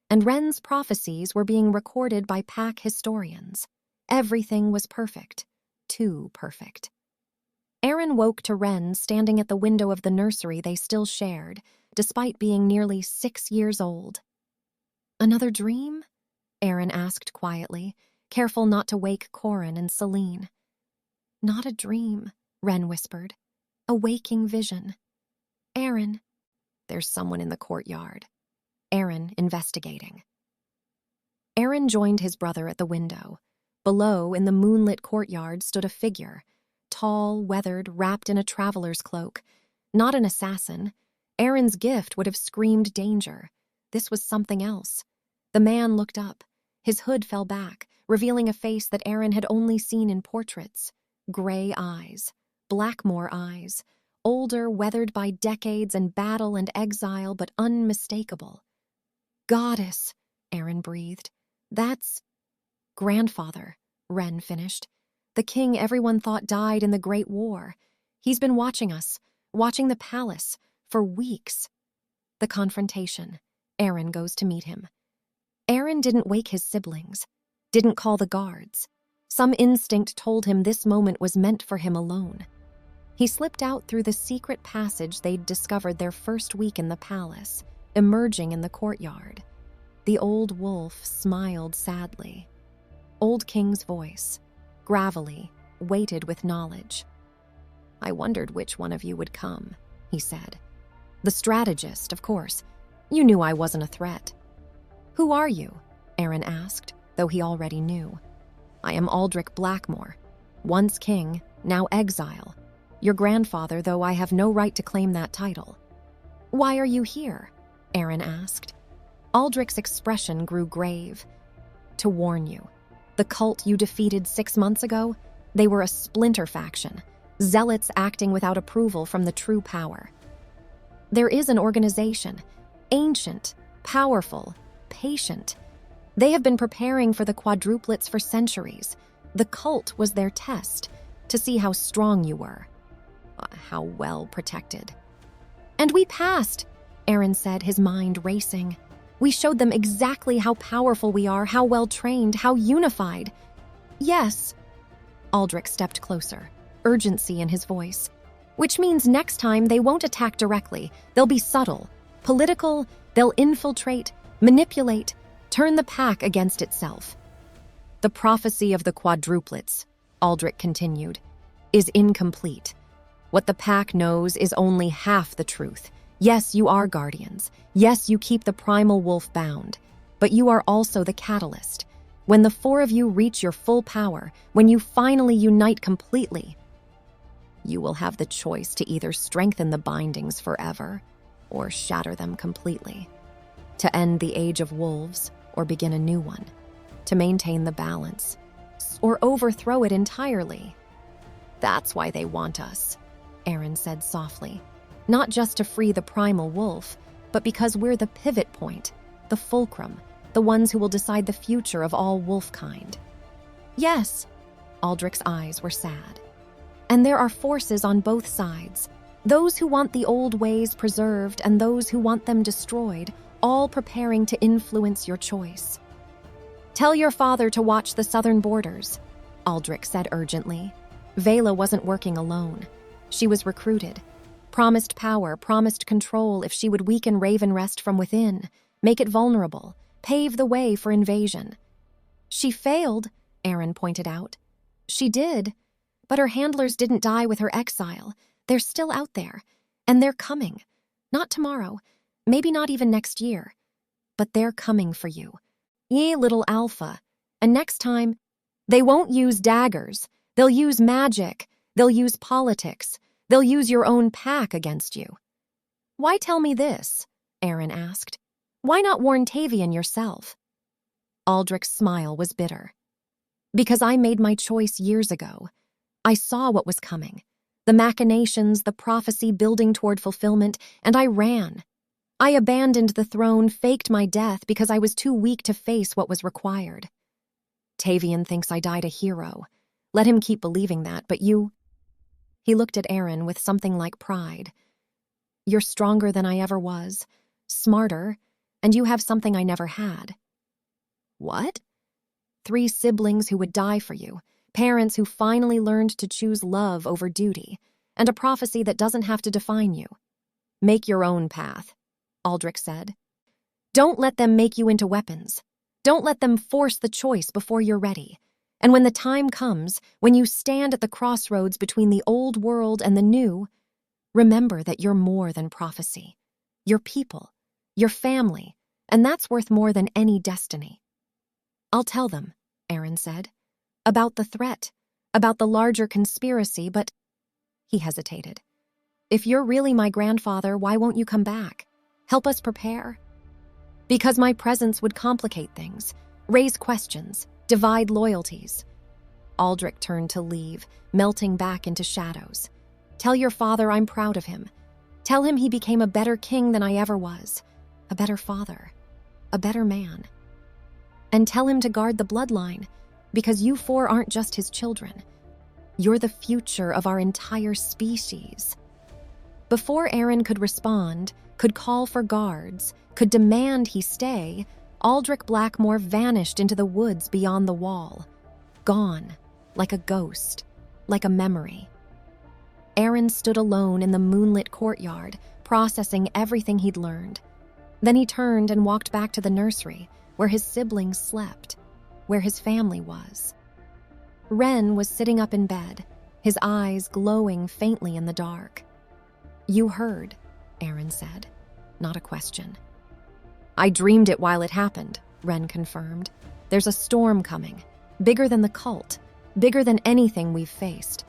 And Wren's prophecies were being recorded by pack historians. Everything was perfect. Too perfect. Aaron woke to Wren standing at the window of the nursery they still shared, despite being nearly 6 years old. "Another dream?" Aaron asked quietly, careful not to wake Corin and Celine. "Not a dream," Wren whispered. "A waking vision." "Aaron." "There's someone in the courtyard." Aaron investigating. Aaron joined his brother at the window. Below, in the moonlit courtyard, stood a figure, tall, weathered, wrapped in a traveler's cloak. Not an assassin. Aaron's gift would have screamed danger. This was something else. The man looked up. His hood fell back, revealing a face that Aaron had only seen in portraits. Gray eyes, Blackmore eyes, older, weathered by decades and battle and exile, but unmistakable. "Goddess," Aaron breathed. "That's grandfather," Wren finished. "The king everyone thought died in the Great War. He's been watching us, watching the palace, for weeks." The confrontation. Aaron goes to meet him. Aaron didn't wake his siblings, didn't call the guards. Some instinct told him this moment was meant for him alone. He slipped out through the secret passage they'd discovered their first week in the palace, emerging in the courtyard. The old wolf smiled sadly. Old King's voice, gravelly, weighted with knowledge. "I wondered which one of you would come," he said. "The strategist, of course. You knew I wasn't a threat." "Who are you?" Aaron asked, though he already knew. "I am Aldrich Blackmore, once king, now exile. Your grandfather, though I have no right to claim that title." "Why are you here?" Aaron asked. Aldrich's expression grew grave. "To warn you. The cult you defeated 6 months ago, they were a splinter faction, zealots acting without approval from the true power. There is an organization, ancient, powerful, patient. They have been preparing for the quadruplets for centuries. The cult was their test, to see how strong you were. How well protected." "And we passed," Aaron said, his mind racing. "We showed them exactly how powerful we are, how well trained, how unified." "Yes." Aldrich stepped closer, urgency in his voice. "Which means next time they won't attack directly. They'll be subtle, political, they'll infiltrate, manipulate, turn the pack against itself." "The prophecy of the quadruplets," Aldrich continued, "is incomplete. What the pack knows is only half the truth. Yes, you are guardians. Yes, you keep the primal wolf bound. But you are also the catalyst. When the 4 of you reach your full power, when you finally unite completely, you will have the choice to either strengthen the bindings forever or shatter them completely. To end the age of wolves or begin a new one. To maintain the balance or overthrow it entirely. That's why they want us," Aaron said softly. "Not just to free the primal wolf, but because we're the pivot point, the fulcrum, the ones who will decide the future of all wolfkind." "Yes," Aldrich's eyes were sad. "And there are forces on both sides, those who want the old ways preserved and those who want them destroyed, all preparing to influence your choice." "Tell your father to watch the southern borders," Aldrich said urgently. Vela wasn't working alone. She was recruited. Promised power, promised control if she would weaken Ravenrest from within, make it vulnerable, pave the way for invasion. "She failed," Aaron pointed out. "She did, but her handlers didn't die with her exile. They're still out there, and they're coming. Not tomorrow, maybe not even next year, but they're coming for you. Ye little alpha. And next time, they won't use daggers. They'll use magic. They'll use politics. They'll use your own pack against you." "Why tell me this?" Aaron asked. "Why not warn Tavian yourself?" Aldrich's smile was bitter. "Because I made my choice years ago. I saw what was coming. The machinations, the prophecy building toward fulfillment, and I ran. I abandoned the throne, faked my death because I was too weak to face what was required. Tavian thinks I died a hero. Let him keep believing that, but you..." He looked at Aaron with something like pride. "You're stronger than I ever was, smarter, and you have something I never had." "What?" "3 siblings who would die for you, parents who finally learned to choose love over duty, and a prophecy that doesn't have to define you. Make your own path," Aldrich said. Don't let them make you into weapons. Don't let them force the choice before you're ready. And when the time comes, when you stand at the crossroads between the old world and the new, remember that you're more than prophecy. You're people, your family, and that's worth more than any destiny. I'll tell them, Aaron said, about the threat, about the larger conspiracy, but he hesitated. If you're really my grandfather, why won't you come back? Help us prepare? Because my presence would complicate things, raise questions, divide loyalties. Aldrich turned to leave, melting back into shadows. Tell your father I'm proud of him. Tell him he became a better king than I ever was, a better father, a better man. And tell him to guard the bloodline, because you four aren't just his children. You're the future of our entire species. Before Aaron could respond, could call for guards, could demand he stay, Aldrich Blackmore vanished into the woods beyond the wall. Gone, like a ghost, like a memory. Aaron stood alone in the moonlit courtyard, processing everything he'd learned. Then he turned and walked back to the nursery, where his siblings slept, where his family was. Ren was sitting up in bed, his eyes glowing faintly in the dark. You heard, Aaron said, not a question. I dreamed it while it happened, Ren confirmed. There's a storm coming, bigger than the cult, bigger than anything we've faced.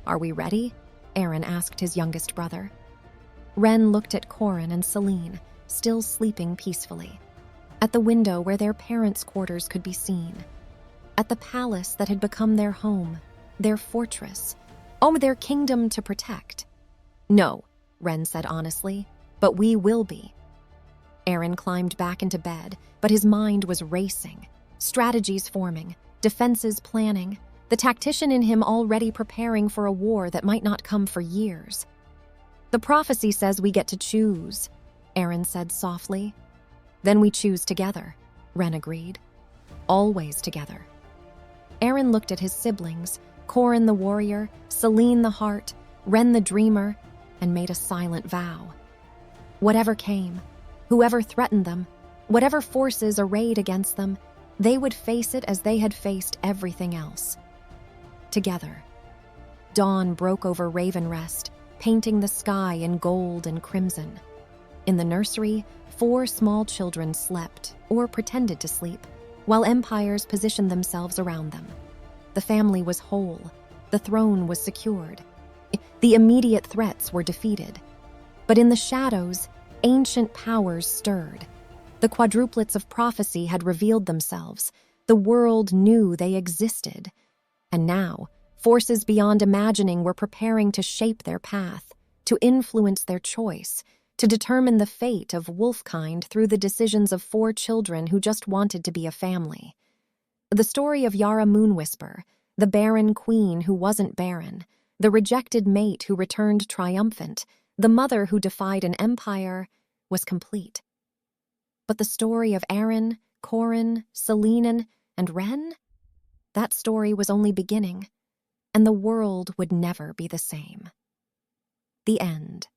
Are we ready? Aaron asked his youngest brother. Ren looked at Corin and Celine, still sleeping peacefully. At the window where their parents' quarters could be seen. At the palace that had become their home, their fortress, their kingdom to protect. No, Ren said honestly, but we will be. Aaron climbed back into bed, but his mind was racing. Strategies forming, defenses planning, the tactician in him already preparing for a war that might not come for years. The prophecy says we get to choose, Aaron said softly. Then we choose together, Ren agreed. Always together. Aaron looked at his siblings, Corin the warrior, Celine the heart, Ren the dreamer, and made a silent vow. Whatever came, whoever threatened them, whatever forces arrayed against them, they would face it as they had faced everything else. Together. Dawn broke over Ravenrest, painting the sky in gold and crimson. In the nursery, 4 small children slept, or pretended to sleep, while empires positioned themselves around them. The family was whole. The throne was secured. The immediate threats were defeated. But in the shadows, ancient powers stirred. The quadruplets of prophecy had revealed themselves. The world knew they existed. And now, forces beyond imagining were preparing to shape their path, to influence their choice, to determine the fate of wolfkind through the decisions of 4 children who just wanted to be a family. The story of Yara Moonwhisper, the barren queen who wasn't barren, the rejected mate who returned triumphant, the mother who defied an empire, was complete. But the story of Aaron, Corin, Celine, and Ren? That story was only beginning, and the world would never be the same. The end.